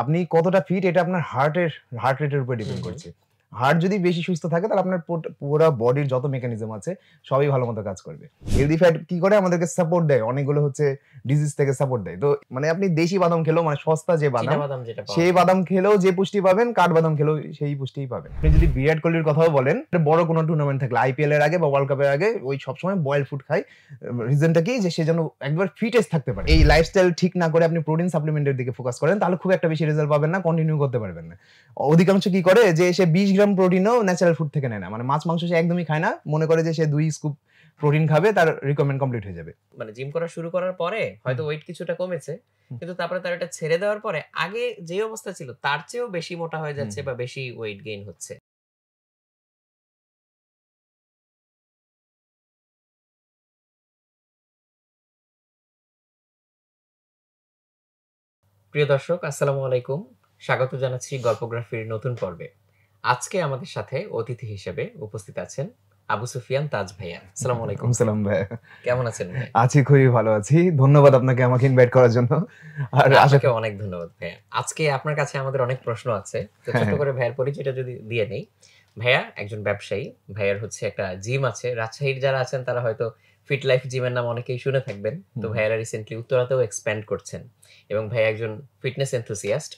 আপনি কতটা ফিট এটা আপনার হার্ট রেটের উপর ডিপেন্ড করছে। হার্ট যদি বেশি সুস্থ থাকে তাহলে আপনার পুরা বডির যত মেকানিজম আছে সবই ভালোমতো কাজ করবে। হেলথি ফ্যাট কি করে আমাদেরকে সাপোর্ট দেয়, অনেকগুলো হচ্ছে ডিজিজ থেকে সাপোর্ট দেয়। তো মানে আপনি দেশি বাদাম খেলেও মানে সস্তা যে বাদাম, সেই বাদাম খেলেও যে পুষ্টি পাবেন, কাঠবাদাম খেলেও সেই পুষ্টিই পাবেন। আপনি যদি বিরাট কোহলির কথাও বলেন, বড় কোনো টুর্নামেন্ট থাকলে আইপিএল এর আগে বা ওয়ার্ল্ড কাপের আগে ওই সবসময় বয়েল ফুড খায়। রিজনটা কি যে সে যেন একবার ফিটেস্ট থাকতে পারে। এই লাইফস্টাইল ঠিক না করে আপনি প্রোটিন সাপ্লিমেন্টের দিকে ফোকাস করেন তাহলে খুব একটা বেশি রেজাল্ট পাবেন না, কন্টিনিউ করতে পারবেন না। অধিকাংশ কি করে যে সে 20 গ্রাম প্রোটিনও ন্যাচারাল ফুড থেকে নেয় না, মানে মাছ মাংস সে একদমই খায় না, মনে করে যে সে 2 স্কুপ প্রোটিন খাবে তার রিকমেন্ড কমপ্লিট হয়ে যাবে। মানে জিম করা শুরু করার পরে হয়তো ওয়েট কিছুটা কমেছে, কিন্তু তারপরে তার এটা ছেড়ে দেওয়ার পরে আগে যে অবস্থা ছিল তার চেয়েও বেশি মোটা হয়ে যাচ্ছে বা বেশি ওয়েট গেইন হচ্ছে। প্রিয় দর্শক, আসসালামু আলাইকুম। স্বাগত জানাচ্ছি গল্পগ্রাফির নতুন পর্বে। আজকে আমাদের সাথে অতিথি হিসেবে উপস্থিত আছেন আবু সুফিয়ান তাজ ভাইয়া। আসসালামু আলাইকুম। সালাম ভাইয়া, কেমন আছেন ভাই? আছি, খুবই ভালো আছি। ধন্যবাদ আপনাকে আমাকে ইনভাইট করার জন্য। আর আপনাকে অনেক ধন্যবাদ ভাইয়া। আজকে আপনার কাছে আমাদের অনেক প্রশ্ন আছে, তো ছোট করে ভাইয়ার পরিচয়টা যদি দিয়ে নেই। ভাইয়া একজন ব্যবসায়ী, ভাইয়ার হচ্ছে একটা জিম আছে। রাজশাহীর যারা আছেন তারা হয়তো ফিট লাইফ জিমের নাম অনেকেই শুনে থাকবেন। তো ভাইয়ারা রিসেন্টলি উত্তরাতেও এক্সপ্যান্ড করছেন এবং ভাইয়া একজন ফিটনেস এনথুসিয়াস্ট।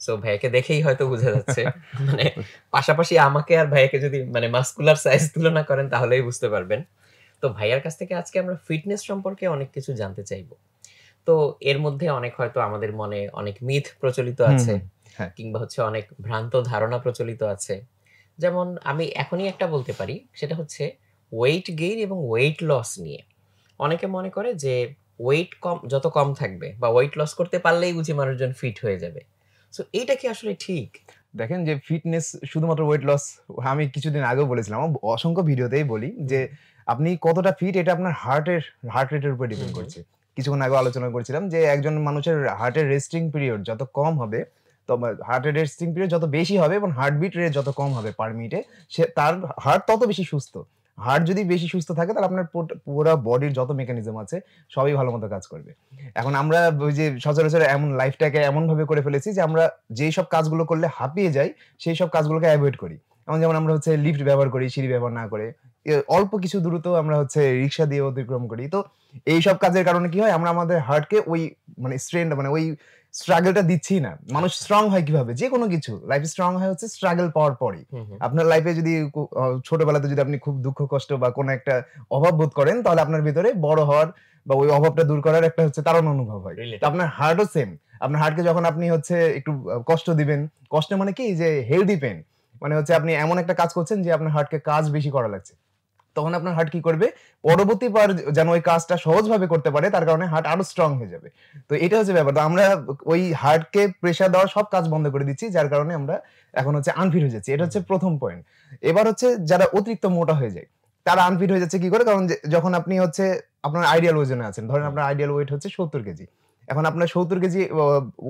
সো ভাইয়াকে দেখেই হয়তো বোঝা যাচ্ছে, মানে পাশাপাশি আমাকে আর ভাইয়াকে যদি মানে মাসকুলার সাইজ তুলনা করেন তাহলেই বুঝতে পারবেন। তো ভাইয়ার কাছ থেকে আজকে আমরা ফিটনেস সম্পর্কে অনেক কিছু জানতে চাইবো। তো এর মধ্যে অনেক হয়তো আমাদের মনে অনেক মিথ প্রচলিত আছে, কিংবা হচ্ছে অনেক ভ্রান্ত ধারণা প্রচলিত আছে। যেমন আমি এখনই একটা বলতে পারি, সেটা হচ্ছে ওয়েট গেইন এবং ওয়েট লস নিয়ে। অনেকে মনে করে যে ওয়েট যত কম থাকবে বা ওয়েট লস করতে পারলেই বুঝি মানুষজন ফিট হয়ে যাবে। সো এইটা কি আসলে ঠিক? দেখেন যে ফিটনেস শুধুমাত্র ওয়েট লস, আমি কিছুদিন আগেও বলেছিলাম, অসংখ্য ভিডিওতেই বলি যে আপনি কতটা ফিট এটা আপনার হার্ট রেটের উপর ডিপেন্ড করছে। কিছুক্ষণ আগে আলোচনা করেছিলাম যে একজন মানুষের হার্টের রেস্টিং পিরিয়ড যত কম হবে, তো হার্টের রেস্টিং পিরিয়ড যত বেশি হবে এবং হার্টবিট রেট যত কম হবে পার মিনিটে, সে তার হার্ট তত বেশি সুস্থ। হার্ট যদি বেশি সুস্থ থাকে তাহলে আপনার পুরো বডির যত মেকানিজম আছে সবই ভালো মতো কাজ করবে। এখন আমরা ওই যে সচরাচর এমন লাইফটাকে এমন ভাবে করে ফেলেছি যে আমরা যেই সব কাজগুলো করলে হাঁপিয়ে যাই সেই সব কাজগুলোকে অ্যাভয়েড করি। যেমন আমরা হচ্ছে লিফট ব্যবহার করি, সিঁড়ি ব্যবহার না করে। অল্প কিছু দূরত্ব আমরা হচ্ছে রিক্সা দিয়ে অতিক্রম করি। তো এইসব কাজের কারণে কি হয়, আমরা আমাদের হার্টকে ওই মানে স্ট্রেন মানে ওই স্ট্রাগলটা দিচ্ছি না। মানুষ স্ট্রং হয় কিভাবে? যেকোনো কিছু লাইফ স্ট্রং হয় হচ্ছে স্ট্রাগল পাওয়ার পরেই। আপনার লাইফে যদি ছোটবেলাতে যদি আপনি খুব দুঃখ কষ্ট বা কোনো একটা অভাব বোধ করেন তাহলে আপনার ভিতরে বড় হওয়ার বা ওই অভাবটা দূর করার একটা হচ্ছে তাড়না অনুভব হয়। তো আপনার হার্টও সেম। আপনার হার্টকে যখন আপনি হচ্ছে একটু কষ্ট দিবেন, কষ্ট মানে কি যে হেলদি পেইন, মানে হচ্ছে আপনি এমন একটা কাজ করছেন যে আপনার হার্টকে কাজ বেশি করা লাগছে, তখন আপনার হার্ট কি করবে, পরবর্তীবার যেন ওই কাজটা সহজভাবে করতে পারে তার কারণে হার্ট আরো স্ট্রং হয়ে যাবে। তো এটা হচ্ছে ব্যাপার। তো আমরা ওই হার্টকে প্রেসার দেওয়ার সব কাজ বন্ধ করে দিচ্ছি, যার কারণে আমরা এখন হচ্ছে আনফিট হয়ে যাচ্ছি। এটা হচ্ছে প্রথম পয়েন্ট। এবার হচ্ছে যারা অতিরিক্ত মোটা হয়ে যায় তারা আনফিট হয়ে যাচ্ছে কি করে? কারণ যখন আপনি হচ্ছে আপনার আইডিয়াল ওজনে আছেন, ধরেন আপনার আইডিয়াল ওয়েট হচ্ছে 70 কেজি। এখন আপনার 70 কেজি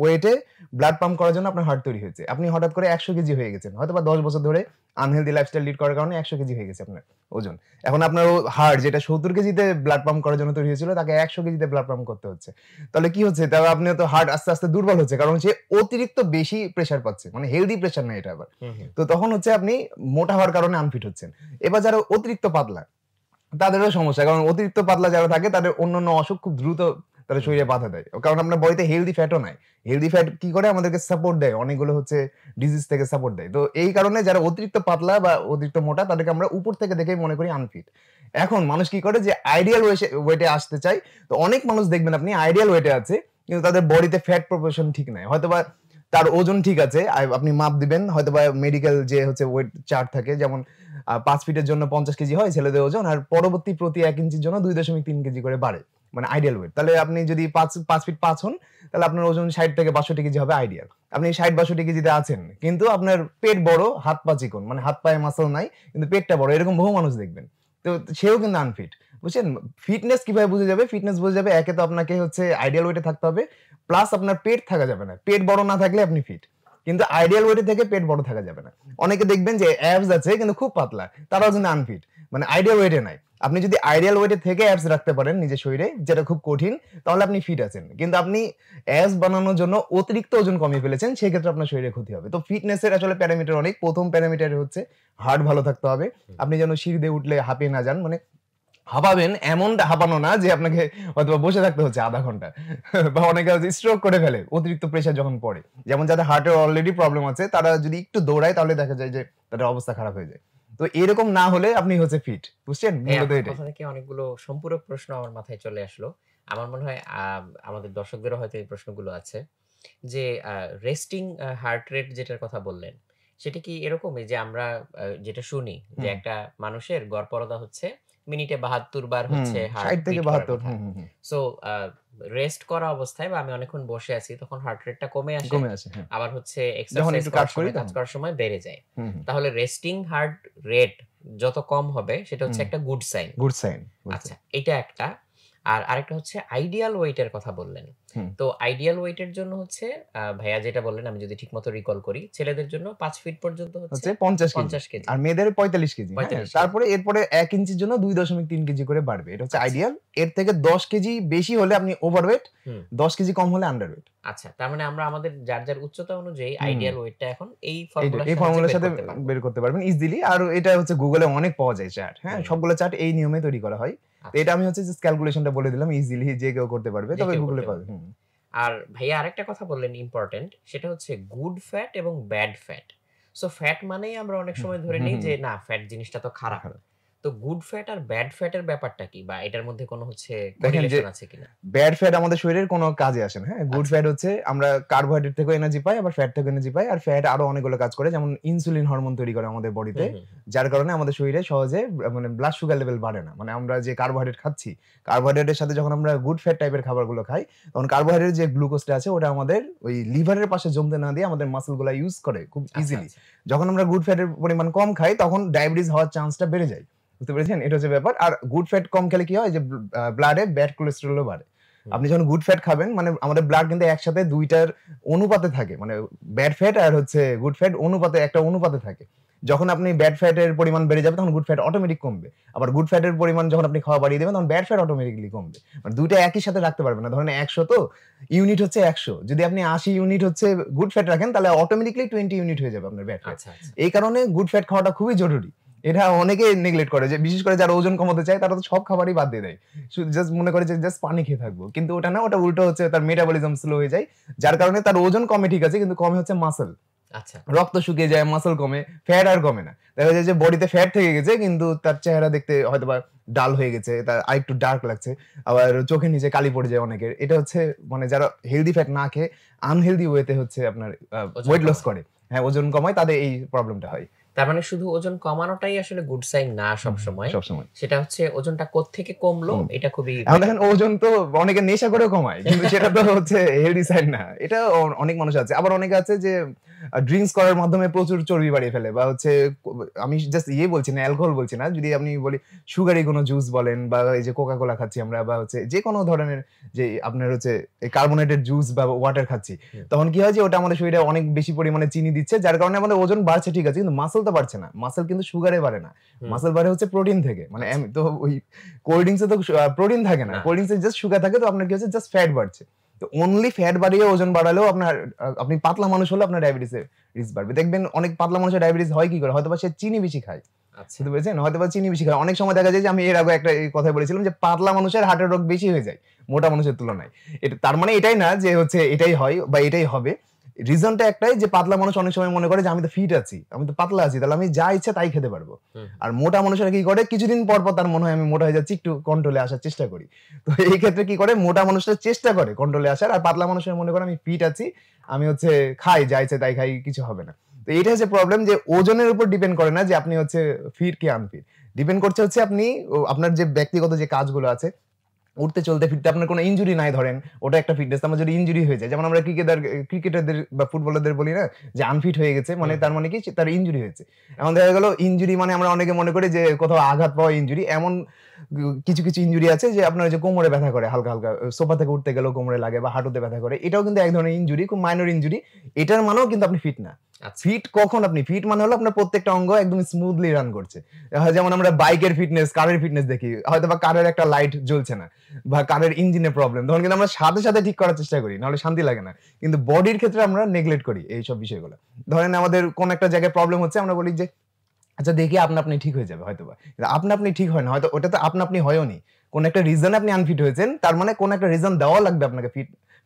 ওয়েটে ব্লাড পাম্প করার জন্য আপনার হার্ট তৈরি হয়েছে। আপনি হঠাৎ করে 100 কেজি হয়ে গেছেন। হয়তোবা 10 বছর ধরে আনহেলদি লাইফস্টাইল লিড করার কারণে 100 কেজি হয়ে গেছে আপনার ওজন। এখন আপনার হার্ট যেটা 70 কেজিতে ব্লাড পাম্প করার জন্য তৈরি হয়েছিল তাকে 100 কেজিতে ব্লাড পাম্প করতে হচ্ছে। তাহলে কি হচ্ছে? তাহলে আপনি তো হার্ট আস্তে, আস্তে দুর্বল হচ্ছে, কারণ সে অতিরিক্ত বেশি প্রেসার পাচ্ছে। মানে হেলদি প্রেসার না এটা আবার। তো তখন হচ্ছে আপনি মোটা হওয়ার কারণে আনফিট হচ্ছেন। এবার যারা অতিরিক্ত পাতলা তাদেরও সমস্যা, কারণ অতিরিক্ত পাতলা যারা থাকে তাদের অন্যান্য অসুখ খুব দ্রুত তাদের শরীরে বাধা দেয়, কারণ আপনার বডিতে হেলদি ফ্যাটও নাই। হেলদি ফ্যাট কি করে আমাদেরকে সাপোর্ট দেয়, অনেকগুলো হচ্ছে ডিজিজ থেকে সাপোর্ট দেয়। তো এই কারণে যারা অতিরিক্ত পাতলা বা অতিরিক্ত মোটা তাদেরকে আমরা উপর থেকে দেখেই মনে করি আনফিট। এখন মানুষ কি করে যে আইডিয়াল ওয়েটে আসতে চায়, তো অনেক মানুষ দেখবেন আপনি আইডিয়াল ওয়েটে আছে কিন্তু তাদের বডিতে ফ্যাট প্রপোর্শন ঠিক নাই। হয়তোবা তার ওজন ঠিক আছে, আপনি মাপ দিবেন, হয়তোবা মেডিকেল যে হচ্ছে ওয়েট চার্ট থাকে, যেমন 5 ফিটের জন্য 50 কেজি হয় ছেলেদের ওজন, আর পরবর্তী প্রতি 1 ইঞ্চির জন্য 2.3 কেজি করে বাড়ে, মানে আইডিয়াল ওয়েট। তাহলে আপনি যদি 5 ফিট 5 হন তাহলে আপনার ওজন 60 থেকে 62 কেজি হবে আইডিয়াল। আপনি 60-62 কেজিতে আছেন কিন্তু আপনার পেট বড়, হাত পা চিকন, মানে হাত পায়ে মাসল নাই কিন্তু পেটটা বড়, এরকম বহু মানুষ দেখবেন। তো সেও কিন্তু আনফিট। বুঝছেন? ফিটনেস কিভাবে বুঝে যাবে? ফিটনেস বুঝে যাবে, একে তো আপনাকে হচ্ছে আইডিয়াল ওয়েটে থাকতে হবে, প্লাস আপনার পেট থাকা যাবে না। পেট বড় না থাকলে আপনি ফিট, কিন্তু আইডিয়াল ওয়েটে থেকে পেট বড় থাকা যাবে না। অনেকে দেখবেন যে অ্যাবস আছে কিন্তু খুব পাতলা, তারাও কিন্তু আনফিট। মানে আইডিয়াল ওয়েটে নাই। আপনি যদি আইডিয়াল ওয়েটে থেকে অ্যাবস রাখতে পারেন নিজের শরীরে, যেটা খুব কঠিন, তাহলে আপনি ফিট আছেন। কিন্তু আপনি অ্যাবস বানানোর জন্য অতিরিক্ত ওজন কমিয়ে ফেলেছেন, সেক্ষেত্রে আপনার শরীরে ক্ষতি হবে। তো ফিটনেসের আসলে প্যারামিটার অনেক। ১ম প্যারামিটার হচ্ছে হার্ট ভালো থাকতে হবে। আপনি যেন সিঁড়ি দিয়ে উঠলে হাঁপিয়ে না যান। মানে হাঁপাবেন এমনটা হাঁপানো না যে আপনাকে হয়তোবা বসে থাকতে হচ্ছে ০.৫ ঘন্টা। বা অনেকে হচ্ছে স্ট্রোক করে ফেলে অতিরিক্ত প্রেশার যখন পড়ে। যেমন যাদের হার্টের অলরেডি প্রবলেম আছে, তারা যদি একটু দৌড়ায় তাহলে দেখা যায় যে তাদের অবস্থা খারাপ হয়ে যায়। তো এরকম না হলে আপনি হচ্ছে ফিট। বুঝছেন? মূলত আপনার এটাই। কথা থেকে অনেকগুলো সম্পূরক প্রশ্ন আমার মাথায় চলে আসলো। আমার মনে হয় আমাদের দর্শকদেরও হয়তো এই প্রশ্নগুলো আছে। যে রেস্টিং হার্ট রেট যেটার কথা বললেন, সেটা কি এরকমই যে আমরা যেটা শুনি যে হুম, একটা মানুষের গড়পড়তা হচ্ছে মিনিটে ৭২ বার হুম, হচ্ছে হার্ট ৬০ থেকে বিট করার ৭২। কথা। হুম, হুম, হুম। সো রেস্ট করা অবস্থায় বা আমি অনেকক্ষণ বসে আছি তখন হার্ট রেটটা কমে আসে। কমে আসে। হ্যাঁ। আবার হচ্ছে যখন এক্সারসাইজ একটু কাজ করার করি সময়, কাজ তখন। করার সময় বেড়ে যায়। হুম, হুম, তাহলে রেস্টিং হার্ট রেট যত কম হবে সেটা হচ্ছে হুম। একটা good sign. Good sign, good আচ্ছা, সাইন। এটা একটা। আর আরেকটা হচ্ছে আইডিয়াল ওয়েট এর কথা বললেন। হুম। তো আইডিয়াল ওয়েট এর জন্য হচ্ছে ভাইয়া যেটা বললেন আমি যদি ঠিকমতো রিকল করি, ছেলেদের জন্য ৫ ফিট পর্যন্ত হচ্ছে হচ্ছে ৫০ কেজি। ৫০ কেজি, আর মেয়েদের ৪৫ কেজি। হ্যাঁ? ৪৫ কেজি। তারপরে এরপরে ১ ইঞ্চির জন্য ২.৩ কেজি করে বাড়বে। এটা হচ্ছে আচ্ছা। আইডিয়াল। এর থেকে ১০ কেজি বেশি হলে আপনি ওভারওয়েট, হুম। ১০ কেজি কম হলে আন্ডারওয়েট। আচ্ছা, তার মানে আমরা আমাদের যার, যার উচ্চতা অনুযায়ী হুম। আইডিয়াল ওয়েটটা এখন এই এইটাই। ফর্মুলার এই সাহায্যে ফর্মুলার বের সাথে করতে পারব। বের করতে পারবেন ইজিলি। আর এটা হচ্ছে Google এ অনেক পাওয়া যায় চার্ট। হ্যাঁ? হুম, সবগুলো চার্ট এই নিয়মে তৈরি করা হয়। তো আচ্ছা। এটা আমি হচ্ছে জাস্ট ক্যালকুলেশনটা বলে দিলাম ইজিলি যে কেউ করতে পারবে। যে তবে কেউ Google এ করতে পাবে। পারবে। হুম। আর ভাইয়া আরেকটা কথা বললেন ইম্পোর্টেন্ট, সেটা হচ্ছে গুড ফ্যাট এবং ব্যাড ফ্যাট। সো ফ্যাট মানেই আমরা অনেক হুম, সময় ধরে হুম, নেই হুম। যে না ফ্যাট জিনিসটা তো খারাপ। খারাপ। তো গুড ফ্যাট আর ব্যাড ফ্যাট এর ব্যাপারটা কি? বা এটার মধ্যে কোনো হচ্ছে দেখেন যে কোরিলেশন আছে কিনা? ব্যাড ফ্যাট আমাদের শরীরের কোনো কাজে আসে না। হ্যাঁ? গুড আচ্ছা। ফ্যাট হচ্ছে আমরা কার্বোহাইড্রেট থেকেও এনার্জি পাই, আবার ফ্যাট থেকেও এনার্জি পাই। আর ফ্যাট আরো অনেকগুলো কাজ করে। যেমন ইনসুলিন হরমোন তৈরি করে আমাদের বডিতে। হুম, হুম, হুম। যার কারণে আমাদের শরীরে সহজে মানে ব্লাড সুগার লেভেল বাড়ে না। মানে আমরা যে কার্বোহাইড্রেট খাচ্ছি, কার্বোহাইড্রেটের সাথে যখন আমরা গুড ফ্যাট টাইপের খাবারগুলো খাই, তখন কার্বোহাইড্রেট যে গ্লুকোজটা আছে ওটা আমাদের ওই লিভারের পাশে জমতে না দিয়ে আমাদের মাসল গুলা ইউজ করে খুব আচ্ছা, ইজিলি। আচ্ছা। যখন আমরা গুড ফ্যাটের পরিমাণ কম খাই তখন ডায়াবেটিস হওয়ার চান্সটা বেড়ে যায়। বুঝতে পেরেছেন? এটা হচ্ছে ব্যাপার। আর গুড ফ্যাট কম খেলে কি হয় যে ব্লাডে ব্যাড কোলেস্টেরলও বাড়ে। হুম, আপনি যখন গুড ফ্যাট খাবেন মানে আমাদের ব্লাড কিন্তু একসাথে ২ টার অনুপাতে থাকে। মানে ব্যাড ফ্যাট আর হচ্ছে গুড ফ্যাট অনুপাতে একটা অনুপাতে থাকে। যখন আপনি ব্যাড ফ্যাটের পরিমাণ বেড়ে যাবে তখন গুড ফ্যাট অটোমেটিক কমবে। আবার গুড ফ্যাটের পরিমাণ যখন আপনি খাওয়া বাড়িয়ে দিবেন তখন ব্যাড ফ্যাট অটোমেটিক্যালি কমবে। মানে ২ টা একই সাথে রাখতে পারবেন না। ধরেন ১০০ তো ইউনিট হচ্ছে ১০০। যদি আপনি ৮০ ইউনিট হচ্ছে গুড ফ্যাট রাখেন তাহলে অটোমেটিক্যালি ২০ ইউনিট হয়ে যাবে আপনার ব্যাড ফ্যাট। আচ্ছা, আচ্ছা। এই কারণে গুড ফ্যাট খাওয়াটা খুবই জরুরি। এটা অনেকেই নেগলেক্ট করে যে বিশেষ করে যারা ওজন কমাতে চায় তারা তো সব খাবারই বাদ দিয়ে দেয়। শুধু জাস্ট মনে করে যে জাস্ট পানি খেয়ে থাকবো। কিন্তু ওটা না, ওটা উল্টো হচ্ছে তার মেটাবলিজম স্লো হয়ে যায়। যার কারণে তার ওজন কমে ঠিক আছে কিন্তু কমে হচ্ছে মাসল। আচ্ছা। রক্ত শুকিয়ে যায়, মাসল কমে, ফ্যাট আর কমে না। দেখা যায় যে বডিতে ফ্যাট থেকে গেছে কিন্তু তার চেহারা দেখতে হয়তোবা ডাল হয়ে গেছে, তার আরেকটু ডার্ক লাগছে। আবার চোখের নিচে কালি পড়ে যায় অনেকের। এটা হচ্ছে মানে যারা হেলথি ফ্যাট না খেয়ে আনহেলথি ওয়েতে হচ্ছে আপনার ওজন ওয়েট লস কমায়। করে। হ্যাঁ, ওজন কমায় তাদের এই প্রবলেমটা হয়। তার মানে শুধু ওজন কমানোটাই আসলে গুড সাইন না সবসময়। সবসময়। সেটা হচ্ছে ওজনটা কোত্থেকে কমলো হুম। এটা খুবই এখন ম্যাটার দেখেন করে। ওজন তো অনেকে নেশা করেও কমায়। কিন্তু সেটা তো হচ্ছে হেলথি সাইড না। এটা অনেক মানুষ আছে। আবার অনেকে আছে যে ড্রিংকস করার মাধ্যমে প্রচুর চর্বি বাড়িয়ে ফেলে বা হচ্ছে আমি জাস্ট বলছি না, অ্যালকোহল বলছি না। যদি আপনি বলি সুগারি কোনো জুস বলেন বা এই যে কোকা কোলা খাচ্ছি আমরা বা হচ্ছে যেকোনো ধরনের যে আপনার হচ্ছে কার্বোনেটেড জুস বা ওয়াটার খাচ্ছি। হুম, তখন কি হয় যে ওটা আমাদের শরীরে অনেক বেশি পরিমাণে চিনি দিচ্ছে। যার কারণে আমাদের ওজন বাড়ছে ঠিক আছে। কিন্তু মাসল তো বাড়ছে না। মাসল কিন্তু সুগারে বাড়ে না। হুম। মাসল বাড়ে হচ্ছে প্রোটিন থেকে। মানে আচ্ছা। তো ওই কোল্ড ড্রিংকস এ তো প্রোটিন থাকে না। না। কোল্ড ড্রিংকস এ জাস্ট সুগার থাকে তো আপনার কি হচ্ছে জাস্ট ফ্যাট বাড়ছে। তো অনলি ফ্যাট বাড়িয়ে ওজন বাড়ালেও আপনার আপনি পাতলা মানুষ হলে আপনার ডায়াবেটিস এর রিস্ক বাড়বে। দেখবেন অনেক পাতলা মানুষের ডায়াবেটিস হয় কি করে? হয়তোবা সে চিনি বেশি খায়। আচ্ছা। বুঝতে পেরেছেন? হয়তোবা চিনি বেশি খায়। অনেক সময় দেখা যায় যে আমি এর আগে একটা এই কথা বলেছিলাম যে পাতলা মানুষের হার্টের রোগ বেশি হয়ে যায় মোটা মানুষের তুলনায়। এটা তার মানে এটাই না যে হচ্ছে এটাই হয় বা এটাই হবে। রিজনটা একটাই যে পাতলা মানুষ অনেক সময় মনে করে যে আমি তো ফিট আছি, আমি তো পাতলা আছি, তাহলে আমি যা ইচ্ছা তাই খেতে পারবো। হুম, আর মোটা মানুষেরা কি করে কিছুদিন পর, পর তার মনে হয় আমি মোটা হয়ে যাচ্ছি, একটু কন্ট্রোলে আসার চেষ্টা করি। তো এই ক্ষেত্রে কি করে মোটা মানুষরা চেষ্টা করে কন্ট্রোলে আসার আর পাতলা মানুষেরা মনে করে আমি ফিট আছি, আমি হচ্ছে খাই যা ইচ্ছা তাই খাই, কিছু হবে না। তো এইটা হচ্ছে প্রবলেম যে ওজনের উপর ডিপেন্ড করে না যে আপনি হচ্ছে ফিট কি আনফিট। ডিপেন্ড করছে হচ্ছে আপনি আপনার যে ব্যক্তিগত যে কাজগুলো আছে উঠতে চলতে ফিরতে আপনার কোনো ইনজুরি নাই ধরেন, ওটা একটা ফিটনেস। আমার যদি ইনজুরি হয়ে যায়, যেমন আমরা ক্রিকেটারদের বা ফুটবলারদের বলি না যে আনফিট হয়ে গেছে, মানে হুম, তার মানে কি তার ইনজুরি হয়েছে। এখন দেখা গেল ইনজুরি মানে আমরা অনেকে মনে করি যে কোথাও আঘাত পাওয়া ইনজুরি। এমন কিছু, কিছু ইনজুরি আছে যে আপনার যে কোমরে ব্যথা করে হালকা, হালকা সোফা থেকে উঠতে গেলেও কোমরে লাগে বা হাঁটুতে ব্যথা করে। এটাও কিন্তু এক ধরনের ইনজুরি, খুব মাইনর ইনজুরি। এটার মানেও কিন্তু আপনি ফিট না। আচ্ছা। ফিট কখন আপনি ফিট মানে হলো আপনার প্রত্যেকটা অঙ্গ একদম স্মুথলি রান করছে। যেমন আমরা বাইকের ফিটনেস, কারের ফিটনেস দেখি। হয়তোবা কারের একটা লাইট জ্বলছে না বা কারের ইঞ্জিনে প্রবলেম। তখন কিন্তু আমরা সাথে, সাথে ঠিক করার চেষ্টা করি। নাহলে শান্তি লাগে না। কিন্তু বডির ক্ষেত্রে আমরা নেগলেক্ট করি এইসব বিষয়গুলো। ধরেন আমাদের কোন একটা জায়গায় প্রবলেম হচ্ছে আমরা বলি যে আচ্ছা দেখি আপনা আপনি ঠিক হয়ে যাবে হয়তোবা। কিন্তু আপনা আপনি ঠিক হয় না। হয়তো ওটা তো আপনা আপনি হয়ওনি। কোন একটা রিজনে আপনি আনফিট হয়েছেন। তার মানে কোন একটা রিজন দেওয়া লাগবে আপনাকে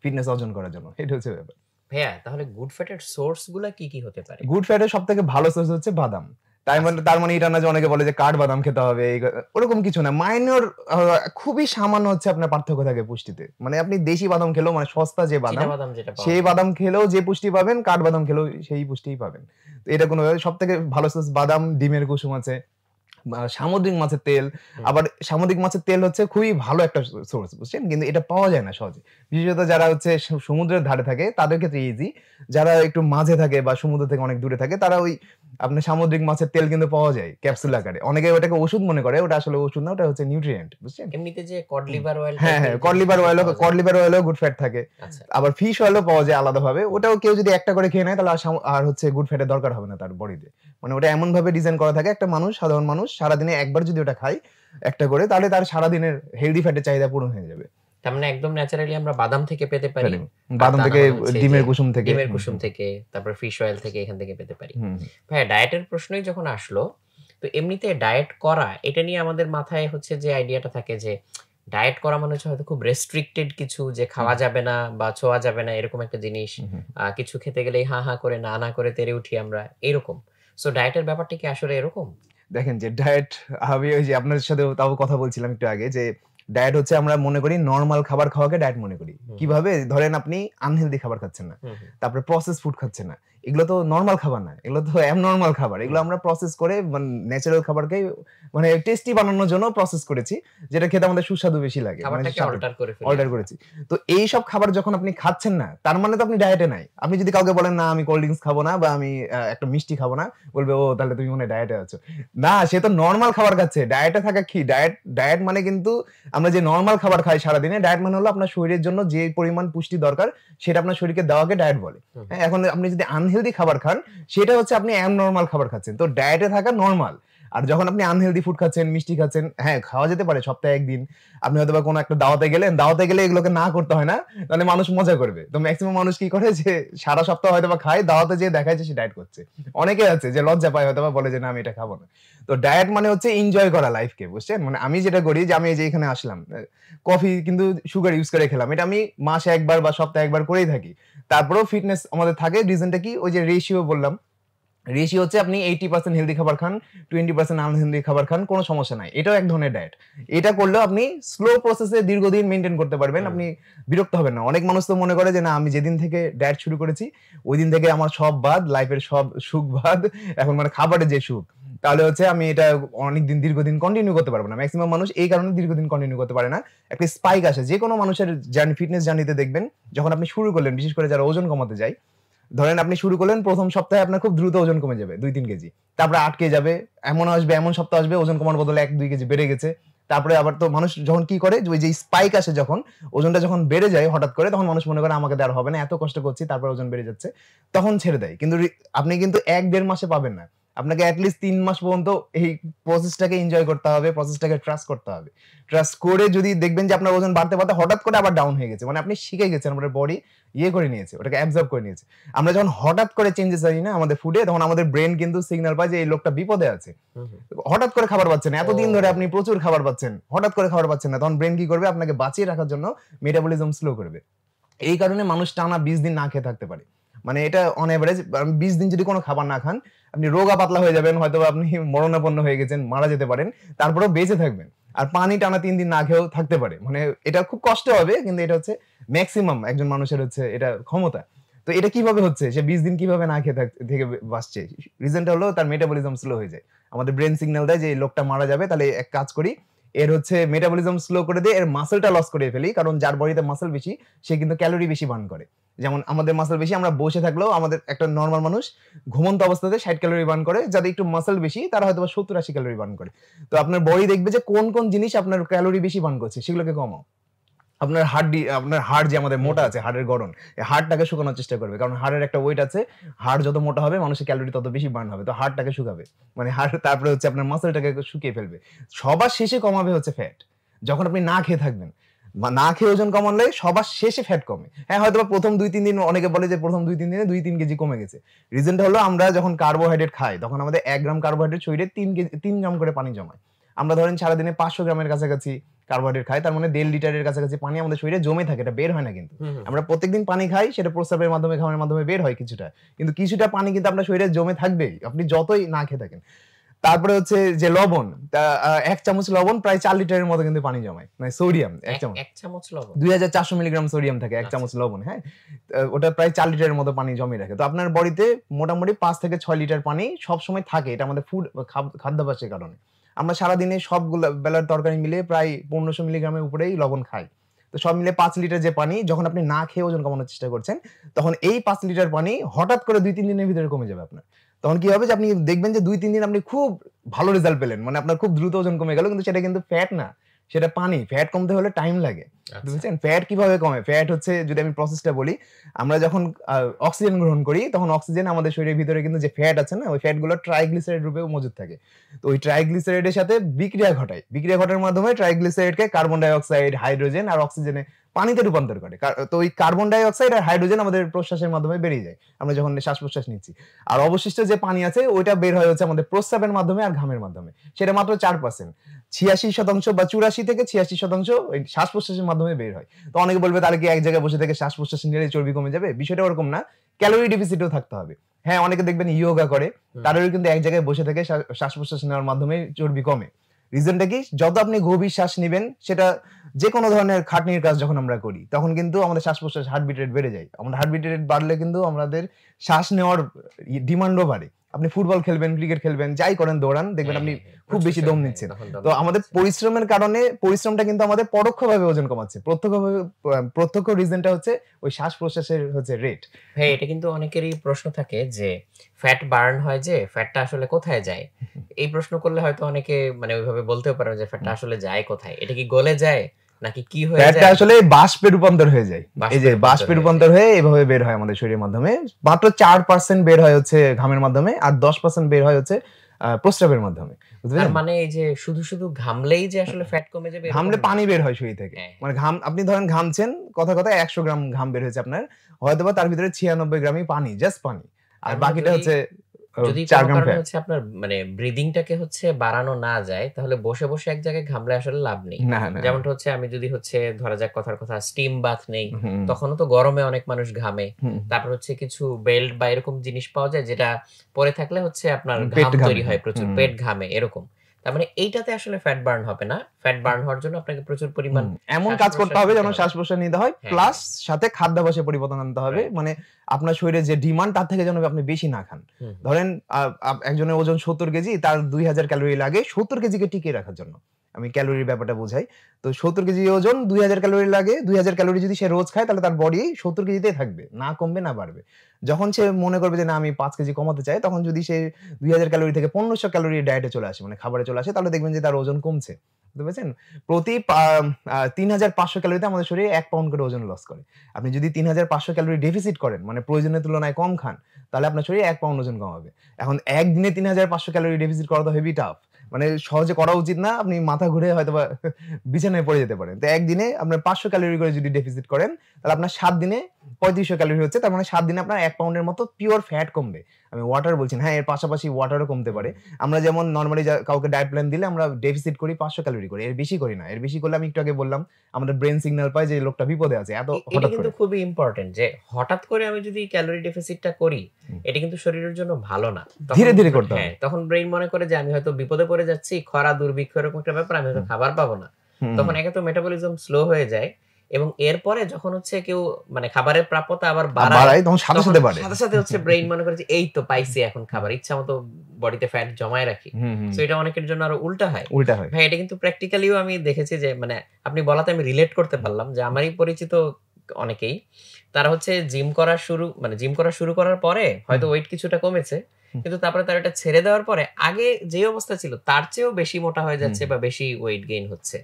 ফিটনেস অর্জন করার জন্য। এটা হচ্ছে ব্যাপার। ভাইয়া তাহলে গুড ফ্যাটের সোর্স গুলা কি কি হতে পারে? গুড ফ্যাটের সবথেকে ভালো সোর্স হচ্ছে বাদাম। আচ্ছা। তার মানে এটা না যে অনেকে বলে যে কাঠবাদাম খেতে হবে। ওরকম কিছু না। মাইনর খুবই সামান্য হচ্ছে আপনার পার্থক্য থাকে পুষ্টিতে। মানে আপনি দেশি বাদাম খেলেও মানে সস্তা যে বাদাম, চীনাবাদাম যেটা পাওয়া সেই যায়। বাদাম খেলেও যে পুষ্টি পাবেন, কাঠবাদাম খেলেও সেই পুষ্টিই পাবেন। তো এটা কোনো সবথেকে ভালো সোর্স বাদাম, ডিমের কুসুম আছে। সামুদ্রিক মাছের তেল, হুম, আবার সামুদ্রিক মাছের তেল হচ্ছে খুবই ভালো একটা সোর্স বুঝছেন? কিন্তু এটা পাওয়া যায় না সহজে। বিশেষত যারা হচ্ছে সমুদ্রের ধারে থাকে তাদের ক্ষেত্রে ইজি। যারা একটু মাঝে থাকে বা সমুদ্র থেকে অনেক দূরে থাকে তারা ওই আপনার সামুদ্রিক মাছের তেল কিন্তু পাওয়া যায় আচ্ছা, ক্যাপসুল আচ্ছা। আকারে। অনেকে ওটাকে ওষুধ মনে করে, ওটা আসলে ওষুধ না, ওটা হচ্ছে নিউট্রিয়েন্ট বুঝছেন? এমনিতে যে কড হুম। লিভার অয়েল হ্যাঁ, টাইপের হ্যাঁ, জিনিসপত্র পাওয়া কড যায়। লিভার অয়েলেও গুড ফ্যাট থাকে। আচ্ছা। আবার ফিশ অয়েলও পাওয়া যায় আলাদাভাবে। ওটাও কেউ যদি একটা করে খেয়ে নেয় তাহলে আর হচ্ছে গুড ফ্যাটের দরকার হবে না তার বডিতে। মানে ওটা এমনভাবে ডিজাইন করা থাকে একটা মানুষ, সাধারণ মানুষ সারাদিনে একবার যদি ওটা খায় একটা করে তাহলে তার সারাদিনের হেলথি ফ্যাটের চাহিদা পূরণ হয়ে যাবে। তার মানে একদম ন্যাচারালি আমরা বাদাম থেকে পেতে পারি। ফ্যাটের আর বাদাম তা না থেকে, হলে হচ্ছে এই যে ডিমের কুসুম থেকে। ডিমের হুম, কুসুম হুম, থেকে, তারপর ফিশ অয়েল থেকে এখান থেকে পেতে পারি। হুম, ভাইয়া ডায়েটের প্রশ্নই যখন আসলো, তো এমনিতে ডায়েট করা এটা নিয়ে আমাদের মাথায় হচ্ছে যে আইডিয়াটা থাকে যে ডায়েট করা মানে হচ্ছে হয়তো খুব রেস্ট্রিক্টেড কিছু যে হুম, খাওয়া যাবে না বা ছোঁয়া যাবে না এরকম একটা জিনিস। হুম, হুম। কিছু খেতে গেলেই হা, হা করে না, না করে তেড়ে উঠি আমরা এরকম। সো ডায়েটের ব্যাপারটা কি আসলে এরকম? দেখেন যে ডায়েট, আমি ওই যে আপনার সাথেও তাও কথা বলছিলাম একটু আগে যে ডায়েট হচ্ছে আমরা মনে করি নরমাল খাবার খাওয়াকে ডায়েট মনে করি। হুম, হুম, কিভাবে? ধরেন আপনি আনহেলথি খাবার খাচ্ছেন না। হুম, হুম। তারপরে প্রসেস ফুড খাচ্ছেন না। এগুলো তো নরমাল খাবার না। এগুলো তো অ্যাবনরমাল খাবার। এগুলো হুম। আমরা প্রসেস করে ন্যাচারাল খাবারকে মানে টেস্টি বানানোর জন্য প্রসেস করেছি। যেটা খেতে আমাদের সুস্বাদু বেশি লাগে। মানে খাবারটাকে স্বাদু অল্টার করে ফেলি অর্ডার আমরা। করেছি। তো এইসব খাবার যখন আপনি খাচ্ছেন না, তার মানে তো আপনি ডায়েটে নাই। আপনি যদি কাউকে বলেন, "না আমি কোল্ড ড্রিংকস খাবো না বা আমি একটা মিষ্টি খাবো না।" বলবে, "ও তাহলে তুমি মনে হয় ডায়েটে আছো।" না, সে তো নরমাল খাবার খাচ্ছে। ডায়েটে থাকা কি? ডায়েট মানে কিন্তু আমরা যে নরমাল খাবার খাই সারাদিনে, ডায়েট মানে হলো আপনার শরীরের জন্য যে পরিমাণ পুষ্টি দরকার, সেটা আপনার শরীরকে দেওয়াকে ডায়েট বলে। হুম, হুম। হ্যাঁ? এখন আপনি যদি আনহেলথি খাবার খান, সেটা হচ্ছে আপনি অ্যাবনরমাল খাবার খাচ্ছেন। তো ডায়েটে থাকা নরমাল। আর যখন আপনি আনহেলথি ফুড খাচ্ছেন, মিষ্টি খাচ্ছেন, হ্যাঁ, খাওয়া যেতে পারে সপ্তাহে ১ দিন। আপনি হয়তোবা কোনো একটা দাওয়াতে গেলেন, দাওয়াতে গেলে এগুলোকে না করতে হয় না। তাহলে মানুষ মজা করবে। তো মেক্সিমাম মানুষ কি করে যে সারা সপ্তাহ হয়তোবা খায়, দাওয়াতে যেয়ে দেখায় যে সে ডায়েট করছে। অনেকে আছে যে লজ্জা পায় হয়তোবা বলে যে, "না আমি এটা খাবো না।" তো ডায়েট মানে হচ্ছে এনজয় করা লাইফকে, বুঝছেন? মানে আমি যেটা করি যে আমি এই যে এখানে আসলাম। কফি কিন্তু সুগার ইউজ করে খেলাম। এটা আমি মাসে ১ বার বা সপ্তাহে ১ বার করেই থাকি। তারপরেও ফিটনেস আমাদের থাকে। রিজনটা কি? ওই যে রেশিও বললাম। রেশিও হচ্ছে আপনি 80% হেলথি খাবার খান, 20% আনহেলথি খাবার খান, কোন সমস্যা নাই। এটাও এক ধরনের ডায়েট। এটা করলেও আপনি স্লো প্রসেস এ দীর্ঘদিন মেইনটেইন করতে পারবেন। হুম। আপনি বিরক্ত হবেন না। অনেক মানুষ তো মনে করে যে, "না আমি যেদিন থেকে ডায়েট শুরু করেছি, ঐদিন থেকে আমার সব বাদ, লাইফের সব সুখ বাদ। এখন মানে খাবারের যে সুখ, তাহলে হচ্ছে আমি এটা অনেকদিন দীর্ঘদিন কন্টিনিউ করতে পারব না।" মেক্সিমাম মানুষ এই কারণে দীর্ঘদিন কন্টিনিউ করতে পারে না। একটা স্পাইক আসে। যেকোনো মানুষের ফিটনেস জার্নিতে দেখবেন, যখন আপনি শুরু করলেন, বিশেষ করে যারা ওজন কমাতে যায়, ধরেন আপনি শুরু করলেন ১ম সপ্তাহে আপনার খুব দ্রুত ওজন কমে যাবে ২-৩ কেজি। তারপরে আটকে যাবে। এমন সপ্তাহ আসবে ওজন কমানোর বদলে ১-২ কেজি বেড়ে গেছে। তারপরে আবার তো মানুষ যখন কি করে যে ওই যে স্পাইক আসে যখন, ওজনটা যখন বেড়ে যায় হঠাৎ করে তখন মানুষ মনে করে আমাকে দিয়ে আর হবে না। এত কষ্ট করছি তারপরে ওজন বেড়ে যাচ্ছে। তখন ছেড়ে দেয়। কিন্তু আপনি কিন্তু ১-১.৫ মাসে পাবেন না। আপনাকে এট লিস্ট ৩ মাস পর্যন্ত এই প্রসেসটাকে এনজয় করতে হবে, প্রসেসটাকে ট্রাস্ট করতে হবে। ট্রাস্ট করে যদি দেখবেন যে আপনার ওজন বাড়তে, বাড়তে হঠাৎ করে আবার ডাউন হয়ে গেছে। মানে আপনি শিখে গেছেন, আপনার বডি করে নিয়েছে। ওটাকে অ্যাবসর্ব করে নিয়েছে। আমরা যখন হঠাৎ করে চেঞ্জেস আনি না আমাদের ফুডে, তখন আমাদের ব্রেইন কিন্তু সিগন্যাল পায় যে এই লোকটা বিপদে আছে। হুম, হুম। হঠাৎ করে খাবার পাচ্ছেন না। এতদিন ধরে আপনি ও! প্রচুর খাবার পাচ্ছেন। হঠাৎ করে খাবার পাচ্ছেন না। তখন ব্রেইন কি করবে? আপনাকে বাঁচিয়ে রাখার জন্য মেটাবলিজম স্লো করবে। এই কারণে মানুষ টানা ২০ দিন না খেয়ে থাকতে পারে। মানে এটা অন এভারেজ ২০ দিন যদি কোন খাবার না খান, আপনি রোগা পাতলা হয়ে যাবেন। হয়তোবা আপনি মরণাপন্ন হয়ে গেছেন, মারা যেতে পারেন। তারপরেও বেঁচে থাকবেন। আর পানি টানা ৩ দিন না খেয়েও থাকতে পারে। মানে এটা খুব কষ্ট হবে কিন্তু এটা হচ্ছে মেক্সিমাম একজন মানুষের হচ্ছে এটা ক্ষমতা। তো এটা কিভাবে হচ্ছে? সে ২০ দিন কিভাবে না খেয়ে থেকে বাঁচছে? রিজনটা হলো তার মেটাবলিজম স্লো হয়ে যায়। আমাদের ব্রেইন সিগন্যাল দেয় যে এই লোকটা মারা যাবে। তাহলে এক কাজ করি, এর হচ্ছে মেটাবলিজম স্লো করে দিয়ে এর মাসলটা লস করিয়ে ফেলি। কারণ যার বডিতে মাসল বেশি সে কিন্তু ক্যালোরি বেশি বার্ন করে। যেমন আমাদের মাসল বেশি, আমরা বসে থাকলেও আমাদের একটা নরমাল মানুষ ঘুমন্ত অবস্থাতে ৬০ ক্যালোরি বার্ন করে। যাদের একটু মাসল বেশি তারা হয়তোবা ৭০-৮০ ক্যালোরি বার্ন করে। তো আপনার বডি দেখবে যে কোন জিনিস আপনার ক্যালোরি বেশি বার্ন করছে সেগুলোকে কমাও। আপনার আপনার হাড় যে আমাদের মোটা আছে, হাড়ের গড়ন, এই হাড়টাকে শুকানোর চেষ্টা করবে। কারণ হাড়ের একটা ওয়েট আছে, হাড় যত মোটা হবে মানুষের ক্যালোরি তত বেশি বার্ন হবে। তো হাড়টাকে শুকাবে। মানে হাড়, তারপরে হচ্ছে আপনার মাসলটাকে শুকিয়ে ফেলবে। সবার শেষে কমাবে হচ্ছে ফ্যাট। যখন আপনি না খেয়ে থাকবেন বা না খেয়ে ওজন কমালে সবার শেষে ফ্যাট কমে। হ্যাঁ, হয়তোবা প্রথম ২-৩ দিন অনেকে বলে যে প্রথম ২-৩ দিনে ২-৩ কেজি কমে গেছে। রিজনটা হলো আমরা যখন কার্বোহাইড্রেট খাই তখন আমাদের ১ গ্রাম কার্বোহাইড্রেট শরীরে ৩ গ্রাম করে পানি জমায়। আমরা ধরেন সারাদিনে ৫০০ গ্রামের কাছাকাছি কার্বোহাইড্রেট খাই, তার মানে ১.৫ লিটারের কাছাকাছি পানি আমাদের শরীরে জমে থাকে, এটা বের হয় না কিন্তু। আমরা প্রত্যেকদিন পানি খাই, সেটা প্রস্রাবের মাধ্যমে, খাওয়ার মাধ্যমে বের হয় কিছুটা, কিন্তু কিছুটা পানি কিন্তু আপনার শরীরে জমে থাকবেই, আপনি যতই না খেয়ে থাকেন। তারপরে হচ্ছে যে লবণ, ১ চামচ লবণ প্রায় ৪ লিটারের মতো কিন্তু পানি জমায়, মানে সোডিয়াম ১ চামচ, ১ চামচ লবণ ২৪০০ মিলিগ্রাম সোডিয়াম থাকে ১ চামচ লবণ। হ্যাঁ, ওটা প্রায় ৪ লিটারের মতো পানি জমিয়ে রাখে। তো আপনার বডিতে মোটামুটি ৫ থেকে ৬ লিটার পানি সবসময় থাকে, এটা আমাদের খাদ্যাভ্যাসের কারণে। আমরা সারাদিনে সবগুলা বেলার তরকারি মিলিয়ে প্রায় ১৫০০ মিলিগ্রামের উপরেই লবণ খাই। তো সব মিলে ৫ লিটার যে পানি, যখন আপনি না খেয়ে ওজন কমানোর চেষ্টা করছেন, তখন এই ৫ লিটার পানি হঠাৎ করে ২-৩ দিনের ভিতরে কমে যাবে আপনার। তখন কি হবে যে আপনি দেখবেন যে ২-৩ দিন আপনি খুব ভালো রেজাল্ট পেলেন। মানে আপনার খুব দ্রুত ওজন কমে গেল, কিন্তু সেটা কিন্তু ফ্যাট না, সেটা পানি। ফ্যাট কমতে হলে টাইম লাগে। বুঝছেন? ফ্যাট কিভাবে কমে? ফ্যাট হচ্ছে, যদি আমি প্রসেসটা বলি, আমরা যখন অক্সিজেন গ্রহণ করি তখন অক্সিজেন আমাদের শরীরের ভিতরে কিন্তু যে ফ্যাট আছে না, ওই ফ্যাট গুলো ট্রাইগ্লিসারাইড রূপেও মজুদ থাকে। তো ওই ট্রাইগ্লিসারাইডের সাথে বিক্রিয়া ঘটায়। বিক্রিয়া ঘটার মাধ্যমে ট্রাইগ্লিসারাইডকে কার্বন ডাই অক্সাইড, হাইড্রোজেন আর অক্সিজেনে পানিতে রূপান্তর করে। তো ওই কার্বন ডাই অক্সাইড আর হাইড্রোজেন আমাদের প্রশ্বাসের মাধ্যমে বেরিয়ে যায়, আমরা যখন শ্বাস-প্রশ্বাস নিচ্ছি। আর অবশিষ্ট যে পানি আছে ওইটা বের হয় হচ্ছে আমাদের প্রস্রাবের মাধ্যমে আর ঘামের মাধ্যমে। সেটা মাত্র ৪%। ৮৬% বা ৮৪ থেকে ৮৬% ওই শ্বাস-প্রশ্বাসের মাধ্যমে বের হয়। তো অনেকে বলবে তাহলে কি এক জায়গায় বসে থেকে শ্বাস-প্রশ্বাস নিলে চর্বি কমে যাবে? বিষয়টা ওরকম না। ক্যালোরি ডেফিসিটেও থাকতে হবে। হ্যাঁ, অনেকে দেখবেন ইয়োগা করে, তাদেরও কিন্তু এক জায়গায় বসে থেকে শ্বাস-প্রশ্বাস নেওয়ার মাধ্যমে চর্বি কমে। রিজনটা কি? যত আপনি গভীর শ্বাস নিবেন, সেটা যেকোনো ধরনের খাটনির কাজ যখন আমরা করি, তখন কিন্তু আমাদের শ্বাস-প্রশ্বাস, হার্টবিট রেট বেড়ে যায়। আমাদের হার্টবিট রেট বাড়লে কিন্তু আমাদের শ্বাস নেওয়ার ডিমান্ডও বাড়ে। আপনি ফুটবল খেলবেন, ক্রিকেট খেলবেন, যাই করেন, দৌড়ান, দেখবেন আপনি খুব বেশি দম নিচ্ছেন। তো আমাদের পরিশ্রমের কারণে, পরিশ্রমটা কিন্তু আমাদের পরোক্ষভাবে ওজন কমাচ্ছে। প্রত্যক্ষ রিজনটা হচ্ছে ওই শ্বাস-প্রশ্বাসের হচ্ছে রেট। হ্যাঁ, এটা কিন্তু অনেকেরই প্রশ্ন থাকে যে ফ্যাট বার্ন হয়, যে ফ্যাটটা আসলে কোথায় যায়? এই প্রশ্ন করলে হয়তো অনেকে মানে ওইভাবে বলতেও পারে যে ফ্যাটটা আসলে যায় কোথায়? এটা কি গলে যায় নাকি কি হয়ে যায়? ফ্যাটটা আসলে বাষ্পে রূপান্তর হয়ে যায়। এই যে বাষ্পে রূপান্তর হয়ে এভাবে বের হয় আমাদের শরীরের মাধ্যমে। মাত্র ৪% বের হয় হচ্ছে ঘামের মাধ্যমে, আর ১০% বের হয় হচ্ছে প্রস্রাবের মাধ্যমে। তার মানে এই যে শুধু ঘামলেই যে আসলে ফ্যাট কমে যাবে? ঘামলে পানি বের হয় শরীর থেকে। মানে আপনি ধরেন ঘামছেন, কথায় ১০০ গ্রাম ঘাম বের হয়েছে আপনার, হয়তোবা তার ভিতরে ৯৬ গ্রামই পানি, জাস্ট পানি। আর বাকিটা হচ্ছে যদি ৪ কোনো গ্রাম কারণে ফ্যাট। হচ্ছে আপনার মানে ব্রিদিংটাকে হচ্ছে বাড়ানো না যায়, তাহলে বসে এক জায়গায় ঘামলে আসলে লাভ নেই। না। যেমনটা হচ্ছে আমি যদি হচ্ছে ধরা যাক কথার কথা স্টিম বাথ নেই, হুম। তখনও তো গরমে অনেক মানুষ ঘামে। হুম। তারপর হচ্ছে কিছু বেল্ট বা এরকম জিনিস পাওয়া যায় যেটা পরে থাকলে হচ্ছে আপনার পেট ঘাম ঘামে। তৈরি হয় প্রচুর, পেট ঘামে এরকম। তার মানে এইটাতে আসলে ফ্যাট বার্ন হবে না। ফ্যাট বার্ন হওয়ার জন্য আপনাকে প্রচুর পরিমাণ এমন কাজ করতে হবে যেন শ্বাস-প্রশ্বাস নিতে হয়, হ্যাঁ, প্লাস সাথে খাদ্যাভ্যাসে পরিবর্তন আনতে হবে। মানে আপনার শরীরে যে ডিমান্ড, তার থেকে যেন আপনি বেশি না খান। ধরেন একজনের ওজন ৭০ কেজি, তার ২০০০ ক্যালোরি লাগে ৭০ কেজিকে টিকিয়ে রাখার জন্য। আমি ক্যালোরির ব্যাপারটা বোঝাই। তো ৭০ কেজি ওজন, ২০০০ ক্যালোরি লাগে। ২০০০ ক্যালোরি যদি সে রোজ খায়, তাহলে তার বডি ৭০ কেজিতেই থাকবে, না কমবে না বাড়বে। যখন সে মনে করবে যে না আমি ৫ কেজি কমাতে চাই, তখন যদি সে ২০০০ ক্যালোরি থেকে ১৫০০ ক্যালোরি ডায়েটে চলে আসে, মানে খাবারে চলে আসে, তাহলে দেখবেন যে তার ওজন কমছে। বুঝতে পেরেছেন? প্রতি ৩৫০০ ক্যালোরিতে আমাদের শরীরে ১ পাউন্ড করে ওজন লস করে। আপনি যদি ৩৫০০ ক্যালোরি ডেফিসিট করেন, মানে প্রয়োজনের তুলনায় কম খান, তাহলে আপনার শরীরে ১ পাউন্ড ওজন কমাবে। এখন একদিনে ৩৫০০ ক্যালোরি ডেফিসিট করা তো হেভি টাফ। মানে সহজে করা উচিত না। আপনি মাথা ঘুরে হয়তোবা বিছানায় পড়ে যেতে পারেন। তো একদিনে আপনার ৫০০ ক্যালোরি করে যদি ডেফিসিট করেন, তাহলে আপনার ৭ দিনে ৩৫০০ ক্যালোরি হচ্ছে। তার মানে ৭ দিনে আপনার ১ পাউন্ডের মতো পিওর ফ্যাট কমবে। আমি ওয়াটার বলছি না। হ্যাঁ, এর পাশাপাশি ওয়াটারও কমতে পারে। আমরা যেমন নরমালি কাউকে ডায়েট প্ল্যান দিলে আমরা ডেফিসিট করি ৫০০ ক্যালোরি করে। এর বেশি করি না। এর বেশি করলে আমি একটু আগে বললাম, আমাদের ব্রেইন সিগন্যাল পায় যে লোকটা বিপদে আছে। এত এটা হঠাৎ কিন্তু করে। খুবই ইম্পোর্টেন্ট যে হঠাৎ করে আমি যদি ক্যালোরি ডেফিসিটটা করি, এটা কিন্তু শরীরের জন্য ভালো না। ধীরে ধীরে করতে হবে। হ্যাঁ, তখন ব্রেইন মনে করে যে আমি হয়তো বিপদে পড়ে যাচ্ছি, খরা দুর্ভিক্ষ এরকম একটা ব্যাপার, আমি হয়তো খাবার পাবো না। তখন একে তো মেটাবলিজম স্লো হয়ে যায়, এবং এরপরে যখন হচ্ছে কেউ মানে খাবারের প্রাপ্যতা আবার বাড়ায়, তখন সাথে সাথে বাড়ে। সাথে হচ্ছে ব্রেইন মনে করে যে এই তো পাইছি এখন খাবার, ইচ্ছা মতো বডিতে ফ্যাট জমায় রাখি। সো এটা অনেকের জন্য আরো উল্টা হয়। ভাই, এটা কিন্তু প্র্যাকটিক্যালিও আমি দেখেছি যে মানে আপনি বলাতে আমি রিলেট করতে পারলাম যে আমারই পরিচিত অনেকেই, তারা হচ্ছে জিম করা শুরু করার পরে হয়তো ওয়েট কিছুটা কমেছে, কিন্তু তারপরে তার এটা ছেড়ে দেওয়ার পরে আগে যে অবস্থা ছিল তার চেয়েও বেশি মোটা হয়ে যাচ্ছে বা বেশি ওয়েট গেইন হচ্ছে।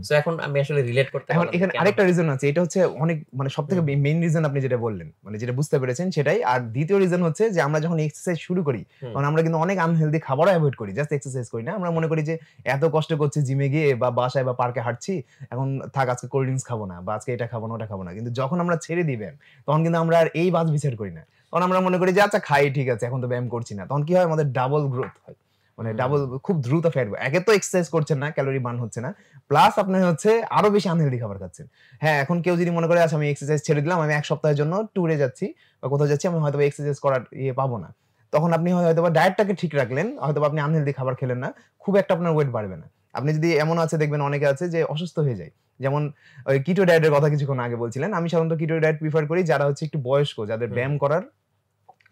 সো এখন আমি আসলে রিলেট করতে এখন পারলাম যে এখানে কেন আরেকটা রিজন আছে, এটা হচ্ছে অনেক মানে সবথেকে মেইন রিজন আপনি যেটা বললেন, মানে যেটা বুঝতে পেরেছেন সেটাই। আর দ্বিতীয় রিজন হচ্ছে যে আমরা যখন এক্সারসাইজ শুরু করি তখন আমরা কিন্তু অনেক আনহেলদি খাবারও অ্যাভয়েড করি, জাস্ট এক্সারসাইজ করি না। আমরা মনে করি যে এত কষ্ট করছি জিমে গিয়ে বা বাসায় বা পার্কে হাঁটছি, এখন থাক আজকে কোল্ড ড্রিঙ্কস খাবো না বা আজকে এটা খাবো না ওটা খাবো না। কিন্তু যখন আমরা ছেড়ে দিবেন তখন কিন্তু আমরা আর এই বাছ বিচার করি না, তখন আমরা মনে করি যে আচ্ছা খাই, ঠিক আছে এখন তো ব্যায়াম করছি না। তখন কি হয়, আমাদের ডাবল গ্রোথ হয়, মানে ডাবল খুব দ্রুত ফ্যাট। একে তো এক্সারসাইজ করছেন না, ক্যালোরি বার্ন হচ্ছে না, প্লাস আপনি হচ্ছে আরো বেশি আনহেলদি খাবার খাচ্ছেন। হ্যাঁ, এখন কেউ যদি মনে করে আচ্ছা আমি এক্সারসাইজ ছেড়ে দিলাম, আমি 1 সপ্তাহের জন্য ট্যুরে যাচ্ছি বা কোথাও যাচ্ছি, আমি হয়তো এক্সারসাইজ করার পাবো না, তখন আপনি হয়তোবা ডায়েটটাকে ঠিক রাখলেন, হয়তোবা আপনি আনহেলদি খাবার খেলেন না, খুব একটা আপনার ওয়েট বাড়বে না। আপনি যদি এমন আছে দেখবেন অনেকে আছে যে অসুস্থ হয়ে যায়, যেমন ওই কিটো ডায়েটের কথা কিছুক্ষণ আগে বলছিলেন। আমি সাধারণত কিটো ডায়েট প্রিফার করি যারা হচ্ছে একটু বয়স্ক, যাদের ব্যায়াম করার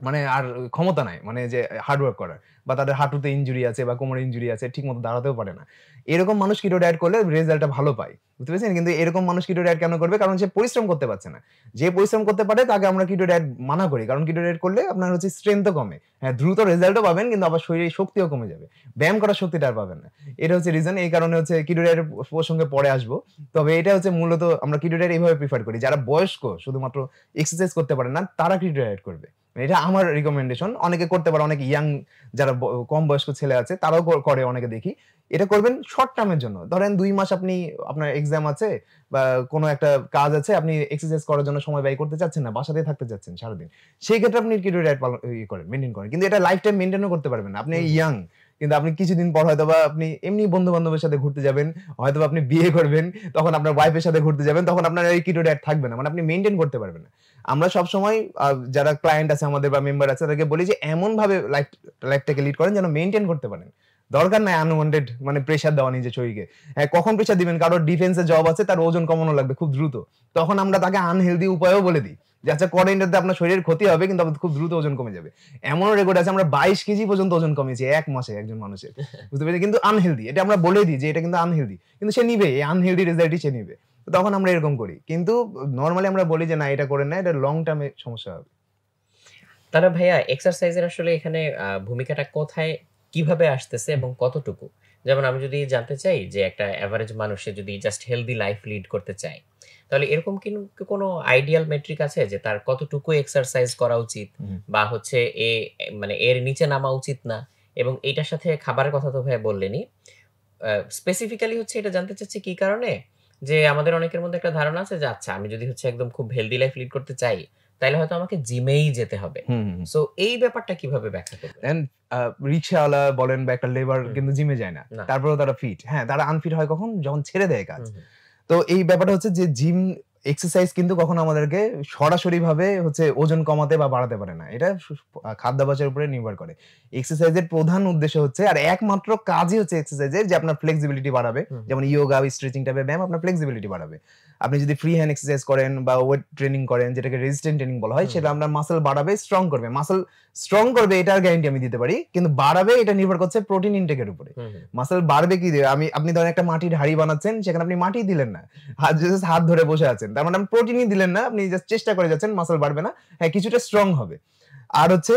মানে আর ক্ষমতা নাই, মানে যে হার্ড ওয়ার্ক করার, বা তাদের হাঁটুতে ইনজুরি আছে বা কোমরে ইনজুরি আছে, ঠিকমতো দাঁড়াতেও পারে না। এরকম মানুষ কিটো ডায়েট করলে রেজাল্টটা ভালো পায়। বুঝতে পেরেছেন? কিন্তু এরকম মানুষ কিটো ডায়েট কেন করবে? কারণ সে পরিশ্রম করতে পারছে না। যে পরিশ্রম করতে পারে তাকে আমরা কিটো ডায়েট মানা করি। কারণ কিটো ডায়েট করলে আপনার হচ্ছে স্ট্রেংথ ও কমে। হ্যাঁ, দ্রুত রেজাল্টও পাবেন কিন্তু আবার শরীরে শক্তিও কমে যাবে। ব্যায়াম করার শক্তিটা আর পাবেন না। এটা হচ্ছে রিজন। এই কারণে হচ্ছে কিটো ডায়েটের প্রসঙ্গে পরে আসবো। তবে এটা হচ্ছে মূলত আমরা কিটো ডায়েট এভাবে প্রিফার করি। যারা বয়স্ক, শুধুমাত্র এক্সারসাইজ করতে পারে না, তারা কিটো ডায়েট করবে। এটা আমার রিকমেন্ডেশন। অনেকে করতে পারে, অনেক ইয়াং যারা কম বয়স্ক ছেলে আছে তারাও করে, অনেকে দেখি। এটা করবেন শর্ট টার্মের জন্য। ধরেন ২ মাস আপনি, আপনার এক্সাম আছে বা কোনো একটা কাজ আছে, আপনি এক্সারসাইজ করার জন্য সময় ব্যয় করতে চাচ্ছেন না, বাসাতেই থাকতে চাচ্ছেন সারাদিন। সেই ক্ষেত্রে আপনি কিটো ডায়েট পালন করেন, মেইনটেইন করেন। কিন্তু এটা লাইফ টাইম মেইনটেইনও করতে পারবেন না। আপনি ইয়াং, কিন্তু আপনি কিছুদিন পর হয়তোবা আপনি এমনি বন্ধু-বান্ধবের সাথে ঘুরতে যাবেন, হয়তোবা আপনি বিয়ে করবেন, তখন আপনার ওয়াইফের সাথে ঘুরতে যাবেন, তখন আপনার এই কিটো ডায়েট থাকবে না। মানে আপনি মেইনটেইন করতে পারবেন না। আমরা সবসময় যারা ক্লায়েন্ট আছে আমাদের বা মেম্বার আছে তাদেরকে বলি যে এমন ভাবে লাইফটাকে লিড করেন যেন মেইনটেইন করতে পারেন। দরকার নাই আনওয়ান্টেড মানে প্রেশার দেওয়া নিজের শরীরকে। হ্যাঁ, কখন প্রেশার দিবেন? কারোর ডিফেন্সে জব আছে, তার ওজন কমানো লাগবে খুব দ্রুত। তখন আমরা তাকে আনহেলদি উপায়ও বলে দিই। যে আচ্ছা করেন, এটাতে আপনার শরীরের ক্ষতি হবে কিন্তু খুব দ্রুত ওজন কমে যাবে। এমনও রেকর্ড আছে আমরা 22 কেজি পর্যন্ত ওজন কমিয়েছি 1 মাসে একজন মানুষের। বুঝতে পেরেছেন? কিন্তু আনহেলদি। এটা আমরা বলে দিই যে এটা কিন্তু আনহেলদি। কিন্তু সে নিবে, এই আনহেলদি রেজাল্টই সে নিবে। তখন আমরা এরকম করি। কিন্তু নরমালি আমরা বলি যে না এটা করেন না, এটা লং টার্মে সমস্যা হবে। তাহলে ভাইয়া এক্সারসাইজের আসলে এখানে ভূমিকাটা কোথায়, কিভাবে আসতেছে এবং কতটুকু? যেমন আমি যদি জানতে চাই যে একটা এভারেজ মানুষে যদি জাস্ট হেলদি লাইফ লিড করতে চায়, তাহলে এরকম কোনো আইডিয়াল মেট্রিক আছে যে তার কতটুকু এক্সারসাইজ করা উচিত বা হচ্ছে মানে এর নিচে নামা উচিত না? এবং এইটার সাথে খাবারের কথা তো ভাইয়া বললেনই। স্পেসিফিক্যালি হচ্ছে এটা জানতে চাচ্ছি কি কারণে, যে আমাদের অনেকের মধ্যে একটা ধারণা আছে যে আচ্ছা আমি যদি হচ্ছে একদম খুব হেলদি লাইফ লিড করতে চাই তাইলে হয়তো আমাকে জিমেই যেতে হবে। সো এই ব্যাপারটা কিভাবে ব্যাখ্যা করবেন? এন্ড রিক্শাওয়ালা বলেন বা একটা লেবার কিন্তু জিমে যায় না। না। তারপরেও তারা ফিট। হ্যাঁ, তারা আনফিট হয় কখন? যখন ছেড়ে দেয় কাজ। হুম, হুম। তো এই ব্যাপারটা হচ্ছে যে জিম এক্সারসাইজ কিন্তু কখনো আমাদেরকে সরাসরিভাবে হচ্ছে ওজন কমাতে বা বাড়াতে পারে না। এটা খাদ্যাভ্যাসের উপরে নির্ভর করে। এক্সারসাইজের প্রধান উদ্দেশ্য হচ্ছে, আর একমাত্র কাজই হচ্ছে এক্সারসাইজের, যে আপনার ফ্লেক্সিবিলিটি বাড়াবে। যেমন ইয়োগা, স্ট্রেচিং টাইপের ব্যায়াম আপনার ফ্লেক্সিবিলিটি বাড়াবে। আপনি যদি ফ্রি হ্যান্ড এক্সারসাইজ করেন বা ওয়েট ট্রেনিং করেন, যেটাকে রেজিস্ট্যান্ট ট্রেনিং বলা হয়, সেটা আপনার মাসল বাড়াবে, স্ট্রং করবে। মাসল স্ট্রং করবে এটার গ্যারান্টি আমি দিতে পারি। কিন্তু বাড়াবে এটা নির্ভর করছে প্রোটিন ইনটেকের উপরে। মাসল বাড়বে কি দিয়ে? আপনি ধরেন একটা মাটির হাঁড়ি বানাচ্ছেন, সেখানে আপনি মাটি দিলেন না। হাত ধরে বসে আছেন। তার মানে আপনি প্রোটিনই দিলেন না। আপনি জাস্ট চেষ্টা করে যাচ্ছেন, মাসল বাড়বে না। হ্যাঁ, কিছুটা স্ট্রং হবে। আর হচ্ছে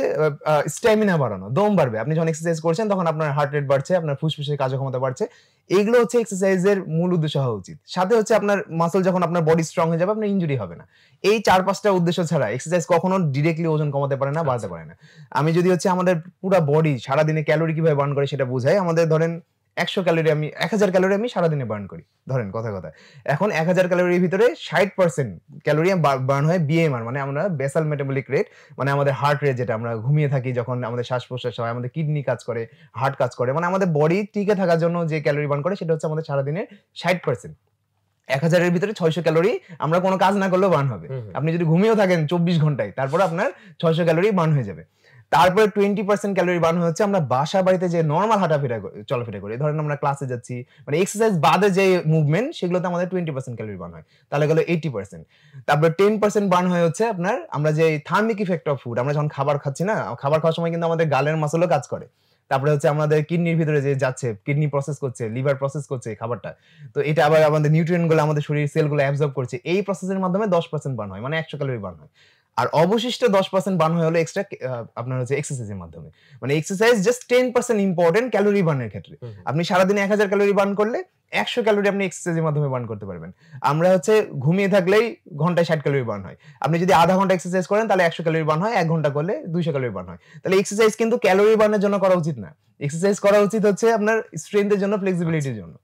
স্ট্যামিনা বাড়ানো, দম বাড়বে। আপনি যখন এক্সারসাইজ করছেন তখন আপনার হার্ট রেট বাড়ছে, আপনার ফুসফুসের কার্যক্ষমতা বাড়ছে। এগুলো হচ্ছে এক্সারসাইজের মূল উদ্দেশ্য হওয়া উচিত। সাথে হচ্ছে আপনার মাসল যখন আপনার বডি স্ট্রং হয়ে যাবে, আপনার ইনজুরি হবে না। এই ৪-৫টা উদ্দেশ্য ছাড়া এক্সারসাইজ কখনো ডিরেক্টলি ওজন কমাতে পারে না, বাড়াতে পারে না। আমি যদি হচ্ছে আমাদের পুরা বডি সারাদিনে ক্যালোরি কিভাবে বার্ন করে সেটা বুঝাই। আমাদের ধরেন ১০০ ক্যালোরি ১০০০ ক্যালোরি আমি সারাদিনে বার্ন করি। ধরেন কথায়। এখন ১০০০ ক্যালোরির ভিতরে ৬০% ক্যালোরি বার্ন হয় বিএমআর, মানে আমরা বেসাল মেটাবলিক রেট, মানে আমাদের হার্ট রেট, যেটা আমরা ঘুমিয়ে থাকি যখন আমাদের শ্বাস-প্রশ্বাস হয়, আমাদের কিডনি কাজ করে, হার্ট কাজ করে, মানে আমাদের বডি টিকে থাকার জন্য যে ক্যালোরি বার্ন করে সেটা হচ্ছে আমাদের সারাদিনের ৬০%। ১০০০ এর ভিতরে ৬০০ ক্যালোরি আমরা কোনো কাজ না করলেও বার্ন হবে। আপনি যদি ঘুমিয়েও থাকেন ২৪ ঘন্টায়, তারপরে আপনার ৬০০ ক্যালোরি বার্ন হয়ে যাবে। তারপরে 20% ক্যালোরি বার্ন হচ্ছে আমরা বাসা বাড়িতে যে নরমাল চলাফেরা করি। ধরেন আমরা ক্লাসে যাচ্ছি, মানে এক্সারসাইজ বাদে যে মুভমেন্ট, সেগুলোতে আমাদের 20% ক্যালোরি বার্ন হয়। তাহলে গেল 80%। তারপরে 10% বার্ন হয় হচ্ছে আপনার আমরা যে থার্মিক ইফেক্ট অফ ফুড, আমরা যখন খাবার খাচ্ছি না, খাবার খাওয়ার সময় কিন্তু আমাদের গালের মাসলও কাজ করে। তারপরে হচ্ছে আমাদের কিডনির ভিতরে যে যাচ্ছে, কিডনি প্রসেস করছে, লিভার প্রসেস করছে খাবারটা। তো এটা আবার আমাদের নিউট্রিয়েন্ট গুলো আমাদের শরীরের সেলগুলো অ্যাবজর্ব করছে। এই প্রসেসের মাধ্যমে 10% বার্ন হয়, মানে ১০০ ক্যালোরি বার্ন হয়। আর অবশিষ্ট 10% বার্ন হয় হলো এক্সট্রা আপনার হচ্ছে এক্সারসাইজের মাধ্যমে। মানে এক্সারসাইজ জাস্ট 10% ইম্পর্টেন্ট ক্যালোরি বার্নের ক্ষেত্রে। আপনি সারাদিনে 1000 ক্যালোরি বার্ন করলে 100 ক্যালোরি আপনি এক্সারসাইজের মাধ্যমে বার্ন করতে পারবেন। আমরা হচ্ছে ঘুমিয়ে থাকলেই ঘন্টায় 60 ক্যালোরি বার্ন হয়। আপনি যদি আধা ঘন্টা এক্সারসাইজ করেন তাহলে 100 ক্যালোরি বার্ন হয়, 1 ঘন্টা করলে 200 ক্যালোরি বার্ন হয়। তাহলে এক্সারসাইজ কিন্তু ক্যালোরি বার্নের জন্য করা উচিত না। এক্সারসাইজ করা উচিত হচ্ছে আপনার স্ট্রেংথের জন্য, ফ্লেক্সিবিলিটির জন্য।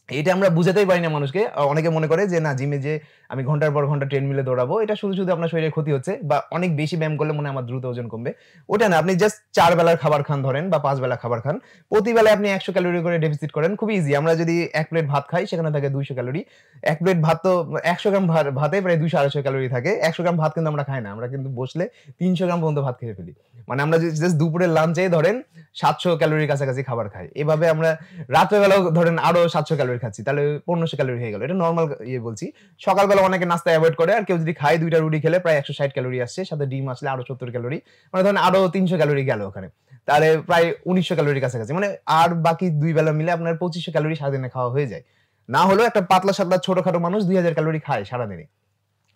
এটা আমরা বুঝাতেই পারি না মানুষকে। অনেকে মনে করে যে না জিমে যে আমি ঘন্টার পর ঘন্টা ট্রেডমিলে দৌড়াবো, এটা শুধু আপনার শরীরের ক্ষতি হচ্ছে বা অনেক বেশি ব্যায়াম করলে মনে হয় আমার দ্রুত ওজন কমবে। ওটা না, আপনি জাস্ট 4 বেলার খাবার খান ধরেন বা 5 বেলা খাবার খান। প্রতি বেলায় আপনি 100 ক্যালোরি করে ডেফিসিট করেন। খুবই ইজি। আমরা যদি 1 প্লেট ভাত খাই সেখানে থাকে 200 ক্যালোরি। 1 প্লেট ভাত তো 100 গ্রাম ভাতে প্রায় 200-250 ক্যালোরি থাকে। 100 গ্রাম ভাত কিন্তু আমরা খাই না। আমরা কিন্তু বসলে 300 গ্রাম পর্যন্ত ভাত খেয়ে ফেলি। মানে আমরা জাস্ট দুপুরের লাঞ্চে ধরেন 700 ক্যালোরির কাছাকাছি খাবার খাই। এভাবে আমরা রাতের বেলাও ধরেন আরো 700 ক্যালোরি খাচ্ছি। তাহলে 1500 ক্যালোরি হয়ে গেল। এটা নরমাল বলছি। সকালবেলা অনেকে নাস্তা এভয়েড করে, আর কেউ যদি খায় 2টা রুটি খেলে প্রায় 160 ক্যালোরি আসছে, সাথে ডিম আসলে আরো 70 ক্যালোরি। মানে ধরেন আরো 300 ক্যালোরি গেল ওখানে। তাহলে প্রায় 1900 ক্যালোরির কাছাকাছি। মানে আর বাকি 2 বেলা মিলে আপনার 2500 ক্যালোরি সারাদিনে খাওয়া হয়ে যায়। না হলেও একটা পাতলা সাতলা ছোটখাটো মানুষ 2000 ক্যালোরি খায় সারাদিনে।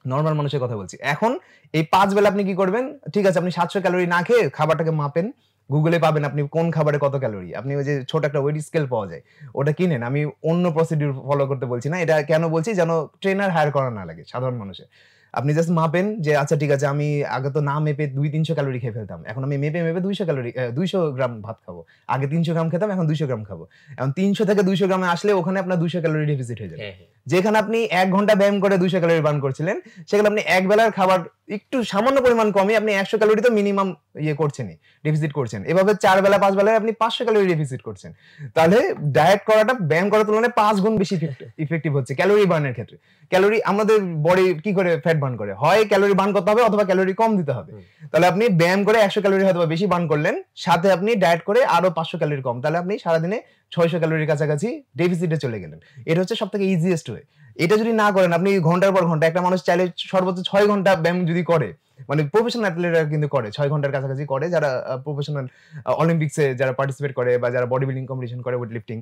নরমাল মানুষের কথা বলছি। এখন এই 5 বেলা আপনি কি করবেন? ঠিক আছে, আপনি 700 ক্যালোরি না খেয়ে খাবারটাকে মাপেন। গুগলে পাবেন আপনি কোন খাবারে কত ক্যালোরি। আপনি ওই যে ছোট একটা ওয়েট স্কেল পাওয়া যায়, ওটা কিনেন। আমি অন্য প্রসিডিউর ফলো করতে বলছি না। এটা কেন বলছি? যেন ট্রেনার হায়ার করা না লাগে সাধারণ মানুষের। আপনি জাস্ট মাপেন যে আচ্ছা ঠিক আছে, আমি আগে তো না মেপে 200-300 ক্যালোরি খেয়ে ফেলতাম। এখন আমি মেপে 200 ক্যালোরি 200 গ্রাম ভাত খাবো। আগে 300 গ্রাম খেতাম, এখন 200 গ্রাম খাবো। এখন 300 থেকে 200 গ্রামে আসলে ওখানে আপনার 200 ক্যালোরি ডেফিসিট হয়ে যাবে। যেখানে আপনি 1 ঘন্টা ব্যায়াম করে 200 ক্যালোরি বার্ন করছিলেন, সেখানে আপনি এক বেলার খাবার একটু সামান্য পরিমাণ কমে আপনি 100 ক্যালোরি তো মিনিমাম করছেনই, ডেফিসিট করছেন। এভাবে 4 বেলা 5 বেলায় আপনি 500 ক্যালোরি ডেফিসিট করছেন। তাহলে ডায়েট করাটা ব্যায়াম করার তুলনায় 5 গুণ বেশি ইফেক্টিভ হচ্ছে ক্যালোরি বার্নের ক্ষেত্রে। ক্যালোরি আমাদের বডি কি করে ফ্যাট বার্ন করে? হয় ক্যালোরি বার্ন করতে হবে অথবা ক্যালোরি কম দিতে হবে। তাহলে আপনি ব্যায়াম করে 100 ক্যালোরি হয়তো বেশি বার্ন করলেন, সাথে আপনি ডায়েট করে আরো 500 ক্যালোরি কম। তাহলে আপনি সারাদিনে 600 ক্যালোরির কাছাকাছি ডেফিসিটে চলে গেলেন। এটা হচ্ছে সবথেকে ইজিয়েস্ট ওয়ে। এটা যদি না করেন, আপনি ঘন্টার পর ঘন্টা, একটা মানুষ চাইলে সর্বোচ্চ 6 ঘন্টা ব্যায়াম যদি করে, মানে প্রফেশনাল অ্যাথলেটরা কিন্তু করে 6 ঘন্টার কাছাকাছি করে, যারা প্রফেশনাল অলিম্পিক্সে যারা পার্টিসিপেট করে বা যারা বডি বিল্ডিং কম্পিটিশন করে, ওয়েট লিফটিং,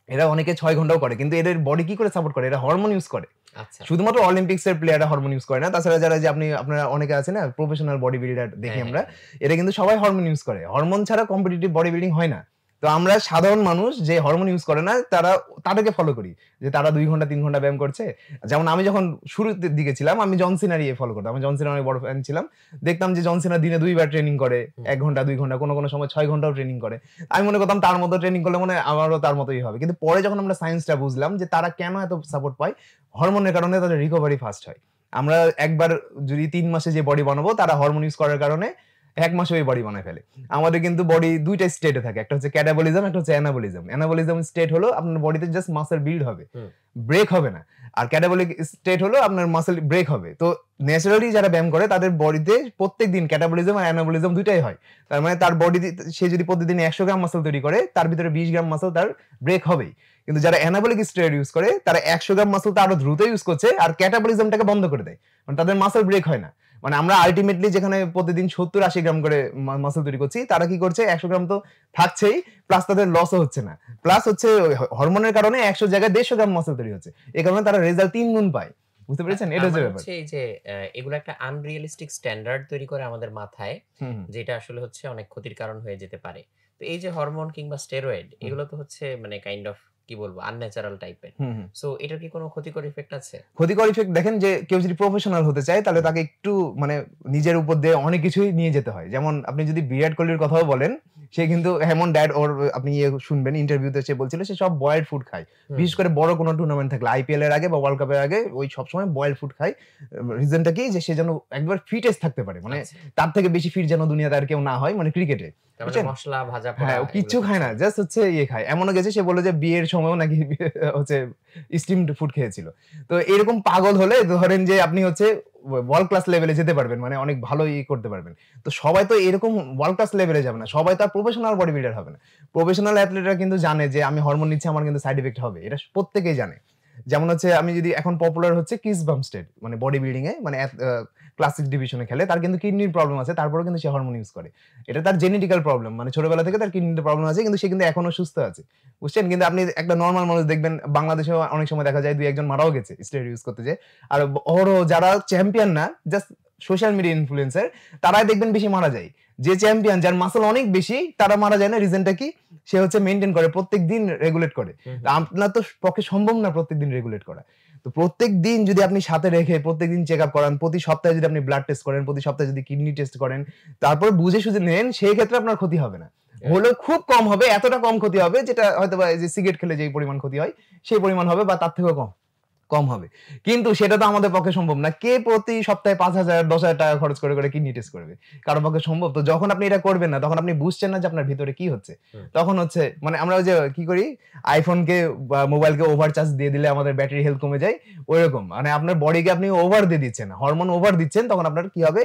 এরা অনেকে 6 ঘন্টাও করে। কিন্তু এদের বডি কি করে সাপোর্ট করে? এরা হরমোন ইউজ করে। আচ্ছা। শুধুমাত্র অলিম্পিক্স এর প্লেয়াররা হরমোন ইউজ করে না, তাছাড়া যারা যে আপনারা অনেকে আছে না প্রফেশনাল বডি বিল্ডার দেখি আমরা, এরা কিন্তু সবাই হরমোন ইউজ করে। হরমোন ছাড়া কম্পিটিটিভ বডি বিল্ডিং হয় না। তো আমরা সাধারণ মানুষ যে হরমোন ইউজ করে না, তাদেরকে ফলো করি যে তারা 2 ঘন্টা 3 ঘন্টা ব্যায়াম করছে। যেমন আমি যখন শুরুর দিকে ছিলাম, আমি জন সিনার ফলো করতাম। আমি জন সিনার অনেক বড় ফ্যান ছিলাম। দেখতাম যে জন সিনা দিনে 2 বার ট্রেনিং করে, 1 ঘন্টা 2 ঘন্টা, কোনো সময় 6 ঘন্টাও ট্রেনিং করে। আমি মনে করতাম তার মতো ট্রেনিং করলে মনে হয় আমারও তার মতোই হবে। কিন্তু পরে যখন আমরা সায়েন্সটা বুঝলাম যে তারা কেন এত সাপোর্ট পায়, হরমোনের কারণে তাদের রিকভারি ফাস্ট হয়। আমরা একবার যদি 3 মাসে যে বডি বানাবো, তারা হরমোন ইউজ করার কারণে 1 মাসে ওই বডি বানায় ফেলে। আমাদের কিন্তু বডি 2টা স্টেটে থাকে। একটা হচ্ছে ক্যাটাবলিজম, একটা হচ্ছে অ্যানাবলিজম। অ্যানাবলিজম স্টেট হলো আপনার বডিতে জাস্ট মাসল বিল্ড হবে, ব্রেক হবে না। আর ক্যাটাবলিক স্টেট হলো আপনার মাসল ব্রেক হবে। তো ন্যাচারালি যারা ব্যায়াম করে তাদের বডিতে প্রত্যেকদিন ক্যাটাবলিজম আর অ্যানাবলিজম দুইটাই হয়। তার মানে তার বডিতে সে যদি প্রতিদিন 100 গ্রাম মাসল তৈরি করে, তার ভিতরে 20 গ্রাম মাসল তার ব্রেক হবেই। কিন্তু যারা অ্যানাবলিক স্টেরয়েড ইউজ করে, তারা 100 গ্রাম মাসলটা আরো দ্রুত ইউজ করছে আর ক্যাটাবলিজমটাকে বন্ধ করে দেয়। মানে তাদের মাসল ব্রেক হয় না। মানে আমরা আলটিমেটলি যেখানে প্রতিদিন 70-80 গ্রাম করে মাসল তৈরি করছি, তারা কি করছে 100 গ্রাম তো থাকছেই, প্লাস তাদের লসও হচ্ছে না। প্লাস হচ্ছে হরমোনের কারণে 100 জায়গায় 150 গ্রাম মাসল তৈরি হচ্ছে। এই কারণে তারা রেজাল্ট 3 গুণ পায়। বুঝতে পেরেছেন? এটা হচ্ছে ব্যাপার। এই যে এগুলো একটা আনরিয়ালিস্টিক স্ট্যান্ডার্ড তৈরি করে আমাদের মাথায়, যেটা আসলে হচ্ছে অনেক ক্ষতির কারণ হয়ে যেতে পারে। তো এই যে হরমোন কিংবা স্টেরয়েড, এগুলো তো হচ্ছে মানে কাইন্ড অফ কি বলবো আনন্যাচারাল টাইপের। সো এটার কি কোনো ক্ষতিকর ইফেক্ট আছে? ক্ষতিকর ইফেক্ট দেখেন, যে কেউ যদি প্রফেশনাল হতে চায় তাহলে তাকে একটু মানে নিজের উপর দিয়ে অনেক কিছুই নিয়ে যেতে হয়। যেমন আপনি যদি বিরাট কোহলির কথাও বলেন, সে কিন্তু এমন ডায়েট, ওর আপনি শুনবেন ইন্টারভিউতে সে বলছিল সে সব বয়েলড ফুড খায়। বিশেষ করে বড় কোনো টুর্নামেন্ট থাকলে, আইপিএল এর আগে বা ওয়ার্ল্ড কাপের আগে, ওই সবসময় বয়েলড ফুড খায়। রিজনটা কি? যে সে যেন একবার ফিটেস্ট থাকতে পারে, মানে তার থেকে বেশি ফিট যেন দুনিয়াতে আর কেউ না হয়, মানে ক্রিকেটে। মশলা ভাজা হ্যাঁ, ও কিচ্ছু খায় না, জাস্ট হচ্ছে খায়। এমনও গেছে সে বলল যে বিয়ের সময়ও নাকি হচ্ছে স্টিমড ফুড খেয়েছিল। তো এরকম পাগল হলে ধরেন যে আপনি হচ্ছে ওয়ার্ল্ড ক্লাস লেভেলে যেতে পারবেন, মানে অনেক ভালো করতে পারবেন। তো সবাই তো এরকম ওয়ার্ল্ড ক্লাস লেভেলে যাবে না, সবাই তো আর প্রফেশনাল বডি বিল্ডার হবে না। প্রফেশনাল অ্যাথলেটরা কিন্তু জানে যে আমি হরমোন নিচ্ছি, আমার কিন্তু সাইড ইফেক্ট হবে, এটা প্রত্যেকেই জানে। যেমন হচ্ছে আমি যদি এখন পপুলার হচ্ছে কিস বামস্টেড, মানে বডি বিল্ডিং এ, মানে ক্লাসিক ডিভিশনে খেলে, তার কিন্তু কিডনির প্রবলেম আছে, তারপরেও কিন্তু সে হরমোন ইউজ করে। এটা তার জেনেটিক্যাল প্রবলেম, মানে ছোটবেলা থেকে তার কিডনিতে প্রবলেম আছে, কিন্তু সে কিন্তু এখনো সুস্থ আছে, বুঝছেন? কিন্তু আপনি একটা নর্মাল মানুষ দেখবেন, বাংলাদেশেও অনেক সময় দেখা যায় 2-1 জন মারাও গেছে স্টেরয়েড ইউজ করতে, যে আর ওর যারা চ্যাম্পিয়ন না, জাস্ট সোশ্যাল মিডিয়া ইনফ্লুয়েন্সার, তারাই দেখবেন বেশি মারা যায়। যে চ্যাম্পিয়ন, যার মাসল অনেক বেশি, তারা মারা যায় না। রিজনটা কি? সে হচ্ছে মেনটেন করে, প্রত্যেকদিন রেগুলেট করে। আপনার তো পক্ষে সম্ভব না প্রত্যেকদিন রেগুলেট করা। তো প্রত্যেকদিন যদি আপনি সাথে রেখে প্রত্যেকদিন চেক আপ করান, প্রতি সপ্তাহে যদি আপনি ব্লাড টেস্ট করেন, প্রতি সপ্তাহে যদি কিডনি টেস্ট করেন, তারপর বুঝে সুঝে নেন, সেই ক্ষেত্রে আপনার ক্ষতি হবে না। হলেও খুব কম হবে, এতটা কম ক্ষতি হবে যেটা হয়তো বা যে সিগারেট খেলে যে পরিমাণ ক্ষতি হয় সেই পরিমাণ হবে, বা তার থেকেও কম কম হবে। কিন্তু সেটা তো আমাদের পক্ষে সম্ভব না। কে প্রতি সপ্তাহে 5,000 10,000 টাকা খরচ করে কিডনি টেস্ট করবে? কারো পক্ষে সম্ভব? তো যখন আপনি এটা করবেন না, তখন আপনি বুঝছেন না যে আপনার ভিতরে কি হচ্ছে। তখন হচ্ছে মানে আমরা ওই যে কি করি, আইফোনকে বা মোবাইলকে ওভার চার্জ দিয়ে দিলে আমাদের ব্যাটারি হেলথ কমে যায়, ওইরকম। মানে আপনার বডিকে আপনি ওভার দিয়ে দিচ্ছেন, হরমোন ওভার দিচ্ছেন, তখন আপনার কি হবে,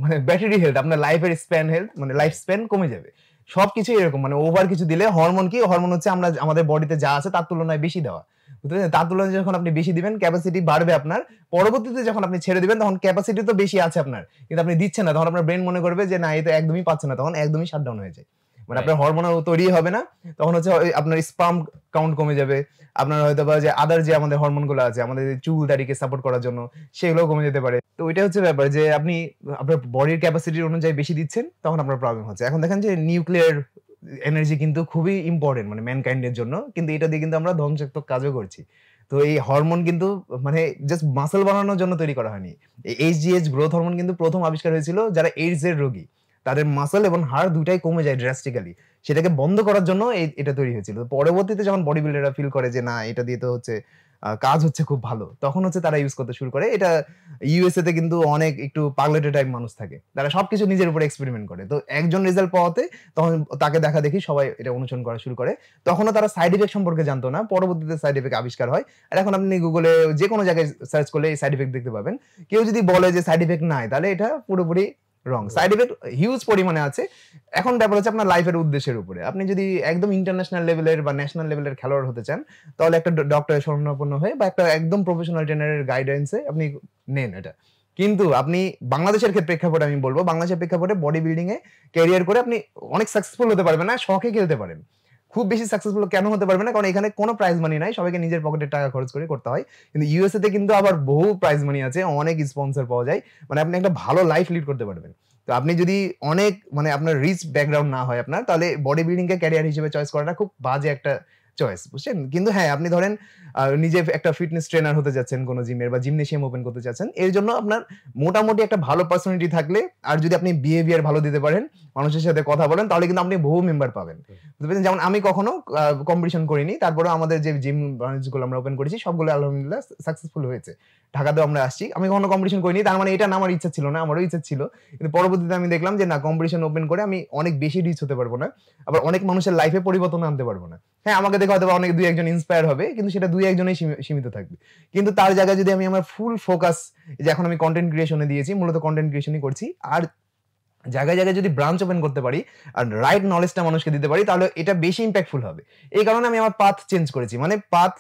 মানে ব্যাটারি হেলথ, আপনার লাইফের স্প্যান হেলথ, মানে লাইফ স্প্যান কমে যাবে। সবকিছুই এরকম, মানে ওভার কিছু দিলে হরমোন কি, হরমোন হচ্ছে আমরা আমাদের বডিতে যা আছে তার তুলনায় বেশি দেওয়া। বুঝতে পেরেছেন? তার তুলনায় যখন আপনি বেশি দিবেন, ক্যাপাসিটি বাড়বে আপনার। পরবর্তীতে যখন আপনি ছেড়ে দিবেন, তখন ক্যাপাসিটি তো বেশি আছে আপনার, কিন্তু আপনি দিচ্ছেন না। তখন আপনার ব্রেন মনে করবে যে না, এই তো একদমই পাচ্ছে না, তখন একদমই শাটডাউন হয়ে যায়। মানে আপনার হরমোন তৈরি হবে না, তখন হচ্ছে আপনার স্পার্ম কাউন্ট কমে যাবে। আপনার হয়তো বা যে আদার যে আমাদের হরমোন গুলো আছে আমাদের চুল দাড়িকে সাপোর্ট করার জন্য, সেগুলো কমে যেতে পারে। তো ওইটা হচ্ছে ব্যাপার যে আপনি আপনার বডির ক্যাপাসিটির অনুযায়ী বেশি দিচ্ছেন, তখন আপনার প্রবলেম হচ্ছে। এখন দেখেন যে নিউক্লিয়ার এনার্জি কিন্তু খুবই ইম্পর্টেন্ট মানে ম্যানকাইন্ডের জন্য, কিন্তু এটা দিয়ে কিন্তু আমরা ধ্বংসাত্মক কাজও করছি। তো এই হরমোন কিন্তু মানে জাস্ট মাসল বানানোর জন্য তৈরি করা হয়নি। এই এইচজিএইচ গ্রোথ হরমোন কিন্তু প্রথম আবিষ্কার হয়েছিল যারা এইডস এর রোগী, তাদের মাসল এবং হাড় দুটাই কমে যায় ড্রাস্টিক্যালি। সেটাকে বন্ধ করার জন্য এটা তৈরি হয়েছিল। তো পরবর্তীতে যখন বডি বিল্ডাররা ফিল করে যে না, এটা দিয়ে তো হচ্ছে কাজ হচ্ছে খুব ভালো, তখন হচ্ছে তারা ইউজ করতে শুরু করে। এটা ইউএসএ তে কিন্তু অনেক একটু পাগলেটে টাইপ মানুষ থাকে, তারা সবকিছু নিজের উপর এক্সপেরিমেন্ট করে। তো একজন রেজাল্ট পাওয়াতে তখন তাকে দেখা দেখি সবাই এটা অনুসরণ করা শুরু করে। তখনও তারা সাইড ইফেক্ট সম্পর্কে জানতো না, পরবর্তীতে সাইড ইফেক্ট আবিষ্কার হয়। আর এখন আপনি গুগলে যে কোনো জায়গায় সার্চ করলে এই সাইড ইফেক্ট দেখতে পাবেন। কেউ যদি বলে যে সাইড ইফেক্ট নাই, তাহলে এটা পুরোপুরি রং। সাইড ইফেক্ট হিউজ পরিমাণে আছে। এখন ব্যাপার হচ্ছে আপনার লাইফের উদ্দেশ্যের উপরে। আপনি যদি একদম ইন্টারন্যাশনাল লেভেলের বা ন্যাশনাল লেভেলের খেলোয়াড় হতে চান, তাহলে একটা ডক্টরের শরণাপন্ন হয়ে বা একটা একদম প্রফেশনাল ট্রেনারের গাইডেন্সে আপনি নেন এটা। কিন্তু আপনি বাংলাদেশের প্রেক্ষাপটে আমি বলব, বাংলাদেশের প্রেক্ষাপটে বডি বিল্ডিং এ ক্যারিয়ার করে আপনি অনেক সাকসেসফুল হতে পারবেন না, শখে খেলতে পারেন। খুব বেশি সাকসেসফুল কেন হতে পারবে না? কারণ এখানে কোনো প্রাইজ মানি নাই, সবাইকে নিজের পকেটের টাকা খরচ করে করতে হয়। কিন্তু ইউএসএ তে কিন্তু আবার বহু প্রাইজ মানি আছে, অনেক স্পন্সর পাওয়া যায়, মানে আপনি একটা ভালো লাইফ লিড করতে পারবেন। তো আপনি যদি অনেক মানে আপনার রিচ ব্যাকগ্রাউন্ড না হয় আপনার, তাহলে বডি বিল্ডিং কে ক্যারিয়ার হিসেবে চয়েস করাটা খুব বাজে একটা চয়েস, বুঝছেন? কিন্তু হ্যাঁ, আপনি ধরেন নিজে একটা ফিটনেস ট্রেনার হতে যাচ্ছেন কোন জিমের, বা জিমনেসিয়াম ওপেন করতে চাচ্ছেন, এর জন্য আপনার মোটামুটি একটা ভালো পার্সোনালিটি থাকলে, আর যদি আপনি বিহেভিয়ার ভালো দিতে পারেন, মানুষের সাথে কথা বলেন, তাহলে কিন্তু আপনি বহু মেম্বার পাবেন। বুঝতে পেরেছেন? যেমন আমি কখনো কম্পিটিশন করিনি, তারপরেও আমাদের যে জিম ব্রাঞ্চগুলো আমরা ওপেন করেছি সবগুলো আলহামদুলিল্লাহ সাকসেসফুল হয়েছে। ঢাকাতেও আমরা আসছি। আমি কখনো কম্পিটিশন করিনি, তার মানে এটা না আমার ইচ্ছা ছিল না, আমারও ইচ্ছা ছিল। কিন্তু পরবর্তীতে আমি দেখলাম যে না, কম্পিটিশন ওপেন করে আমি অনেক বেশি রিচ হতে পারবো না, আবার অনেক মানুষের লাইফে পরিবর্তন আনতে পারবো না। হ্যাঁ, আমাকে দেখে হয়তো অনেক 2-1 জন ইন্সপায়ার হবে, কিন্তু সেটা 2-1 জনেই সীমিত থাকবে। কিন্তু তার জায়গায় যদি আমি আমার ফুল ফোকাস, যে এখন আমি কন্টেন্ট ক্রিয়েশনে দিয়েছি, মূলত কন্টেন্ট ক্রিয়েশনই করছি, আর জায়গায় জায়গায় যদি ব্রাঞ্চ ওপেন করতে পারি আর রাইট নলেজটা মানুষকে দিতে পারি, তাহলে এটা বেশি ইম্প্যাক্টফুল হবে। এই কারণে আমি আমার পাথ চেঞ্জ করেছি। মানে পাথ,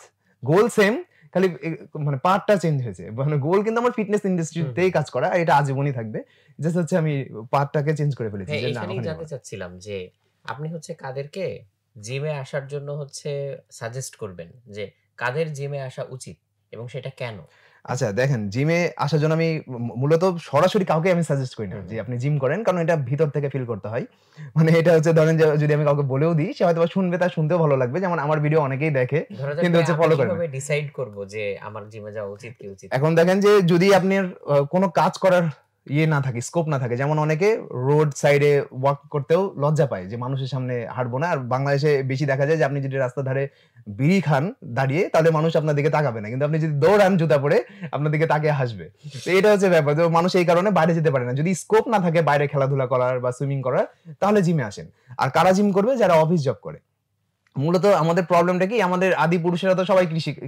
গোল সেম, খালি মানে পাথটা চেঞ্জ হয়েছে। মানে গোল কিন্তু আমার ফিটনেস ইন্ডাস্ট্রিতেই কাজ করা, আর এটা আজীবনই থাকবে। জাস্ট হচ্ছে আমি পাথটাকে চেঞ্জ করে ফেলেছি। হ্যাঁ, যে না, এখানেই ওখানে জানতে চাচ্ছিলাম যে আপনি হচ্ছে কাদেরকে জিমে আসার জন্য হচ্ছে সাজেস্ট করবেন, যে কাদের জিমে আসা উচিত এবং সেটা কেন? আচ্ছা দেখেন, জিমে আসার জন্য আমি মূলত সরাসরি কাউকে আমি সাজেস্ট করি না হুম, যে হুম। আপনি জিম করেন, কারণ এটা ভিতর থেকে ফিল করতে হয়। মানে এটা হচ্ছে ধরেন যে যদি আমি কাউকে বলেও দিই, সে হয়তোবা শুনবে, তার শুনতেও ভালো লাগবে। যেমন আমার ভিডিও অনেকেই দেখে, ধরা যাক কিন্তু ভাই, হচ্ছে আমি ফলো করে না। কিভাবে ডিসাইড করব যে আমার জিমে যাওয়া উচিত কি উচিত না? এখন দেখেন যে যদি আপনার কোনো কাজ করার ইয়ে না থাকে, স্কোপ না থাকে, যেমন অনেকে রোড সাইডে ওয়াক করতেও লজ্জা পায় যে মানুষের সামনে হাঁটবো না। আর বাংলাদেশে বেশি দেখা যায় যে আপনি যদি রাস্তার ধারে বিড়ি খান দাঁড়িয়ে, তাহলে মানুষ আপনার দিকে তাকাবে না, কিন্তু আপনি যদি দৌড়ান জুতা পরে, আপনার দিকে তাকিয়ে হাসবে। তো এটা হচ্ছে ব্যাপার, তো মানুষ এই কারণে বাইরে যেতে পারে না। যদি স্কোপ না থাকে বাইরে খেলাধুলা করার বা সুইমিং করার, তাহলে জিমে আসেন। আর কারা জিম করবে? যারা অফিস জব করে। মূলত আমাদের প্রবলেমটা কি, আমাদের আদি পুরুষেরা তো সবাই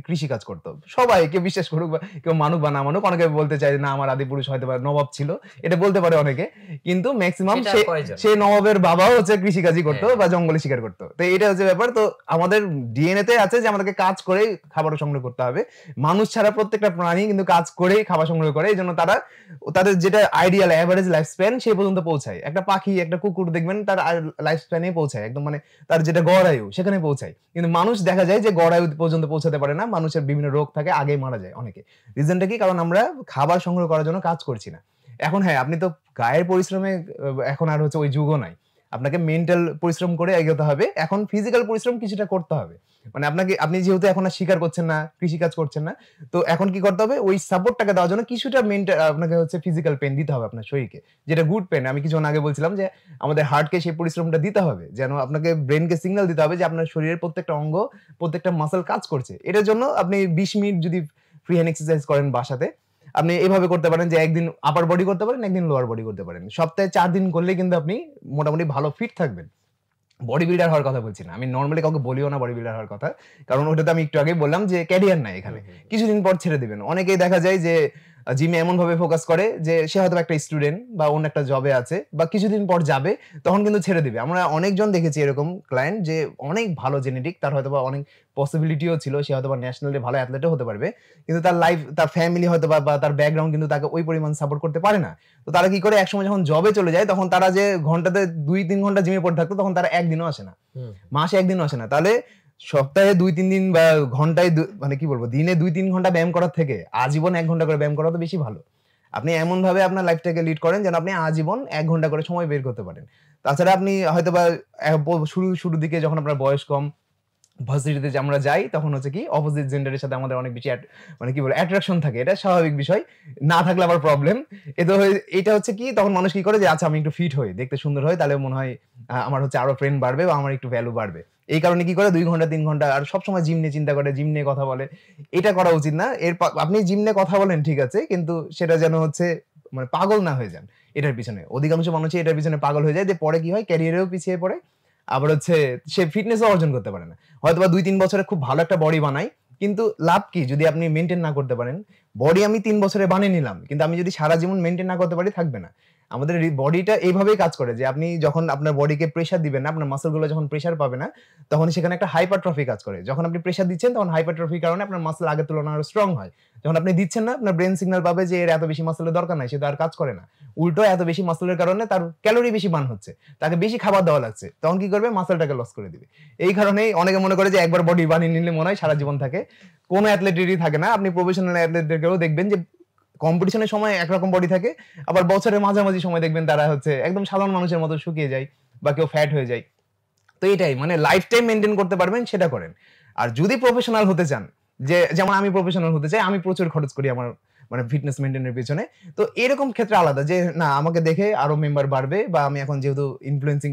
কৃষি কাজ করতো। সবাই, কেউ বিশ্বাস করুক বা কেউ মানুক বা না মানুক, অনেকে বলতে চায় না আমার আদি পুরুষ হয়তো বা নবাব ছিল, এটা বলতে পারে অনেকে। কিন্তু ম্যাক্সিমাম সেটা সে কয়জন? সে নবাবের বাবাও হচ্ছে কৃষিকাজই করতো হ্যাঁ। বা জঙ্গলে শিকার করতো। তো এটা হচ্ছে ব্যাপার। তো আমাদের ডিএনএ তে আছে যে আমাদেরকে কাজ করেই খাবার সংগ্রহ করতে হবে। মানুষ ছাড়া প্রত্যেকটা প্রাণী কিন্তু কাজ করেই খাবার সংগ্রহ করে। এইজন্য তারা তাদের যেটা আইডিয়াল এভারেজ লাইফ স্প্যান সেই পর্যন্ত পৌঁছায়। একটা পাখি, একটা কুকুর দেখবেন তার লাইফ স্প্যানে পৌঁছায়, একদম মানে তার যেটা গড় আয়ু সেখানে পৌঁছায়। কিন্তু মানুষ দেখা যায় যে গড় আয়ু পর্যন্ত পৌঁছাতে পারে না, মানুষের বিভিন্ন রোগ থাকে, আগেই মারা যায় অনেকে। রিজনটা কি? কারণ আমরা খাবার সংগ্রহ করার জন্য কাজ করছি না। এখন হ্যাঁ, আপনি তো গায়ের পরিশ্রমে এখন আর হচ্ছে ওই যুগও নাই। আপনাকে মেন্টাল পরিশ্রম করে এগোতে হবে। এখন ফিজিক্যাল পরিশ্রম কিছুটা করতে হবে। মানে আপনি যেহেতু এখন আর শিকার করছেন না, কৃষিকাজ করছেন না। তো এখন কি করতে হবে? ওই সাপোর্টটাকে দেওয়ার জন্য কিছুটা আপনাকে হচ্ছে ফিজিক্যাল পেইন দিতে হবে আপনার শরীরকে। যেটা গুড পেইন। আমি কিছুক্ষণ আগে বলছিলাম যে আমাদের হার্টকে সেই পরিশ্রমটা দিতে হবে। যেন আপনাকে ব্রেইনকে সিগন্যাল দিতে হবে যে আপনার শরীরের প্রত্যেকটা অঙ্গ, প্রত্যেকটা মাসল কাজ করছে। এটার জন্য আপনি 20 মিনিট যদি ফ্রি হ্যান্ড এক্সারসাইজ করেন বাসাতে, আপনি এভাবে করতে পারেন যে একদিন আপার বডি করতে পারেন, একদিন লোয়ার বডি করতে পারেন। সপ্তাহে 4 দিন করলেই কিন্তু আপনি মোটামুটি ভালো ফিট থাকবেন। বডি বিল্ডার হওয়ার কথা বলছি না। আমি নরমালি কাউকে বলিও না বডি বিল্ডার হওয়ার কথা। কারণ ওটাতে আমি একটু আগেই বললাম যে ক্যারিয়ার নাই এখানে। কিছুদিন পর ছেড়ে দিবেন। অনেকেই দেখা যায় যে জিমে এমনভাবে ফোকাস করে যে সে হয়তো একটা স্টুডেন্ট বা অন্য একটা জবে আছে বা কিছুদিন পর যাবে, তখন কিন্তু ছেড়ে দিবে। আমরা অনেকজন দেখেছি এরকম ক্লায়েন্ট যে অনেক ভালো জেনেটিক, তার হয়তোবা অনেক পসিবিলিটিও ছিল। সে হয়তোবা ন্যাশনালি ভালো অ্যাথলেটও হতে পারবে। কিন্তু তার লাইফ, তার ফ্যামিলি হয়তোবা বা তার ব্যাকগ্রাউন্ড কিন্তু তাকে ওই পরিমাণ সাপোর্ট করতে পারে না। তো তারা কি করে, একসময় যখন জবে চলে যায় তখন তারা যে ঘন্টাতে 2-3 ঘন্টা জিমে পড়ে থাকতো, তখন তারা একদিনও আসে না। মাসে একদিনও আসে না। তাহলে সপ্তাহে 2-3 দিন বা ঘন্টায় মানে কি বলবো, দিনে 2-3 ঘন্টা ব্যায়াম করার থেকে আজীবন 1 ঘন্টা করে ব্যায়াম করা তো বেশি ভালো। আপনি এমন ভাবে আপনার লাইফটাকে লিড করেন যেন আপনি আজীবন 1 ঘন্টা করে সময় বের করতে পারেন। তাছাড়া আপনি হয়তোবা শুরুর দিকে যখন আপনার বয়স কম, ভার্সিটিতে যে আমরা যাই, তখন হচ্ছে কি অপোজিট জেন্ডারের সাথে আমাদের অনেক বেশি মানে কি বলে অ্যাট্রাকশন থাকে। এটা স্বাভাবিক বিষয়। না থাকলে আবার প্রবলেম। এটা হচ্ছে কি, তখন মানুষ কি করে যে আচ্ছা আমি একটু ফিট হই, দেখতে সুন্দর হই, তাহলে মনে হয় আমার হচ্ছে আরো ফ্রেন্ড বাড়বে বা আমার একটু ভ্যালু বাড়বে। এই কারণে কি করে 2 ঘন্টা 3 ঘন্টা আর সবসময় জিম নিয়ে চিন্তা করে, জিম নিয়ে কথা বলে। এটা করা উচিত না। আপনি জিম নিয়ে কথা বলেন ঠিক আছে, কিন্তু সেটা যেন হচ্ছে মানে পাগল না হয়ে যান এটার পিছনে। অধিকাংশ মানুষই এটার পিছনে পাগল হয়ে যায়, যে পরে কি হয় ক্যারিয়ারেও পিছিয়ে পড়ে। আবার হচ্ছে সে ফিটনেসও অর্জন করতে পারে না। হয়তোবা 2-3 বছরে খুব ভালো একটা বডি বানাই, কিন্তু লাভ কি যদি আপনি মেইনটেইন না করতে পারেন? বডি আমি 3 বছরে বানিয়ে নিলাম, কিন্তু আমি যদি সারা জীবন মেইনটেইন না করতে পারি, থাকবে না। আমাদের বডিটা এইভাবেই কাজ করে যে আপনি যখন আপনার বডিকে প্রেসার দিবেন না, আপনার মাসল গুলো যখন প্রেসার পাবে না, তখন সেখানে একটা হাইপারট্রফি কাজ করে। যখন আপনি প্রেসার দিচ্ছেন, তখন হাইপারট্রফির কারণে আপনার মাসল আগের তুলনায় আরো স্ট্রং হয়। যখন আপনি দিচ্ছেন না, আপনার ব্রেন সিগন্যাল পাবে যে এর এত বেশি মাসলের দরকার নাই, সে তো আর কাজ করে না। উল্টো এত বেশি মাসলের কারণে তার ক্যালোরি বেশি বার্ন হচ্ছে, তাকে বেশি খাবার দেওয়া লাগছে। তখন কি করবে? মাসলটাকে লস করে দিবে। এই কারণেই অনেকে মনে করে যে একবার বডি বানিয়ে নিলে মনে হয় সারা জীবন থাকে। কোন অ্যাথলেটেরই থাকে না। আপনি প্রফেশনাল অ্যাথলেটদেরকেও দেখবেন যে কম্পিটিশনের সময় একরকম বডি থাকে, আবার বছরের মাঝামাঝি সময় দেখবেন তারা হচ্ছে একদম সাধারণ মানুষের মতো শুকিয়ে যায় বা কেউ ফ্যাট হয়ে যায়। তো এটাই মানে লাইফ টাইম মেইনটেইন করতে পারবেন সেটা করেন। আর যদি প্রফেশনাল হতে চান, যে যেমন আমি প্রফেশনাল হতে চাই, আমি প্রচুর খরচ করি আমার মানে ফিটনেস মেইনটেইনের পেছনে। তো এরকম ক্ষেত্রে আলাদা যে না, আমাকে দেখে আরো মেম্বার বাড়বে, বা আমি এখন যেহেতু ইনফ্লুয়েন্সিং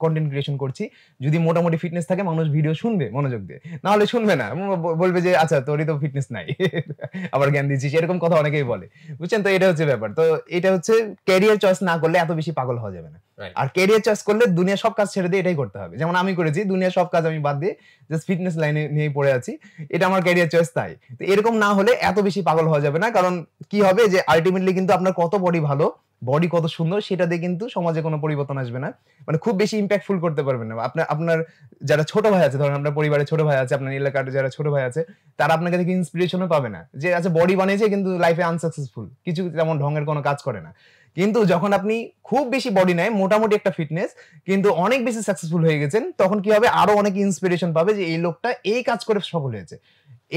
কন্টেন্ট ক্রিয়েশন করছি, যদি মোটামুটি ফিটনেস থাকে মানুষ ভিডিও শুনবে মনোযোগ দিয়ে, না হলে শুনবে না, বলবে যে আচ্ছা তোরই তো ফিটনেস নাই আবার জ্ঞান দিচ্ছিস, এরকম কথা অনেকেই বলে, বুঝছেন? তো এটা হচ্ছে ব্যাপার। তো এটা হচ্ছে ক্যারিয়ার চয়েস না করলে এত বেশি পাগল হওয়া যাবে না। আর ক্যারিয়ার চয়েস করলে দুনিয়ার সব কাজ ছেড়ে দিয়ে এটাই করতে হবে, যেমন আমি করেছি। দুনিয়ার সব কাজ আমি বাদ দিয়ে জাস্ট ফিটনেস লাইনে নিয়ে পড়ে আছি, এটা আমার ক্যারিয়ার চয়েস। তাই তো এরকম না হলে এত বেশি পাগল হওয়া যাবে না। কারণ কি হবে যে আলটিমেটলি কিন্তু আপনার কত বডি ভালো, বডি কত সুন্দর, সেটা দিয়ে কিন্তু সমাজে কোনো পরিবর্তন আসবে না। মানে খুব বেশি ইম্প্যাক্টফুল করতে পারবেন না। আপনার যারা ছোট ভাই আছে, ধরেন আপনার পরিবারে ছোট ভাই আছে, আপনার এলাকার যারা ছোট ভাই আছে, তারা আপনাকে দেখে ইন্সপিরেশনও পাবে না যে আচ্ছা বডি বানিয়েছে কিন্তু লাইফে আনসাকসেসফুল, কিছু তেমন ঢঙের কোনো কাজ করে না। কিন্তু যখন আপনি খুব বেশি বডি নাই, মোটামুটি একটা ফিটনেস, কিন্তু অনেক বেশি সাকসেসফুল হয়ে গেছেন, তখন কি হবে? আরো অনেক ইন্সপিরেশন পাবে যে এই লোকটা এই কাজ করে সফল হয়েছে।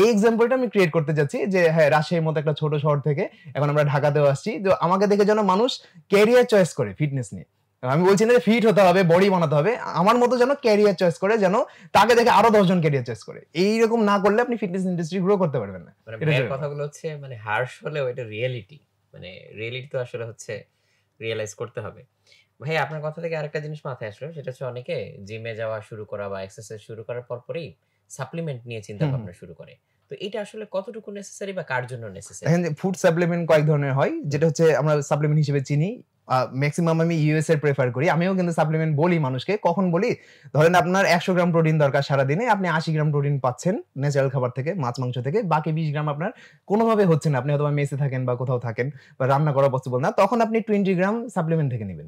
এই এক্সাম্পলটা আমি ক্রিয়েট করতে যাচ্ছি যে হ্যাঁ, রাজশাহীর মতো একটা ছোট শহর থেকে এখন আমরা ঢাকাতেও আসছি। তো আমাকে দেখে যেন মানুষ ক্যারিয়ার চয়েস করে ফিটনেস নিয়ে। আমি বলছি না যে ফিট হতে হবে, বডি বানাতে হবে, আমার মতো যেন ক্যারিয়ার চয়েস করে, যেন তাকে দেখে আরো 10 জন ক্যারিয়ার চয়েস করে। এইরকম না করলে আপনি ফিটনেস ইন্ডাস্ট্রি গ্রো করতে পারবেন না। মানে ভাইয়ের কথাগুলো হচ্ছে মানে হার্শ হলেও এটা রিয়েলিটি। মানে রিয়েলিটি তো আসলে হচ্ছে রিয়েলাইজ করতে হবে। ভাই আপনার কথা থেকে আরেকটা জিনিস মাথায় আসলো, সেটা হচ্ছে অনেকে জিমে যাওয়া শুরু করা বা এক্সারসাইজ শুরু করার পরপরই সাপ্লিমেন্ট নিয়ে চিন্তা ভাবনা শুরু করে। তো এটা আসলে কতটুকু নেসেসারি বা কার জন্য নেসেসারি? দেখেন যে ফুড সাপ্লিমেন্ট কয়েক ধরনের হয়, যেটা হচ্ছে আমরা সাপ্লিমেন্ট হিসেবে চিনি। ম্যাক্সিমাম আমি ইউএস এর প্রেফার করি। আমিও কিন্তু সাপ্লিমেন্ট বলি মানুষকে। কখন বলি? ধরেন আপনার 100 গ্রাম প্রোটিন দরকার সারাদিনে, আপনি 80 গ্রাম প্রোটিন পাচ্ছেন ন্যাচারাল খাবার থেকে, মাছ মাংস থেকে। বাকি 20 গ্রাম আপনার কোনোভাবে হচ্ছে না, আপনি হয়তো মেসে থাকেন বা কোথাও থাকেন বা রান্না করা পসিবল না, তখন আপনি 20 গ্রাম সাপ্লিমেন্ট থেকে নেবেন।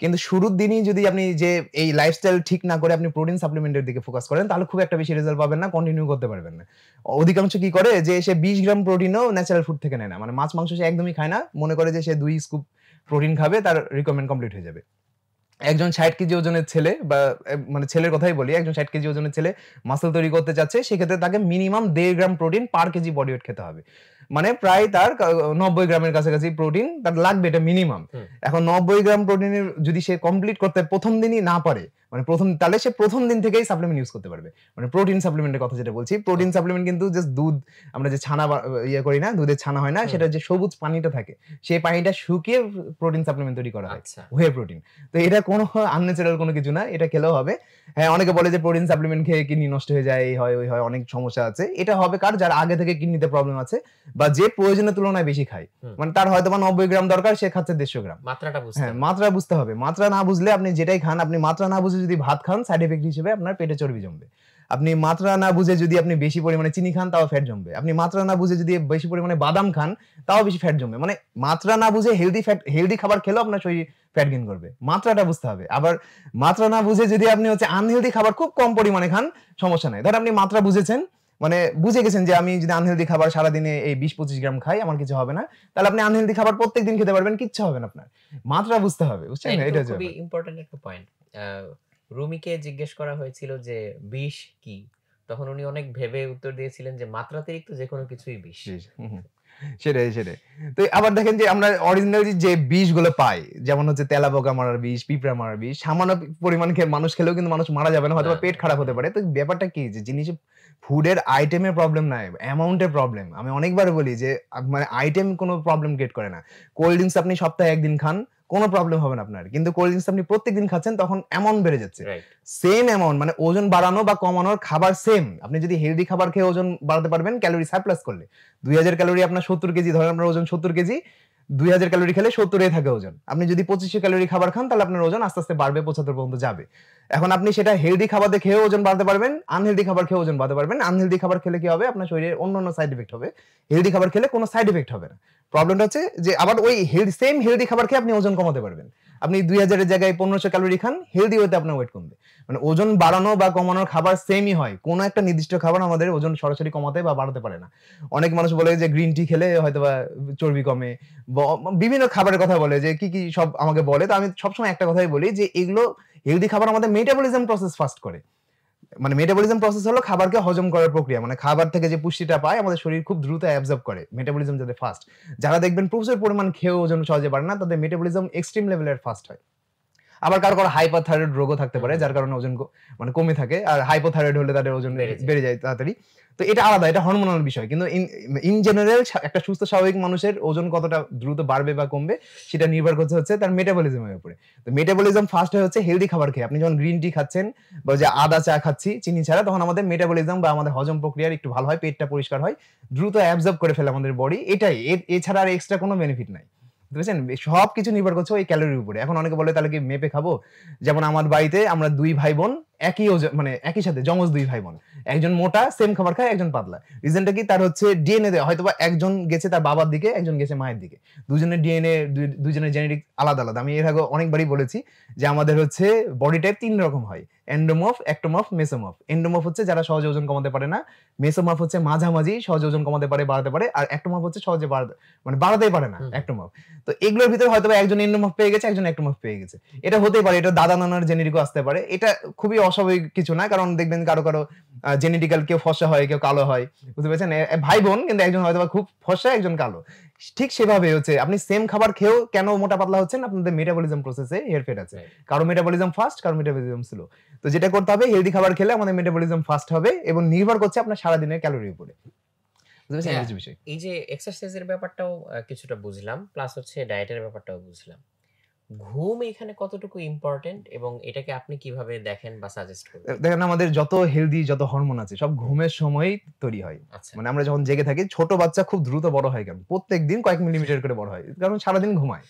কিন্তু শুরুর দিনই যদি আপনি যে এই লাইফস্টাইল ঠিক না করে আপনি প্রোটিন সাপ্লিমেন্টের দিকে ফোকাস করেন, তাহলে খুব একটা বেশি রেজাল্ট পাবেন না, কন্টিনিউ করতে পারবেন না। অধিকাংশ কি করে যে সে 20 গ্রাম প্রোটিনও ন্যাচারাল ফুড থেকে নেয় না, মানে মাছ মাংস সে একদমই খায় না, মনে করে যে সে 2 স্কুপ প্রোটিন খাবে, তার রিকোয়ারমেন্ট কমপ্লিট হয়ে যাবে। একজন 60 কেজি ওজনের ছেলে বা মানে ছেলের কথাই বলি, একজন 60 কেজি ওজনের ছেলে মাসল তৈরি করতে চাচ্ছে, সেক্ষেত্রে তাকে মিনিমাম 1.5 গ্রাম প্রোটিন পার কেজি বডি ওয়েট খেতে হবে। মানে প্রায় তার 90 গ্রামের কাছাকাছি প্রোটিন তার লাগবে, এটা মিনিমাম। এখন 90 গ্রাম প্রোটিনের যদি সে কমপ্লিট করতে প্রথম দিনই না পারে, মানে তাহলে সে প্রথম দিন থেকেই সাপ্লিমেন্ট ইউজ করতে পারবে। মানে প্রোটিন সাপ্লিমেন্টের কথা যেটা বলছি, প্রোটিন সাপ্লিমেন্ট কিন্তু জাস্ট দুধ, আমরা যে ছানা ইয়ে করি না, দুধের ছানা হয় না, সেটা যে সবুজ পানিটা থাকে সেই পানিটা শুকিয়ে প্রোটিন সাপ্লিমেন্ট তৈরি করা হয়, ওয়ে প্রোটিন। তো এটা কোনো আনন্যাচারাল কোনো কিছু না, এটা খেলেও হবে। হ্যাঁ, অনেকে বলে যে প্রোটিন সাপ্লিমেন্ট খেয়ে কিডনি নষ্ট হয়ে যায়, এই হয় ওই হয়, অনেক সমস্যা আছে। এটা হবে কার, যার আগে থেকে কিডনিতে প্রবলেম আছে বা যে প্রয়োজনের তুলনায় বেশি খায়। মানে তার হয়তো বা 90 গ্রাম দরকার, সে খাচ্ছে 150 গ্রাম। মাত্রাটা বুঝতে, হ্যাঁ মাত্রা বুঝতে হবে। মাত্রা না বুঝলে আপনি যেটাই খান, আপনি মাত্রা না বুঝে যদি ভাত খান, সাইড এফেক্ট হিসেবে আপনার পেটে চর্বি জমবে। আপনি মাত্রা না বুঝে যদি আপনি বেশি পরিমাণে চিনি খান, তাও ফ্যাট জমবে। আপনি মাত্রা না বুঝে যদি বেশি পরিমাণে বাদাম খান, তাও বেশি ফ্যাট জমবে। মানে মাত্রা না বুঝে হেলদি খাবার খেলেও আপনার শরীর ফ্যাট গেইন করবে, মাত্রাটা বুঝতে হবে। আবার মাত্রা না বুঝে যদি আপনি হচ্ছে আনহেলদি খাবার খুব কম পরিমাণে খান, সমস্যা নাই। ধর আপনি মাত্রা বুঝেছেন, মানে বুঝে গেছেন যে আমি যদি আনহেলদি খাবার সারাদিনে এই 20-25 গ্রাম খাই, আমার কিছু হবে না, তাহলে আপনি আনহেলদি খাবার প্রত্যেকদিন খেতে পারবেন, কিচ্ছু হবে না আপনার। মাত্রা বুঝতে হবে, বুঝছেন? এটা খুবই ইম্পর্টেন্ট একটা পয়েন্ট। রুমিকে জিজ্ঞেস করা হয়েছিল যে বিষ কি, তখন উনি অনেক ভেবে উত্তর দিয়েছিলেন যে মাত্রাতিরিক্ত যে কোনো কিছুই বিষ। সেটাই। তো আবার দেখেন যে আমরা অরিজিনালি যে বিষগুলো পাই, যেমন হচ্ছে তেলাপোকা মারার বিষ, পিঁপড়া মারার বিষ, সামান্য পরিমাণ মানুষ খেলেও কিন্তু মানুষ মারা যাবে না, হয়তো পেট খারাপ হতে পারে। তো ব্যাপারটা কি, যে জিনিস ফুডের আইটেমের প্রবলেম নাই, অ্যামাউন্টের প্রবলেম। আমি অনেকবার বলি যে মানে আইটেম কোনো প্রবলেম ক্রিয়েট করে না। কোল্ড ড্রিঙ্কস আপনি সপ্তাহে একদিন খান, কোনো প্রবলেম হবে না আপনার, কিন্তু কোল্ড ড্রিঙ্কস আপনি প্রত্যেকদিন খাচ্ছেন, তখন অ্যামাউন্ট বেড়ে যাচ্ছে। সেম অ্যামাউন্ট, মানে ওজন বাড়ানো বা কমানোর খাবার সেম। আপনি যদি হেলদি খাবার খেয়ে ওজন বাড়াতে পারবেন, ক্যালোরি সারপ্লাস করলে 2000 ক্যালোরি আপনার 70 কেজি, ধরেন আপনার ওজন 70 কেজি, 2000 ক্যালোরি খেলে 70 থাকে ওজন। আপনি যদি 2500 ক্যালোরি খাবার খান, তাহলে আপনার ওজন আস্তে আস্তে বাড়বে, 75 পর্যন্ত যাবে। এখন আপনি সেটা হেলদি খাবার দিয়ে খেয়ে ওজন বাড়াতে পারবেন, আনহেলদি খাবার খেয়ে ওজন বাড়াতে পারবেন। আনহেলদি খাবার খেলে কি হবে, আপনার শরীরে অন্যান্য সাইড এফেক্ট হবে। হেলদি খাবার খেলে কোনো সাইড এফেক্ট হবে না। প্রবলেমটা হচ্ছে যে আবার ওই সেম হেলদি খাবার খেয়ে আপনি ওজন কমাতে পারবেন। আপনি 2000 এর জায়গায় 1500 ক্যালোরি খান, হেলদি ওয়েতে আপনার ওয়েট কমবে। মানে ওজন বাড়ানো বা কমানোর খাবার সেমই হয়, কোনো একটা নির্দিষ্ট খাবার আমাদের ওজন সরাসরি কমাতে বা বাড়াতে পারে না। অনেক মানুষ বলে যে গ্রিন টি খেলে হয়তো বা চর্বি কমে, বিভিন্ন খাবারের কথা বলে যে কি কি সব আমাকে বলে। তো আমি সবসময় একটা কথাই বলি যে এগুলো হেলদি খাবার আমাদের মেটাবলিজম প্রসেস ফাস্ট করে। মানে মেটাবলিজম প্রসেস হলো খাবারকে হজম করার প্রক্রিয়া, মানে খাবার থেকে যে পুষ্টিটা পায় আমাদের শরীর খুব দ্রুত অ্যাবজর্ব করে, মেটাবলিজম যাদের ফাস্ট। যারা দেখবেন প্রচুর পরিমাণ খেয়েও ওজন সহজে বাড়ে না, তাদের মেটাবলিজম এক্সট্রিম লেভেলের ফাস্ট হয়। আবার কারো হাইপারথাইরয়েড রোগও থাকতে পারে, যার কারণে ওজন মানে কমে থাকে। আর হাইপোথাইরয়েড হলে তাদের ওজন বেড়ে যায় তাড়াতাড়ি। তো এটা আলাদা, এটা হরমোনাল বিষয়। কিন্তু ইন জেনারেল একটা সুস্থ স্বাভাবিক মানুষের ওজন কতটা দ্রুত বাড়বে বা কমবে, সেটা নির্ভর করছে হচ্ছে তার মেটাবলিজমের উপরে। তো মেটাবলিজম ফাস্ট হচ্ছে হেলদি খাবার খেয়ে। আপনি যখন গ্রিন টি খাচ্ছেন বা যে আদা চা খাচ্ছি চিনি ছাড়া, তখন আমাদের মেটাবলিজম বা আমাদের হজম প্রক্রিয়ার একটু ভালো হয়, পেটটা পরিষ্কার হয়, দ্রুত অ্যাবজর্ব করে ফেলে আমাদের বডি। এটাই, এছাড়া আর এক্সট্রা কোনো বেনিফিট নাই। বুঝছেন? সবকিছু নির্ভর করছে ওই ক্যালোরির উপরে। এখন অনেকে বলে তাহলে কি মেপে খাবো? যেমন আমার বাড়িতে আমরা 2 ভাই বোন, একই ওজন, মানে একই সাথে জমজ 2 ভাই বোন। একজন মোটা সেম খাবার খায়, একজন পাতলা। রিজনটা কি, তার হচ্ছে ডিএনএ তে হয়তোবা একজন গেছে তার বাবার দিকে, একজন গেছে মায়ের দিকে। দুজনের ডিএনএ, দুজনের জেনেটিক আলাদা আলাদা। আমি এর আগে অনেকবারই বলেছি যে আমাদের হচ্ছে বডি টাইপ 3 রকম হয়: এন্ডোমর্ফ, একটোমর্ফ, মেসোমর্ফ। এন্ডোমর্ফ হচ্ছে যারা সহজে ওজন কমাতে পারে না, মেসোমর্ফ হচ্ছে মাঝামাঝি সহজে ওজন কমাতে পারে, বাড়াতে পারে, আর একটোমর্ফ হচ্ছে সহজে বাড়াতেই পারে না, একটোমর্ফ। তো এগুলোর ভিতরে হয়তোবা একজন এন্ডোমর্ফ পেয়ে গেছে, একজন একটোমর্ফ পেয়ে গেছে। এটা হতেই পারে, এটা দাদা নানার জেনেটিকও আসতে পারে। এটা খুবই অস্বাভাবিক কিছু না, কারণ দেখবেন কারো জেনেটিক্যাল কেউ ফর্সা হয়, কেউ কালো হয়, বুঝতে পেরেছেন? ভাই বোন, কিন্তু একজন হয়তোবা খুব ফর্সা, একজন কালো। ঠিক সেভাবে হচ্ছে আপনি সেম খাবার খেয়েও কেন মোটা পাতলা হচ্ছেন, আপনাদের মেটাবলিজম প্রসেসে হেরফের আছে। কারো মেটাবলিজম ফাস্ট, কারো মেটাবলিজম স্লো। তো যেটা করতে হবে, হেলদি খাবার খেলে আমাদের মেটাবলিজম ফাস্ট হবে এবং নির্ভর করছে আপনার সারাদিনের ক্যালোরির উপরে। এই যে এক্সারসাইজের ব্যাপারটাও কিছুটা বুঝলাম, প্লাস হচ্ছে ডায়েটের ব্যাপারটাও বুঝলাম। ঘুম এখানে কতটুকু ইম্পর্টেন্ট এবং এটাকে আপনি কিভাবে দেখেন বা সাজেস্ট করেন? দেখেন, আমাদের যত হেলদি যত হরমোন আছে সব ঘুমের সময়ই তৈরি হয়। মানে আমরা যখন জেগে থাকি, ছোট বাচ্চা খুব দ্রুত বড় হয় কেন? প্রত্যেকদিন কয়েক মিলিমিটার করে বড় হয়, কারণ সারাদিন ঘুমায়।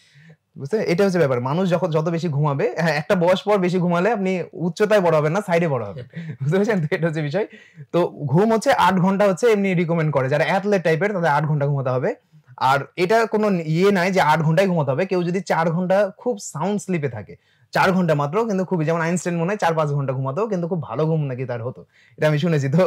বুঝতে? এটা হচ্ছে ব্যাপার। মানুষ যত বেশি ঘুমাবে, হ্যাঁ একটা বয়স পর বেশি ঘুমালে আপনি উচ্চতায় বড় হবেন না, সাইডে বড় হবেন। বুঝতে পেরেছেন? তো এটা হচ্ছে বিষয়। তো ঘুম হচ্ছে 8 ঘন্টা হচ্ছে এমনি রিকমেন্ড করে, যারা অ্যাথলেট টাইপের তাদের 8 ঘন্টা ঘুমাতে হবে। আর এটা কোনো ইয়ে নাই যে 8 ঘন্টাই ঘুমাতে হবে। কেউ যদি 4 ঘন্টা খুব সাউন্ড স্লিপে থাকে, 4 ঘন্টা মাত্র, কিন্তু খুবই, যেমন আইনস্টাইন মনে হয় 4-5 ঘন্টা ঘুমাতো, কিন্তু খুব ভালো ঘুম নাকি তার হতো, এটা আমি শুনেছি। তো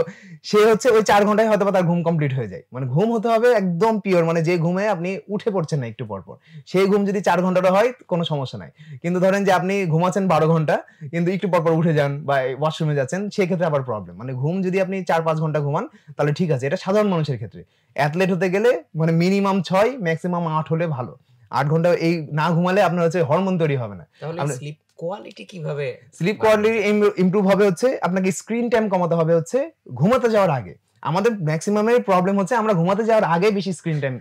সে হচ্ছে ওই 4 ঘন্টায় হয়তো তার ঘুম কমপ্লিট হয়ে যায়। মানে ঘুম হতে হবে একদম পিওর, মানে যে ঘুমে আপনি উঠে পড়ছেন না একটু পর পর, সেই ঘুম যদি 4 ঘন্টারও হয় কোনো সমস্যা নাই। কিন্তু ধরেন যে আপনি ঘুমাচ্ছেন 12 ঘন্টা কিন্তু একটু পর পর উঠে যান বা ওয়াশরুমে যাচ্ছেন, সেক্ষেত্রে আবার প্রবলেম। মানে ঘুম যদি আপনি 4-5 ঘন্টা ঘুমান তাহলে ঠিক আছে, এটা সাধারণ মানুষের ক্ষেত্রে। অ্যাথলেট হতে গেলে মানে মিনিমাম 6 ম্যাক্সিমাম 8 হলে ভালো। 8 ঘন্টা এই না ঘুমালে আপনার হচ্ছে হরমোন তৈরি হবে না। তাহলে স্লিপ কোয়ালিটি কিভাবে স্লিপ কোয়ালিটি ইমপ্রুভ হবে হচ্ছে আপনাকে স্ক্রিন টাইম কমাতে হবে হচ্ছে ঘুমাতে যাওয়ার আগে। আমাদের ম্যাক্সিমামের প্রবলেম হচ্ছে আমরা ঘুমাতে যাওয়ার আগে বেশি স্ক্রিন টাইম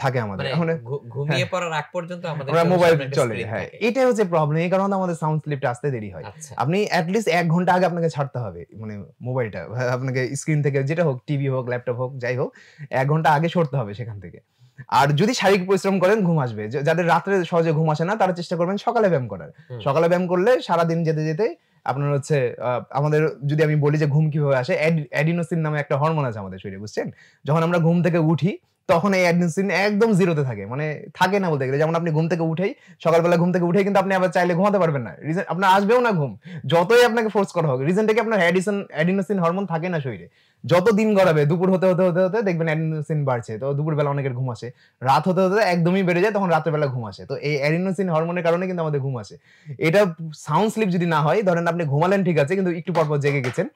থাকে আমাদের। মানে ঘুমিয়ে পড়ার আগ পর্যন্ত আমাদের আমরা মোবাইল চলে, হ্যাঁ, এটাই হচ্ছে প্রবলেম। এই কারণে আমাদের সাউন্ড স্লিপটা আসতে দেরি হয়। আপনি এট লিস্ট 1 ঘন্টা আগে আপনাকে ছাড়তে হবে, মানে মোবাইলটা আপনাকে স্ক্রিন থেকে, যেটা হোক, টিভি হোক, ল্যাপটপ হোক, যাই হোক, 1 ঘন্টা আগে সরতে হবে সেখান থেকে। আর যদি শারীরিক পরিশ্রম করেন ঘুম আসবে। যাদের রাত্রে সহজে ঘুম আসে না তারা চেষ্টা করবেন সকালে ব্যায়াম করার। সকালে ব্যায়াম করলে সারাদিন যেতে যেতে আপনার হচ্ছে আমাদের, যদি আমি বলি যে ঘুম কিভাবে আসে, অ্যাডিনোসিন নামে একটা হরমোন আছে আমাদের শরীরে, বুঝছেন? যখন আমরা ঘুম থেকে উঠি তখন এই অ্যাডিনোসিন একদম জিরোতে থাকে, মানে থাকে না বলতে গেলে। যেমন আপনি ঘুম থেকে উঠেই, সকালবেলা ঘুম থেকে উঠেই কিন্তু আপনি আবার চাইলে ঘুমাতে পারবেন না, রিজন আপনার আসবেও না ঘুম, যতই আপনাকে ফোর্স করা হোক। রিজনটা কি? আপনার অ্যাডিনোসিন হরমোন থাকে না শরীরে। যত দিন গড়াবে, দুপুর হতে হতে হতে হতে দেখবেন অ্যাডিনোসিন বাড়ছে, তো দুপুরবেলা অনেকের ঘুম আসে। রাত হতে হতে একদমই বেড়ে যায়, তখন রাতের বেলা ঘুম আসে। তো এই অ্যাডিনোসিন হরমোনের কারণে কিন্তু আমাদের ঘুম আসে। এটা সাউন্ড স্লিপ যদি না হয়, ধরেন আপনি ঘুমালেন ঠিক আছে, কিন্তু একটু পর পর জেগে গেছেন,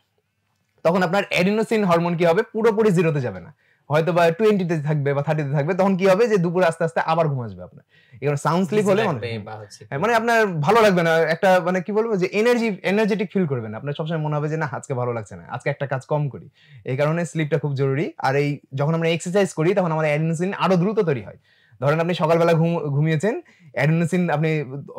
তখন আপনার অ্যাডিনোসিন হরমোন কি হবে? পুরোপুরি জিরোতে যাবে না, হয়তো বা 20 তে থাকবে বা 30 তে থাকবে। তখন কি হবে যে দুপুরে আস্তে আস্তে আবার ঘুম আসবে আপনার। এবার সাউন্ড স্লিপ হলে মানে আপনার ভালো লাগবে না, একটা মানে কি বলবো যে এনার্জেটিক ফিল করবেন না। আপনার সবসময় মনে হবে যে না, আজকে ভালো লাগছে না, আজকে একটা কাজ কম করি। এই কারণে স্লিপটা খুব জরুরি। আর এই যখন আমরা এক্সারসাইজ করি তখন আমাদের অ্যাডিনোসিন আরো দ্রুত তৈরি হয়। ধরেন আপনি সকালবেলা ঘুমিয়েছেন, অ্যাডিনোসিন আপনি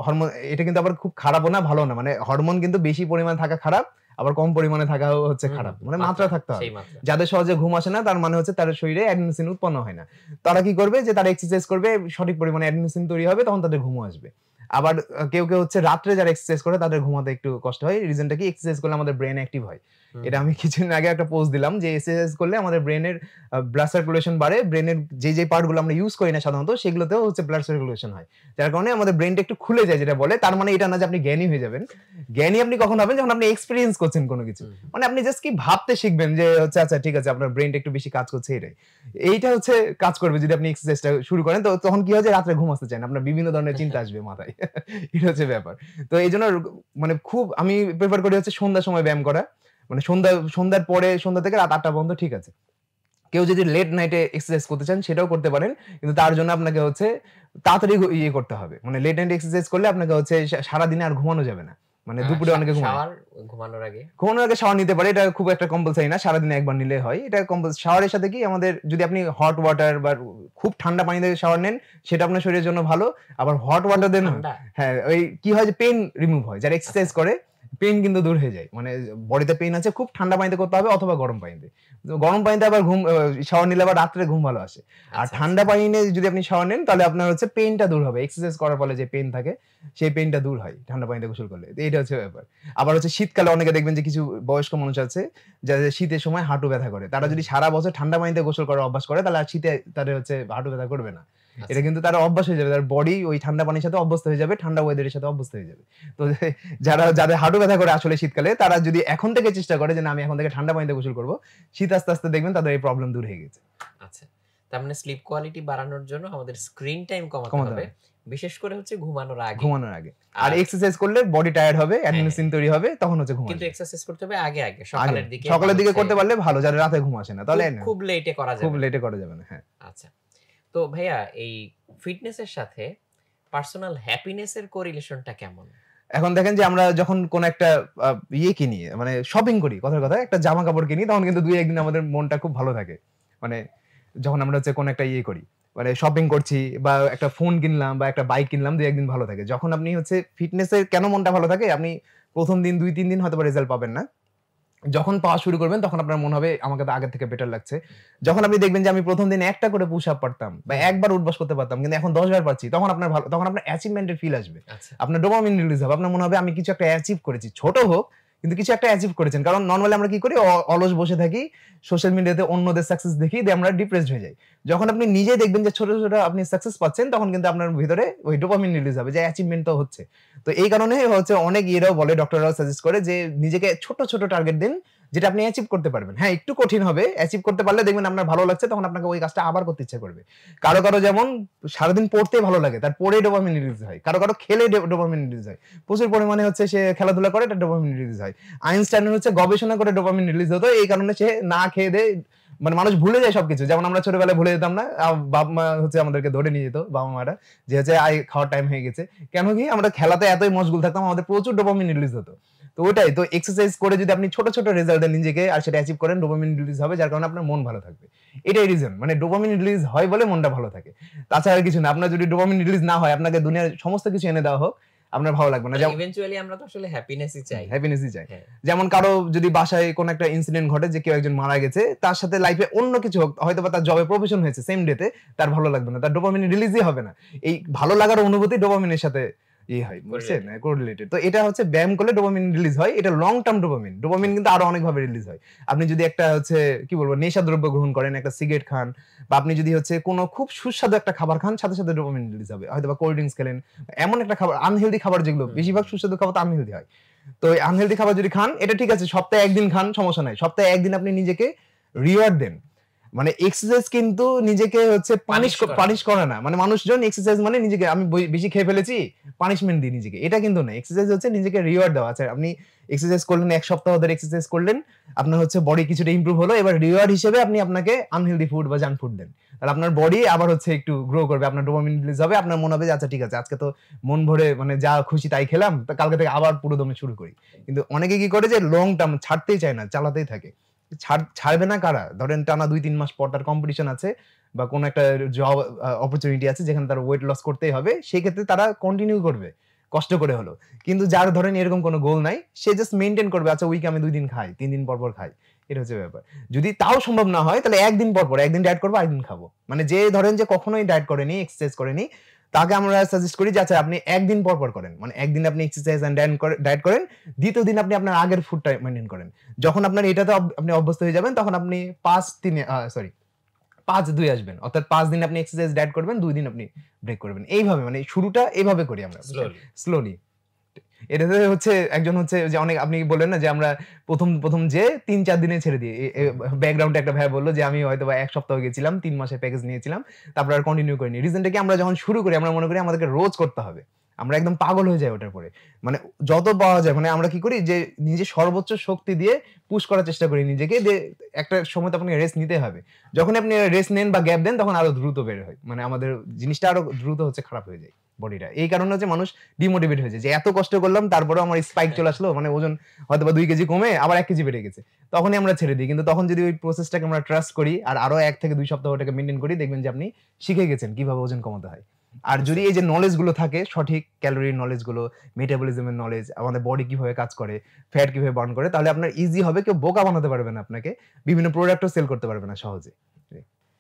হরমোন, এটা কিন্তু আবার খুব খারাপও না ভালো না, মানে হরমোন কিন্তু বেশি পরিমাণে থাকা খারাপ, আবার কম পরিমাণে থাকাও হচ্ছে খারাপ, মানে মাত্রা থাকতে হবে। যাদের সহজে ঘুম আসে না তার মানে হচ্ছে তার শরীরে অ্যাডিনোসিন উৎপন্ন হয় না। তারা কি করবে যে তারা এক্সারসাইজ করবে, সঠিক পরিমাণে অ্যাডিনোসিন তৈরি হবে, তখন তাদের ঘুমও আসবে। আবার কেউ কেউ হচ্ছে রাত্রে যারা এক্সারসাইজ করে তাদের ঘুমাতে একটু কষ্ট হয়। রিজনটা কি? এক্সারসাইজ করলে আমাদের ব্রেন অ্যাক্টিভ হয়। এটা আমি কিছুদিন আগে একটা পোস্ট দিলাম যে এক্সারসাইজ করলে আমাদের ব্রেনের ব্লাড সার্কুলেশন বাড়ে, ব্রেনের যে পার্টগুলো আমরা ইউজ করি না সাধারণত সেগুলোতেও হচ্ছে ব্লাড সার্কুলেশন হয়, যার কারণে আমাদের ব্রেনটা একটু খুলে যায় যেটা বলে। তার মানে এটা না যে আপনি জ্ঞানী হয়ে যাবেন। জ্ঞানী আপনি কখন হবেন? যখন আপনি এক্সপেরিয়েন্স করছেন কোনো কিছু, মানে আপনি জাস্ট কি ভাবতে শিখবেন যে হচ্ছে আচ্ছা ঠিক আছে আপনার ব্রেনটা একটু বেশি কাজ করছে, এটাই এইটা হচ্ছে কাজ করবে যদি আপনি এক্সারসাইজটা শুরু করেন। তো তখন কি হয় যে রাত্রে ঘুম আসতে চায় না, আপনার বিভিন্ন ধরনের চিন্তা আসবে মাথায়। এটা হচ্ছে ব্যাপার। তো এইজন্য মানে খুব আমি প্রেফার করি হচ্ছে সন্ধ্যার সময় ব্যায়াম করা, মানে সন্ধ্যার পরে, সন্ধ্যা থেকে রাত 8টা পর্যন্ত ঠিক আছে। কেউ যদি লেট নাইটে এক্সারসাইজ করতে চান সেটাও করতে পারেন, কিন্তু তার জন্য আপনাকে হচ্ছে তাড়াতাড়ি ইয়ে করতে হবে। মানে লেট নাইটে এক্সারসাইজ করলে আপনাকে হচ্ছে সারাদিনে আর ঘুমানো যাবে না। মানে দুপুরে অনেকে ঘুমানোর আগে শাওয়ার নিতে পারে, এটা খুব একটা কম্পালসারি না, সারাদিনে একবার নিলে হয়। এটা শাওয়ারের সাথে কি আমাদের, যদি আপনি হট ওয়াটার বা খুব ঠান্ডা পানি দিয়ে শাওয়ার নেন সেটা আপনার শরীরের জন্য ভালো। আবার হট ওয়াটার দেন, হ্যাঁ, ওই কি হয় যে পেইন রিমুভ হয়, যারা এক্সারসাইজ করে পেইন কিন্তু দূর হয়ে যায়। মানে বডিতে পেইন আছে, খুব ঠান্ডা পানিতে করতে হবে অথবা গরম পানিতে। গরম পানিতে আবার শাওয়ার নিলে আবার রাত্রে ঘুম ভালো আসে। আর ঠান্ডা পানি নিয়ে যদি আপনি শাওয়ার নেন তাহলে আপনার হচ্ছে পেইনটা দূর হবে। এক্সারসাইজ করার ফলে যে পেইন থাকে সেই পেইনটা দূর হয় ঠান্ডা পানিতে গোসল করলে। এইটা হচ্ছে ব্যাপার। আবার হচ্ছে শীতকালে অনেকে দেখবেন যে কিছু বয়স্ক মানুষ আছে যাদের শীতের সময় হাঁটু ব্যথা করে, তারা যদি সারা বছর ঠান্ডা পানিতে গোসল করার অভ্যাস করে তাহলে আর শীতে তাদের হচ্ছে হাঁটু ব্যথা করবে না। এটা কিন্তু তার অভ্যাস হয়ে যাবে, তার বডি ওই ঠান্ডা পানির সাথে অভ্যস্ত হয়ে যাবে, ঠান্ডা ওয়েদারের সাথে অভ্যস্ত হয়ে যাবে। তো যাদের হাঁটু ব্যথা করে আসলে শীতকালে, তারা যদি এখন থেকে চেষ্টা করে যে না আমি এখন থেকে ঠান্ডা পানিতে গোসল করব, শীত আস্তে আস্তে দেখবেন তাদের এই প্রবলেম দূর হয়ে গেছে। আচ্ছা, তার মানে স্লিপ কোয়ালিটি বাড়ানোর জন্য আমাদের স্ক্রিন টাইম কমাতে হবে, বিশেষ করে হচ্ছে ঘুমানোর আগে। আর এক্সারসাইজ করলে বডি টায়ার্ড হবে, অ্যাডমিশন তৈরি হবে, তখন হচ্ছে ঘুমানো। কিন্তু এক্সারসাইজ করতে হবে আগে সকালের দিকে করতে পারলে ভালো, যারা রাতে ঘুম আসে না তাহলে খুব লেটে করা যাবে না। হ্যাঁ, আচ্ছা। তো ভাইয়া এই ফিটনেসের সাথে পার্সোনাল হ্যাপিনেস এর কোরিলেশনটা কেমন? এখন দেখেন যে আমরা যখন কোন একটা ইয়ে কিনি, মানে শপিং করি, কথার কথা একটা জামা কাপড় কিনি, তখন কিন্তু 2-1 দিন আমাদের মনটা খুব ভালো থাকে। মানে যখন আমরা হচ্ছে কোন একটা ইয়ে করি, মানে শপিং করছি বা একটা ফোন কিনলাম বা একটা বাইক কিনলাম, 2-1 দিন ভালো থাকে। যখন আপনি হচ্ছে ফিটনেসের কেন মনটা ভালো থাকে? আপনি প্রথম দিন 2-3 দিন হয়তো রেজাল্ট পাবেন না, যখন পাওয়া শুরু করবেন তখন আপনার মনে হবে আমাকে তো আগের থেকে বেটার লাগছে। যখন আপনি দেখবেন যে আমি প্রথম দিন একটা করে পুশ আপ পারতাম বা একবার উঠবাস করতে পারতাম, কিন্তু এখন 10 বার পারছি, তখন আপনার ভালো, তখন আপনার অ্যাচিভমেন্টের ফিল আসবে, আপনার ডোপামিন রিলিজ হবে, আপনার মনে হবে আমি কিছু একটা অ্যাচিভ করেছি, ছোট হোক কিন্তু কিছু একটা অ্যাচিভ করেছেন। কারণ নরমালি আমরা কি করি, অলস বসে থাকি, সোশ্যাল মিডিয়াতে অন্যদের সাকসেস দেখি, দিয়ে আমরা ডিপ্রেসড হয়ে যাই। যখন আপনি নিজেই দেখবেন যে ছোট ছোট আপনি সাকসেস পাচ্ছেন, তখন কিন্তু আপনার ভিতরে ওই ডোপামিন রিলিজ হবে যে অ্যাচিভমেন্ট তো হচ্ছে। তো এই কারণে হচ্ছে অনেক ইয়েরাও বলে, ডক্টররাও সাজেস্ট করে যে নিজেকে ছোট ছোট টার্গেট দিন, যেটা আপনি অ্যাচিভ করতে পারবেন। হ্যাঁ, একটু কঠিন হবে, অ্যাচিভ করতে পারলে দেখবেন আপনার ভালো লাগছে, তখন আপনাকে ওই কাজটা আবার করতে ইচ্ছা করবে। কারো কারো যেমন সারাদিন পড়তে ভালো লাগে, তার পড়ে ডোপামিন রিলিজ হয়। কারো কারো খেলে ডোপামিন রিলিজ হয়, প্রচুর পরিমাণে হচ্ছে সে খেলাধুলা করে, এটা ডোপামিন রিলিজ হয়। আইনস্টাইনের হচ্ছে গবেষণা করে ডোপামিন রিলিজ হতো, এই কারণে সে না খেয়ে দেয়, মানে মানুষ ভুলে যায় সবকিছু। যেমন আমরা ছোটবেলায় ভুলে যেতাম না, বাবা মা হচ্ছে আমাদেরকে ধরে নিয়ে যেত, বাবা মারা, যে হচ্ছে খাওয়ার টাইম হয়ে গেছে। কেন কি, আমরা খেলাতে এতই মশগুল থাকতাম, আমাদের প্রচুর ডোপামিন রিলিজ হতো। তো ওইটাই তো, এক্সারসাইজ করে যদি আপনি ছোট ছোট রেজাল্ট দেন নিজেকে, আর সেটা অ্যাচিভ করেন, ডোপামিন রিলিজ হবে, যার কারণে আপনার মন ভালো থাকবে। এটাই রিজন, মানে ডোপামিন রিলিজ হয় বলে মনটা ভালো থাকে, তাছাড়া আর কিছু না। আপনার যদি ডোপামিন রিলিজ না হয়, আপনাকে দুনিয়ার সমস্ত কিছু এনে দেওয়া হোক, আপনার ভালো লাগবে না। যেমন ইভেন্চুয়ালি আমরা তো আসলে হ্যাপিনেসই চাই। হ্যাপিনেসই চাই। হ্যাঁ। যেমন কারো যদি বাসায় কোন একটা ইনসিডেন্ট ঘটে যে কেউ একজন মারা গেছে, তার সাথে লাইফে অন্য কিছু হোক, হয়তো বা তার জবে প্রমোশন হয়েছে সেম ডেতে, তার ভালো লাগবে না, তার ডোপামিন রিলিজই হবে না। এই ভালো লাগার অনুভূতি ডোপামিনের সাথে হয়, বুঝছেন, কোরিলেটেড। তো এটা হচ্ছে ব্যায়াম করলে ডোপামিন রিলিজ হয়, এটা লং টার্ম ডোপামিন। ডোপামিন কিন্তু আরো অনেক ভাবে রিলিজ হয়। আপনি যদি একটা হচ্ছে কি বলবো নেশা দ্রব্য গ্রহণ করেন, একটা সিগারেট খান, বা আপনি যদি হচ্ছে কোনো খুব সুস্বাদু একটা খাবার খান, সাথে সাথে ডোপামিন রিলিজ হবে। হয়তো বা কোল্ড ড্রিঙ্কস খেলেন, এমন একটা খাবার, আনহেলদি খাবার যেগুলো, বেশিরভাগ সুস্বাদু খাবার তো আনহেলদি হয়। তো এই আনহেলদি খাবার যদি খান, এটা ঠিক আছে, সপ্তাহে একদিন খান, সমস্যা নাই। সপ্তাহে একদিন আপনি নিজেকে রিওয়ার্ড দেন। মানে এক্সারসাইজ কিন্তু নিজেকে হচ্ছে পানিশ করে না। মানে মানুষজন এক্সারসাইজ মানে নিজেকে আমি বেশি খেয়ে ফেলেছি, পানিশমেন্ট দিই নিজেকে, এটা কিন্তু না। এক্সারসাইজ হচ্ছে নিজেকে রিওয়ার্ড দেওয়া। আচ্ছা, আপনি এক্সারসাইজ করলেন, এক সপ্তাহ ধরে এক্সারসাইজ করলেন, আপনার হচ্ছে বডি কিছুটা ইমপ্রুভ হলো, এবার রিওয়ার্ড হিসেবে আপনি আপনাকে আনহেলদি ফুড বা জাঙ্ক ফুড দেন, তাহলে আপনার বডি আবার হচ্ছে একটু গ্রো করবে, আপনার ডোপামিন রিলিজ হবে, আপনার মনে হবে যে আচ্ছা ঠিক আছে, আজকে তো মন ভরে মানে যা খুশি তাই খেলাম, তো কালকে থেকে আবার পুরো দমে শুরু করি। কিন্তু অনেকে কি করে যে লং টার্ম ছাড়তেই চায় না, চালাতেই থাকে। ছাড়বে না কারা, ধরেন টানা 2-3 মাস পর তার কম্পিটিশন আছে, বা কোন একটা জব অপরচুনিটি আছে যেখানে তার ওয়েট লস করতেই হবে, সেই ক্ষেত্রে তারা কন্টিনিউ করবে কষ্ট করে হলো। কিন্তু যার ধরেন এরকম কোনো গোল নাই, সে জাস্ট মেইনটেইন করবে, আচ্ছা উইকে আমি 2 দিন খাই, 3 দিন পর পর খাই, এটা হচ্ছে ব্যাপার। যদি তাও সম্ভব না হয়, তাহলে একদিন পর পর, একদিন ডায়েট করবো, একদিন খাবো। মানে যে ধরেন যে কখনোই ডায়েট করেনি, এক্সারসাইজ করেনি, তাকে আমরা সাজেস্ট করি যে আচ্ছা আপনি একদিন পর পর করেন, মানে একদিন আপনি এক্সারসাইজ এন্ড ডায়েট করেন, দ্বিতীয় দিন আপনি আপনার আগের ফুডটা মেইনটেইন করেন। যখন আপনার এটাতে আপনি অভ্যস্ত হয়ে যাবেন, তখন আপনি 5-2 আসবেন, অর্থাৎ 5 দিন আপনি এক্সারসাইজ ডায়েট করবেন, 2 দিন আপনি ব্রেক করবেন। এইভাবে মানে শুরুটা এইভাবে করি আমরা, স্লোলি। এটাতে হচ্ছে একজন হচ্ছে যে অনেক, আপনি বললেন না যে আমরা প্রথম যে 3-4 দিনে ছেড়ে দিই। ব্যাকগ্রাউন্ডে একটা ভাই বলল যে আমি হয়তোবা 1 সপ্তাহ গেছিলাম, 3 মাসের প্যাকেজ নিয়েছিলাম, তারপর আর কন্টিনিউ করিনি। রিজনটা কি, আমরা যখন শুরু করি আমরা মনে করি আমাদেরকে রোজ করতে হবে, আমরা একদম পাগল হয়ে যাই ওটার পরে। মানে যত পাওয়া যায়, মানে আমরা কি করি যে নিজে সর্বোচ্চ শক্তি দিয়ে পুশ করার চেষ্টা করি নিজেকে, যে একটা সময় তো আপনাকে রেস্ট নিতে হবে। যখন আপনি রেস্ট নেন বা গ্যাপ দেন, তখন আরো দ্রুত বের হয়, মানে আমাদের জিনিসটা আরো দ্রুত হচ্ছে খারাপ হয়ে যায় বডিটা। এই কারণে হচ্ছে মানুষ ডিমোটিভেট হয়ে যায়, যে এত কষ্ট করলাম তারপরেও আমার স্পাইক চলে আসলো, মানে ওজন হয়তো বা 2 কেজি কমে আবার 1 কেজি বেড়ে গেছে, তখনই আমরা ছেড়ে দিই। কিন্তু তখন যদি ওই প্রসেসটাকে আমরা ট্রাস্ট করি, আর আরো 1 থেকে 2 সপ্তাহ ওটাকে মেইনটেইন করি, দেখবেন যে আপনি শিখে গেছেন কিভাবে ওজন কমাতে হয়। আর যদি এই যে নলেজ গুলো থাকে, সঠিক ক্যালোরির নলেজ গুলো, মেটাবলিজমের নলেজ, আমাদের বডি কিভাবে কাজ করে, ফ্যাট কিভাবে বার্ন করে, তাহলে আপনার ইজি হবে, কেউ বোকা বানাতে পারবে না আপনাকে, বিভিন্ন প্রোডাক্টও সেল করতে পারবে না সহজে।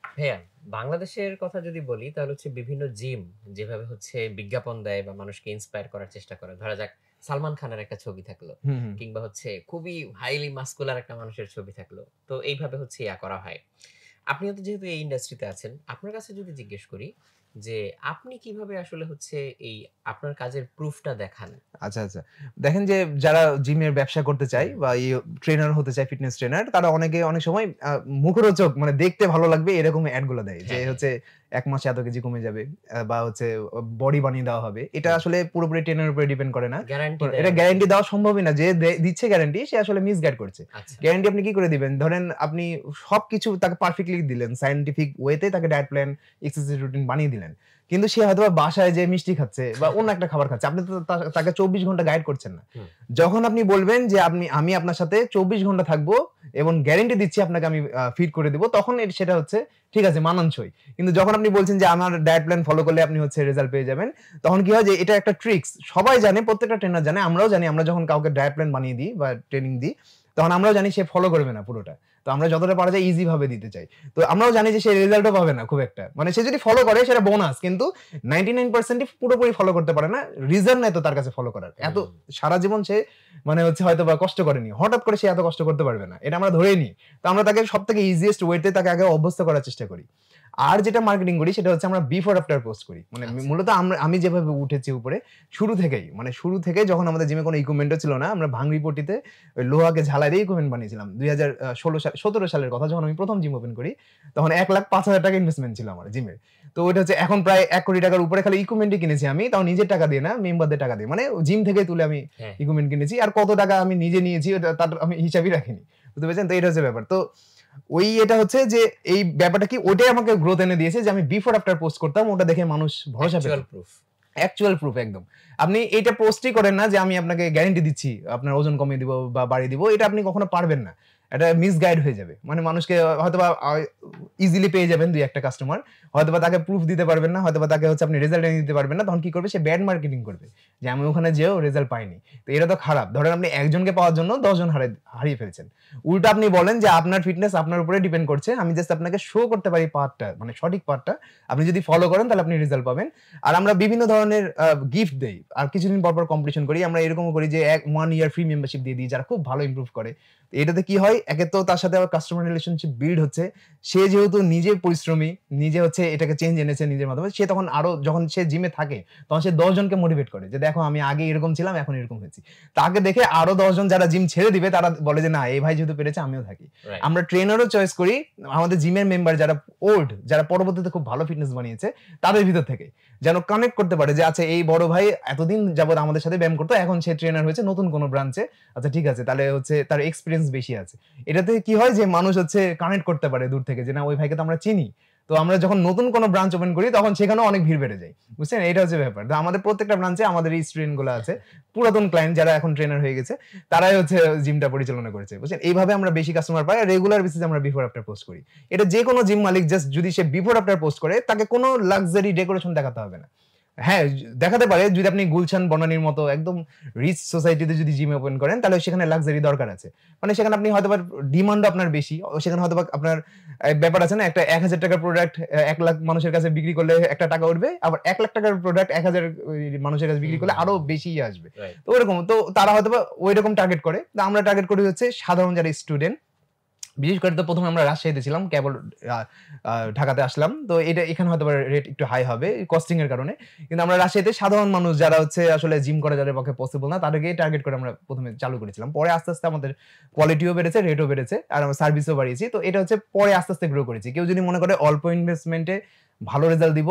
ভাইয়া, বাংলাদেশের কথা যদি বলি, তাহলে হচ্ছে বিভিন্ন জিম যেভাবে হচ্ছে বিজ্ঞাপন দেয় বা মানুষকে ইন্সপায়ার করার চেষ্টা করে, ধরা যাক সালমান খানের একটা ছবি থাকলো, কিংবা হচ্ছে খুবই হাইলি মাস্কুলার একটা মানুষের ছবি থাকলো, তো এইভাবে হচ্ছে ইয়া করা হয়। আপনিও তো যেহেতু এই ইন্ডাস্ট্রিতে আছেন, আপনার কাছে যদি জিজ্ঞেস করি যে আপনি কিভাবে আসলে হচ্ছে এই আপনার কাজের প্রুফটা দেখান? আচ্ছা, আচ্ছা। দেখেন যে যারা জিমের ব্যবসা করতে চায় বা ট্রেনার হতে চায়, ফিটনেস ট্রেনার, তারা অনেকে অনেক সময় মুখরোচক, মানে দেখতে ভালো লাগবে এরকম এড গুলো দেয়, যে হচ্ছে 1 মাসে এত কেজি কমে যাবে, বা হচ্ছে বডি বানিয়ে দেওয়া হবে। এটা আসলে পুরোপুরি ট্রেনারের উপরে ডিপেন্ড করে না। এটা গ্যারান্টি দেওয়া সম্ভবই না। যে দিচ্ছে গ্যারান্টি, সে আসলে মিসগাইড করছে। গ্যারান্টি আপনি কি করে দিবেন? ধরেন আপনি সবকিছু তাকে পারফেক্টলি দিলেন, সায়েন্টিফিক ওয়েতে তাকে ডায়েট প্ল্যান, এক্সারসাইজ রুটিন বানিয়ে দিলেন, কিন্তু সে হয়তো বাসায় যে মিষ্টি খাচ্ছে বা অন্য একটা খাবার খাচ্ছে, আপনি তো তাকে 24 ঘন্টা গাইড করছেন না। যখন আপনি বলবেন যে আমি আপনার সাথে 24 ঘন্টা থাকবো এবং গ্যারান্টি দিচ্ছি আপনাকে আমি ফিট করে দিব, তখন সেটা হচ্ছে ঠিক আছে, মানানসই। কিন্তু যখন আপনি বলছেন যে আমার ডায়েট প্ল্যান ফলো করলে আপনি হচ্ছে রেজাল্ট পেয়ে যাবেন, তখন কি হয় যে এটা একটা ট্রিক্স, সবাই জানে, প্রত্যেকটা ট্রেনার জানে, আমরাও জানি। আমরা যখন কাউকে ডায়েট প্ল্যান বানিয়ে দিই বা ট্রেনিং দিই, তখন আমরাও জানি সে ফলো করবে না পুরোটা। তো আমরা যতটা পারা যায় ইজি ভাবে দিতে চাই। তো আমরাও জানি যে সে রেজাল্টও পাবে না খুব একটা, মানে সে যদি ফলো করে সেটা বোনাস, কিন্তু 99% পুরোপুরি ফলো করতে পারে না, রিজন নাই তো তার কাছে ফলো করার। এত সারা জীবন সে মানে হচ্ছে হয়তো বা কষ্ট করেনি, হঠাৎ করে সে এত কষ্ট করতে পারবে না, এটা আমরা ধরেই নিই। তো আমরা তাকে সব থেকে ইজিয়েস্ট ওয়েতে তাকে আগে অভ্যস্ত করার চেষ্টা করি। আর যেটা মার্কেটিং করি সেটা হচ্ছে আমরা বিফোর আফটার পোস্ট করি। মানে মূলত আমি যেভাবে উঠেছি উপরে শুরু থেকে যখন আমাদের জিমে কোনো ইকুইপমেন্টও ছিল না, আমরা ভাঙড়ি পট্টিতে ওই লোহাকে ঝালাই দিয়ে ইকুইপমেন্ট বানিয়েছিলাম 2017 সালের কথা, যখন আমি প্রথম জিম ওপেন করি তখন 1,05,000 টাকা ইনভেস্টমেন্ট ছিল আমার জিমের। তো ওইটা হচ্ছে এখন প্রায় 1 কোটি টাকার উপরে খালি ইকুইপমেন্টই কিনেছি আমি, তাও নিজের টাকা দিয়ে না, মেম্বারদের টাকা দিয়ে, মানে জিম থেকে তুলে আমি ইকুইপমেন্ট কিনেছি। আর কত টাকা আমি নিজে নিয়েছি তার আমি হিসাবই রাখিনি, বুঝতে পেরেছেন? তো এটা হচ্ছে ব্যাপার। তো এটা হচ্ছে যে এই ব্যাপারটা কি ওটাই আমাকে গ্রোথ এনে দিয়েছে, যে আমি বিফোর আফটার পোস্ট করতাম, ওটা দেখে মানুষ ভরসা পেত। অ্যাকচুয়াল প্রুফ একদম। আপনি এটা পোস্টই করেন না যে আমি আপনাকে গ্যারান্টি দিচ্ছি আপনার ওজন কমিয়ে দিব বা বাড়িয়ে দিব, এটা আপনি কখনো পারবেন না, এটা মিসগাইড হয়ে যাবে। মানে মানুষকে হয়তোবা ইজিলি পেয়ে যাবেন 2-1টা কাস্টমার, হয়তোবা তাকে প্রুফ দিতে পারবেন না, হয়তোবা তাকে হচ্ছে আপনি রেজাল্ট এনে দিতে পারবেন না, তখন কি করবে সে ব্যাড মার্কেটিং করবে যে আমি ওখানে যেও রেজাল্ট পাইনি। তো এটা তো খারাপ। ধরেন আপনি একজনকে পাওয়ার জন্য 10 জন হারিয়ে ফেলছেন। উল্টা আপনি বলেন যে আপনার ফিটনেস আপনার উপরে ডিপেন্ড করছে, আমি জাস্ট আপনাকে শো করতে পারি পার্টটা, মানে সঠিক পার্টটা, আপনি যদি ফলো করেন তাহলে আপনি রেজাল্ট পাবেন। আর আমরা বিভিন্ন ধরনের গিফট দেই, আর কিছুদিন পর পর কম্পিটিশন করি। আমরা এরকমও করি যে 1 ইয়ার ফ্রি মেম্বারশিপ দিয়ে দিই যারা খুব ভালো ইমপ্রুভ করে। এটাতে কি হয়, একে তো তার সাথে আবার কাস্টমার রিলেশনশিপ বিল্ড হচ্ছে, সে যেহেতু নিজে পরিশ্রমী, নিজে হচ্ছে এটাকে চেঞ্জ এনেছে নিজের মাধ্যমে, সে তখন আরো যখন সে জিমে থাকে তখন সে 10 জনকে মোটিভেট করে যে দেখো আমি আগে এরকম ছিলাম এখন এরকম হয়েছি। তাকে দেখে আরো 10 জন যারা জিম ছেড়ে দিবে তারা বলে যে না এই ভাই যেহেতু পেরেছে আমিও থাকি। আমরা ট্রেনারও চয়েস করি আমাদের জিমের মেম্বার যারা ওল্ড, যারা পরবর্তীতে খুব ভালো ফিটনেস বানিয়েছে তাদের ভিতর থেকে, যেন কানেক্ট করতে পারে যে আচ্ছা এই বড় ভাই এতদিন যাবত আমাদের সাথে ব্যায়াম করতো, এখন সে ট্রেনার হয়েছে নতুন কোনো ব্রাঞ্চে, আচ্ছা ঠিক আছে তাহলে হচ্ছে তার এক্সপিরিয়েন্স বেশি আছে। এটাতে কি হয় যে মানুষ হচ্ছে কানেক্ট করতে পারে দূর থেকে যে না ওই ভাইকে তো আমরা চিনি। তো আমরা যখন নতুন কোনো ব্রাঞ্চ ওপেন করি তখন সেখানেও অনেক ভিড় বেড়ে যায়, বুঝছেন? এটা হচ্ছে ব্যাপার। তো আমাদের প্রত্যেকটা ব্রাঞ্চে আমাদের এই স্টুডেন্ট গুলো আছে, পুরাতন ক্লায়েন্ট যারা এখন ট্রেনার হয়ে গেছে, তারাই হচ্ছে জিমটা পরিচালনা করেছে, বুঝছেন? এইভাবে আমরা বেশি কাস্টমার পাই। রেগুলার বেসিসে আমরা বিফোর আফটার পোস্ট করি। এটা যে কোনো জিম মালিক জাস্ট যদি সে বিফোর আফটার পোস্ট করে, তাকে কোনো লাক্সারি ডেকোরেশন দেখাতে হবে না। হ্যাঁ, দেখাতে পারে যদি আপনি গুলশান বনানীর মতো একদম রিচ সোসাইটিতে যদি জিম ওপেন করেন, তাহলে সেখানে লাক্সারি দরকার আছে। মানে সেখানে আপনি হয়তোবা ডিমান্ড আপনার বেশি, সেখানে হয়তোবা আপনার ব্যাপার আছে না, একটা 1,000 টাকার প্রোডাক্ট 1 লাখ মানুষের কাছে বিক্রি করলে একটা টাকা উঠবে, আবার 1 লাখ টাকার প্রোডাক্ট 1,000 মানুষের কাছে বিক্রি করলে আরো বেশি আসবে। তো ওরকম, তো তারা হয়তোবা ওই রকম টার্গেট করে। তো আমরা টার্গেট করি হচ্ছে সাধারণ যারা স্টুডেন্ট। বিশেষ করে তো প্রথমে আমরা রাজশাহীতে ছিলাম, কেবল ঢাকাতে আসলাম। তো এটা এখানে হয়তো রেট একটু হাই হবে কস্টিং এর কারণে, কিন্তু আমরা রাজশাহীতে সাধারণ মানুষ যারা হচ্ছে আসলে জিম করা যাদের পক্ষে পসিবল না, তাদেরকে টার্গেট করে আমরা প্রথমে চালু করেছিলাম। পরে আস্তে আস্তে আমাদের কোয়ালিটিও বেড়েছে, রেটও বেড়েছে, আর আমরা সার্ভিসও বাড়িয়েছি। তো এটা হচ্ছে পরে আস্তে আস্তে গ্রো করেছি। কেউ যদি মনে করে অল্প ইনভেস্টমেন্টে ভালো রেজাল্ট দিব,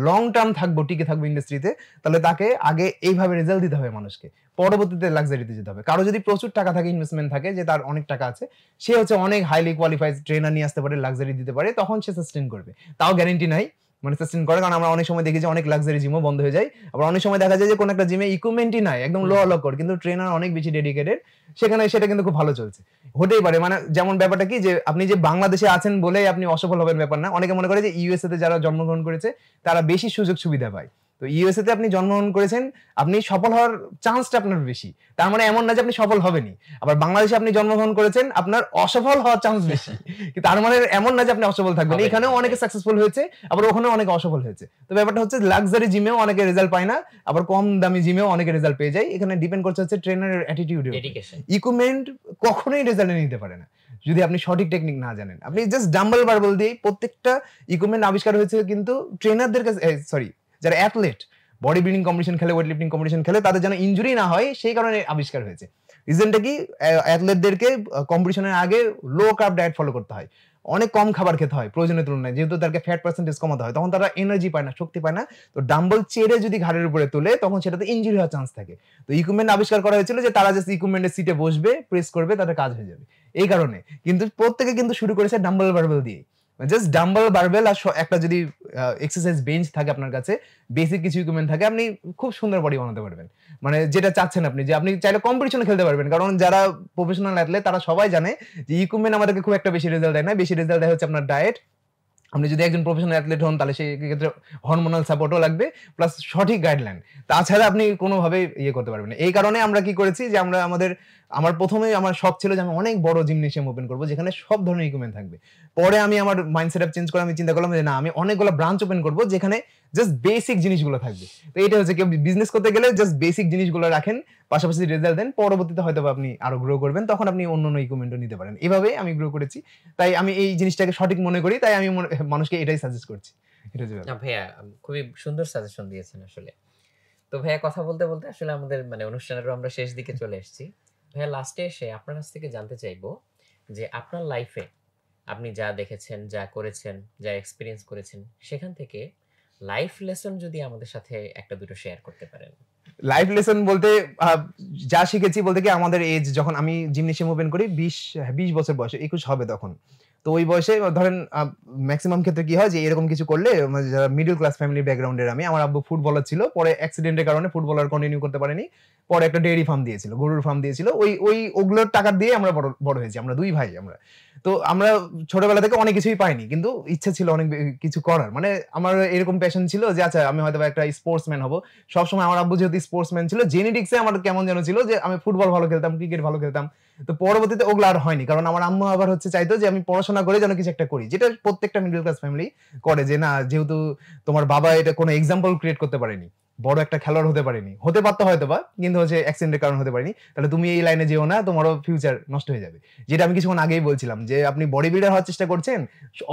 লং টার্ম থাকবো, টিকে থাকবো ইন্ডাস্ট্রিতে, তাহলে তাকে আগে এইভাবে রেজাল্ট দিতে হবে মানুষকে, পরবর্তীতে লাক্সারিতে যেতে হবে। কারো যদি প্রচুর টাকা থাকে, ইনভেস্টমেন্ট থাকে, যে তার অনেক টাকা আছে, সে হচ্ছে অনেক হাইলি কোয়ালিফাইড ট্রেনার নিয়ে আসতে পারে, লাক্সারি দিতে পারে, তখন সে সাস্টেইন করবে। তাও গ্যারান্টি নাই মানে সাস্টেইন করে, কারণ আমরা অনেক সময় দেখি যে অনেক লাক্সারি জিমও বন্ধ হয়ে যায়। আবার অনেক সময় দেখা যায় যে কোন একটা জিমে ইকুইপমেন্টই নাই, একদম লো অলকর, কিন্তু ট্রেনার অনেক বেশি ডেডিকেটেড, সেখানে সেটা কিন্তু খুব ভালো চলছে। হতেই পারে, মানে যেমন ব্যাপারটা কি যে আপনি যে বাংলাদেশে আছেন বলে আপনি অসফল হবেন ব্যাপার না। অনেকে মনে করে যে ইউএসএ তে যারা জন্মগ্রহণ করেছে তারা বেশি সুযোগ সুবিধা পায়। তো ইউএসএ তে আপনি জন্মগ্রহণ করেছেন, আপনি সফল হওয়ার চান্সটা আপনার বেশি। তার মানে এমন না যে আপনি সফল হবেনই। আবার বাংলাদেশে আপনি জন্মগ্রহণ করেছেন, আপনার অসফল হওয়ার চান্স বেশি। কিন্তু তার মানে এমন না যে আপনি অসফল থাকবেন। এখানেও অনেকে সাকসেসফুল হয়েছে, আবার ওখানেও অনেকে অসফল হয়েছে। তো ব্যাপারটা হচ্ছে লাক্সারি জিমেও অনেকে রেজাল্ট পায় না, আবার কম দামি জিমেও অনেকে রেজাল্ট পেয়ে যায়। এখানে ডিপেন্ড করছে হচ্ছে ট্রেনারের অ্যাটিটিউড। ইকুইপমেন্ট কখনোই রেজাল্ট নিতে পারে না যদি আপনি সঠিক টেকনিক না জানেন। আপনি জাস্ট ডাম্বল বারবল দিয়ে প্রত্যেকটা ইকুইপমেন্ট আবিষ্কার হয়েছে কিন্তু ট্রেনারদের কাছে, সরি, যারা অ্যাথলেট বডি বিল্ডিং কম্পিটিশন খেলে, ওয়েট লিফটিং কম্পিটিশন খেলে, তাদের যেন ইনজুরি না হয় সেই কারণে আবিষ্কার হয়েছে। রিজনটা কি, অ্যাথলেটদেরকে কম্পিটিশনের আগে লো কার্ব ডায়েট ফলো করতে হয়, অনেক কম খাবার খেতে হয় প্রয়োজনের তুলনায়, যেহেতু তাদেরকে ফ্যাট পার্সেন্টেজ কমাতে হয়, তখন তারা এনার্জি পায় না, শক্তি পায় না। তো ডাম্বল চেড়ে যদি ঘাড়ের উপরে তোলে তখন সেটাতে ইনজুরি হওয়ার চান্স থাকে। তো ইকুইপমেন্ট আবিষ্কার করা হয়েছিল যে তারা জাস্ট ইকুইপমেন্টের সিটে বসবে, প্রেস করবে, তাদের কাজ হয়ে যাবে, এই কারণে। কিন্তু প্রত্যেকে কিন্তু শুরু করেছে ডাম্বল বারবেল দিয়ে। জাস্ট ডাম্বল বারবেল আর একটা যদি এক্সারসাইজ বেঞ্চ থাকে আপনার কাছে, বেসিক কিছু ইকুইপমেন্ট থাকে, আপনি খুব সুন্দর বডি বানাতে পারবেন। মানে যেটা চাচ্ছেন আপনি, যে আপনি চাইলে কম্পিটিশনে খেলতে পারবেন। কারণ যারা প্রফেশনাল অ্যাথলেট তারা সবাই জানে যে ইকুইপমেন্ট আমাদেরকে খুব একটা বেশি রেজাল্ট দেয় না, বেশি রেজাল্ট দেয় হচ্ছে আপনার ডায়েট আপনি যদি একজন প্রফেশনাল অ্যাথলেট হন তাহলে সেই ক্ষেত্রে হরমোনাল সাপোর্টও লাগবে, প্লাস সঠিক গাইডলাইন। তাছাড়া আপনি কোনোভাবেই করতে পারবেন না। এই কারণে আমরা কি করেছি যে আমার ১ম এই আমার শখ ছিল যে আমি অনেক বড় জিমনেসিয়াম ওপেন করব যেখানে সব ধরনের ইকুইপমেন্ট থাকবে। পরে আমি আমার মাইন্ডসেট চেঞ্জ করে আমি চিন্তা করলাম যে না, আমি অনেকগুলো ব্রাঞ্চ ওপেন করব যেখানে জাস্ট বেসিক জিনিসগুলো থাকবে। তো এটা হচ্ছে কেউ বিজনেস করতে গেলে জাস্ট বেসিক জিনিসগুলো রাখেন, পাশাপাশি রেজাল্ট দেন, পরবর্তীতে হয়তোবা আপনি আরো গ্রো করবেন, তখন আপনি অন্য ইকুইপমেন্টও নিতে পারেন। এভাবে আমি গ্রো করেছি। তাই আমি এই জিনিসটাকে সঠিক মনে করি, তাই আমি মানুষকে এটাই সাজেস্ট করছি। এটা হচ্ছে ব্যাপার। না ভাইয়া, খুবই সুন্দর সাজেশন দিয়েছেন আসলে। তো ভাইয়া কথা বলতে বলতে আসলে আমাদের মানে অনুষ্ঠানেরও আমরা শেষ দিকে চলে এসেছি। ভাইয়া লাস্টে এসে আপনার কাছ থেকে জানতে চাইবো যে আপনার লাইফে আপনি যা দেখেছেন, যা করেছেন, যা এক্সপেরিয়েন্স করেছেন, সেখান থেকে লাইফ লেসন যদি আমাদের সাথে একটা দুটো শেয়ার করতে পারেন। লাইফ লেসন বলতে যা শিখেছি বলতে কি, আমাদের এজ যখন আমি জিমনেসিয়াম ওপেন করি 20 বছর বয়সে, 21 হবে তখন। তো ওই বয়সে ধরেন ম্যাক্সিমাম ক্ষেত্রে কি হয় যে এরকম কিছু করলে, মানে যারা মিডল ক্লাস ফ্যামিলি ব্যাকগ্রাউন্ডের, আমার আব্বু ফুটবলার ছিল, পরে অ্যাক্সিডেন্টের কারণে ফুটবলার কন্টিনিউ করতে পারেনি, পরে একটা ডেইরি ফার্ম দিয়েছিল, গরুর ফার্ম দিয়েছিল, ওগুলোর টাকা দিয়ে আমরা বড় হয়েছি, আমরা দুই ভাই। তো আমরা ছোটবেলা থেকে অনেক কিছুই পাইনি, কিন্তু ইচ্ছা ছিল অনেক কিছু করার। মানে আমার এরকম প্যাশন ছিল যে আচ্ছা আমি হয়তো একটা স্পোর্টসম্যান হব। সবসময় আমার আব্বু যেহেতু স্পোর্টসম্যান ছিল, জেনেটিক্সে আমার কেমন যেন ছিল যে আমি ফুটবল ভালো খেলতাম, ক্রিকেট ভালো খেলতাম। তো পরবর্তীতে ওগুলো আর হয়নি, কারণ আমার আম্মু আবার চাইতো যে আমি পড়াশোনা করে যেন কিছু একটা করি, যেটা প্রত্যেকটা মিডল ক্লাস ফ্যামিলি করে, যে না যেহেতু তোমার বাবা এটা কোনো এক্সাম্পল ক্রিয়েট করতে পারেনি, বড় একটা খেলোয়াড় হতে পারেনি, হতে পারতো হয়তো বা, কিন্তু অ্যাক্সিডেন্টের কারণে হতে পারেনি, তাহলে তুমি এই লাইনে যেও না, তোমারও ফিউচার নষ্ট হয়ে যাবে। যেটা আমি কিছুক্ষণ আগেই বলছিলাম যে আপনি বডি বিল্ডার হওয়ার চেষ্টা করছেন,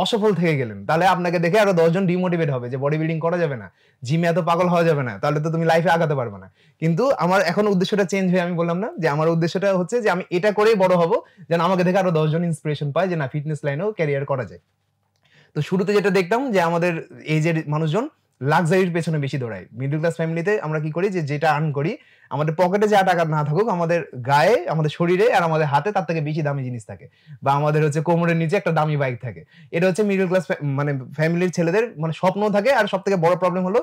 অসফল থেকে গেলেন, তাহলে আপনাকে দেখে আরো 10 জন ডিমোটিভেট হবে যে বডি বিল্ডিং করা যাবে না, জিমে এত পাগল হওয়া যাবে না, তাহলে তো তুমি লাইফে আগাতে পারবে না। কিন্তু আমার এখন উদ্দেশ্যটা চেঞ্জ হয়ে, আমি বললাম না যে আমার উদ্দেশ্যটা হচ্ছে যে আমি এটা করেই বড় হব, যেন আমাকে দেখে আরো 10 জন ইন্সপিরেশন পায় যে না, ফিটনেস লাইনেও ক্যারিয়ার করা যায়। তো শুরুতে যেটা দেখতাম যে আমাদের এজের মানুষজন লাক্সারির পেছনে বেশি দৌড়ায়। মিডল ক্লাস ফ্যামিলিতে আমরা কি করি যে যেটা আর্ন করি, আমাদের পকেটে যা টাকা না থাকুক, আমাদের গায়ে, আমাদের শরীরে আর আমাদের হাতে তার থেকে বেশি দামি জিনিস থাকে, বা আমাদের কোমরের নিচে একটা দামি বাইক থাকে। এটা মিডল ক্লাস মানে ফ্যামিলির ছেলেদের মানে স্বপ্ন থাকে। আর সব থেকে বড় প্রবলেম হলো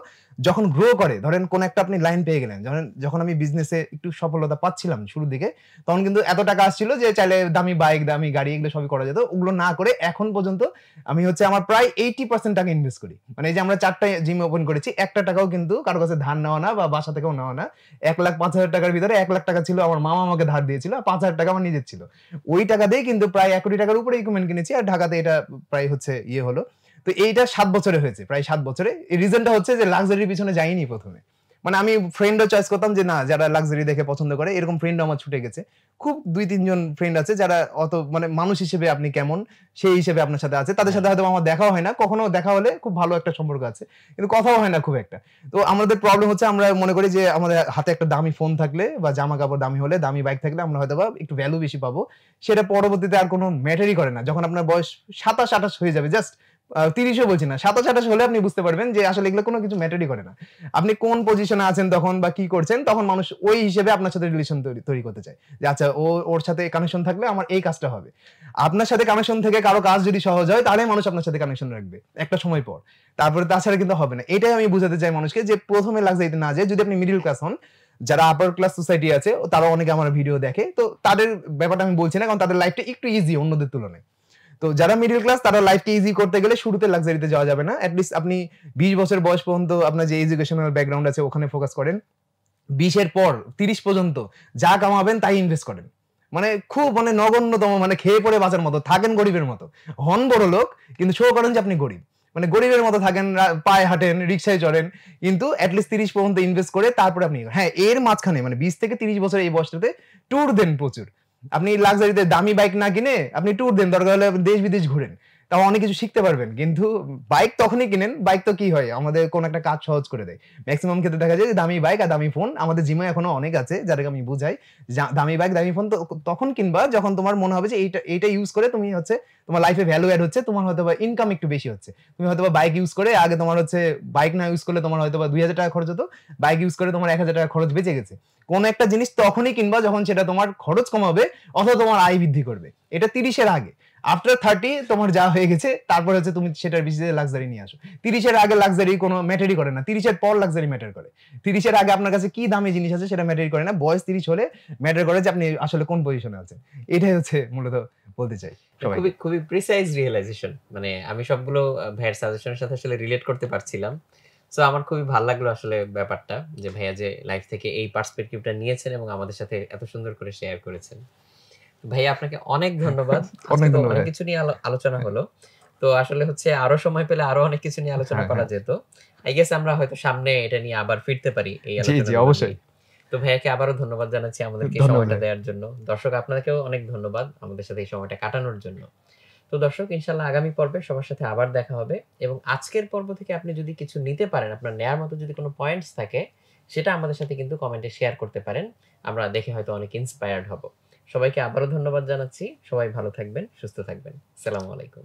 যখন গ্রো করে, ধরেন কোন একটা আপনি লাইন পেয়ে গেলেন, যখন আমি বিজনেসে একটু সফলতা পাচ্ছিলাম শুরুর দিকে, তখন কিন্তু এত টাকা আসছিল যে চাইলে দামি বাইক, দামি গাড়ি এগুলো সবই করা যেত। ওগুলো না করে এখন পর্যন্ত আমি আমার প্রায় 80% টাকা ইনভেস্ট করি। মানে এই যে আমরা 4টা জিম ওপেন করেছি, একটা টাকাও কিন্তু কারো কাছে ধার নেওয়া না বা বাসা থেকেও নেওয়া না। 1,05,000 টাকার ভিতরে 1 লাখ টাকা ছিল আমার মামা আমাকে ধার দিয়েছিল, আর 5,000 টাকা আমার নিজের ছিল। ওই টাকা দিয়ে কিন্তু প্রায় 1 কোটি টাকার উপরে ইকুইপমেন্ট কিনেছি। আর ঢাকাতে এটা প্রায় হলো। তো এইটা 7 বছরে হয়েছে, প্রায় 7 বছরে। এই রিজনটা হচ্ছে যে লাক্সারির পিছনে যাইনি প্রথমে। মানে আমি ফ্রেন্ডও চয়েস করতাম যে না, যারা লাক্সারি দেখে পছন্দ করে, এরকম ফ্রেন্ড আমার ছুটে গেছে। খুব 2-3 জন ফ্রেন্ড আছে যারা অত মানে মানুষ হিসেবে আপনি কেমন সেই হিসেবে আপনার সাথে আছে। তাদের সাথে হয়তো আমার দেখাও হয় না, কখনো দেখা হলে খুব ভালো একটা সম্পর্ক আছে, কিন্তু কথাও হয় না খুব একটা। তো আমাদের প্রবলেম হচ্ছে আমরা মনে করি যে আমাদের হাতে একটা দামি ফোন থাকলে বা জামা কাপড় দামি হলে, দামি বাইক থাকলে আমরা হয়তো বা একটু ভ্যালু বেশি পাবো। সেটা পরবর্তীতে আর কোনো ম্যাটারই করে না। যখন আপনার বয়স 27-28 হয়ে যাবে, জাস্ট 30ও বলছি না, 27-28 হলে আপনি বুঝতে পারবেন যে আসলে এগুলো কোনো কিছু ম্যাটারই করে না। আপনি কোন পজিশনে আছেন তখন বা কি করছেন, তখন মানুষ ওই হিসেবে আপনার সাথে রিলেশন তৈরি করতে চায় যে আচ্ছা ওর সাথে কানেকশন থাকলে আমার এই কাজটা হবে। আপনার সাথে কানেকশন থেকে কারো কাজ যদি সহজ হয়, তাহলে মানুষ আপনার সাথে কানেকশন রাখবে একটা সময় পর। তারপরে তাছাড়া কিন্তু হবে না। এটাই আমি বুঝাতে চাই মানুষকে, যে প্রথমে লাক্সারিতে না যায়, যদি আপনি মিডল ক্লাস হন, যারা আপার ক্লাস সোসাইটি আছে তারা অনেকে আমার ভিডিও দেখে, তো তাদের ব্যাপারটা আমি বলছি না, কারণ তাদের লাইফটা একটু ইজি অন্যদের তুলনায়। তো যারা মিডল ক্লাস, তারা লাইফকে ইজি করতে গেলে শুরুতে লাক্সারিতে যাওয়া যাবে না। এটলিস্ট আপনি 20 বছর বয়স পর্যন্ত আপনার যে এডুকেশনাল ব্যাকগ্রাউন্ড আছে ওখানে ফোকাস করেন। 20 এর পর 30 পর্যন্ত যা কামাবেন তাই ইনভেস্ট করেন। মানে খুব নগণ্যতম, খেয়ে পড়ে বাঁচার মতো থাকেন, গরিবের মতো হন, বড় লোক কিন্তু শো করেন যে আপনি গরিব। গরিবের মতো থাকেন, পায়ে হাঁটেন, রিক্সায় চড়েন, কিন্তু অ্যাটলিস্ট 30 পর্যন্ত ইনভেস্ট করে তারপরে আপনি, হ্যাঁ, এর মাঝখানে 20 থেকে 30 বছর এই বয়সটাতে ট্যুর দেন প্রচুর। আপনি লাক্সারিতে দামি বাইক না কিনে আপনি ট্যুর দেন, দরকার হলে দেশ বিদেশ ঘুরেন, তাও অনেক কিছু শিখতে পারবেন। কিন্তু বাইক তখনই কিনেন, বাইক তো কি হয়, আমাদের কোন একটা কাজ সহজ করে দেয়। ম্যাক্সিমাম ক্ষেত্রে দেখা যায় যে দামি বাইক আর দামি ফোন, আমাদের জিমে এখনো অনেক আছে যাদেরকে আমি বুঝাই, দামি বাইক দামি ফোন তখন কিনবা যখন তোমার মনে হবে যে এইটা ইউজ করে তুমি তোমার লাইফে ভ্যালু অ্যাড হচ্ছে, তোমার হয়তো বা ইনকাম একটু বেশি হচ্ছে। তুমি হয়তো বা বাইক ইউজ করে আগে তোমার বাইক না ইউজ করলে তোমার হয়তো বা 2,000 টাকা খরচ হতো, বাইক ইউজ করে তোমার 1,000 টাকা খরচ বেঁচে গেছে। কোন একটা জিনিস তখনই কিনবা যখন সেটা তোমার খরচ কমাবে অথবা তোমার আয় বৃদ্ধি করবে। এটা 30 এর আগে। আফটার 30 তোমার যা হয়ে গেছে, তারপর তুমি সেটার বেশিতে লাক্সারি নিয়ে আসো। 30 এর আগে লাক্সারি কোনো ম্যাটারই করে না, 30 এর পর লাক্সারি ম্যাটার করে। 30 এর আগে আপনার কাছে কি দামি জিনিস আছে সেটা ম্যাটার করে না, বয়স 30 হলে ম্যাটার করে যে আপনি আসলে কোন পজিশনে আছেন। এটাই মূলত বলতে চাই সবাই। খুবই খুবই প্রিসাইজ রিয়েলাইজেশন, মানে আমি সবগুলো ভাইয়ের সাজেশনের সাথে আসলে রিলেট করতে পারছিলাম। সো আমার খুবই ভালো লাগলো আসলে ব্যাপারটা, যে ভাইয়া যে লাইফ থেকে এই পার্সপেক্টিভটা নিয়েছেন এবং আমাদের সাথে এত সুন্দর করে শেয়ার করেছেন। ভাইয়া আপনাকে অনেক ধন্যবাদ। আজকে অনেক তো ধন্যবাদ অনেক ভাই। কিছু নিয়ে আলোচনা হলো। তো আসলে হচ্ছে আরো সময় পেলে আরো অনেক কিছু নিয়ে আলোচনা হ্যাঁ, করা হ্যাঁ। যেত। আই গেস আমরা হয়তো সামনে এটা নিয়ে আবার ফিরতে পারি এই জি, জি আলোচনাগুলো নিয়ে। অবশ্যই। তো ভাইয়াকে আবারও ধন্যবাদ জানাচ্ছি আমাদেরকে এই ধন্যবাদ সময়টা ভাই। দেওয়ার জন্য। দর্শক আপনাকেও অনেক ধন্যবাদ আমাদের সাথে এই সময়টা কাটানোর জন্য। তো দর্শক, ইনশাআল্লাহ আগামী পর্বে সবার সাথে আবার দেখা হবে এবং আজকের পর্ব থেকে আপনি যদি কিছু নিতে পারেন, আপনার নেয়ার মতো যদি কোনো পয়েন্টস থাকে, সেটা আমাদের সাথে কিন্তু কমেন্টে শেয়ার করতে পারেন। আমরা দেখে হয়তো অনেক ইন্সপায়ার্ড হব। সবাইকে আবারও ধন্যবাদ জানাচ্ছি। সবাই ভালো থাকবেন, সুস্থ থাকবেন। আসসালামু আলাইকুম।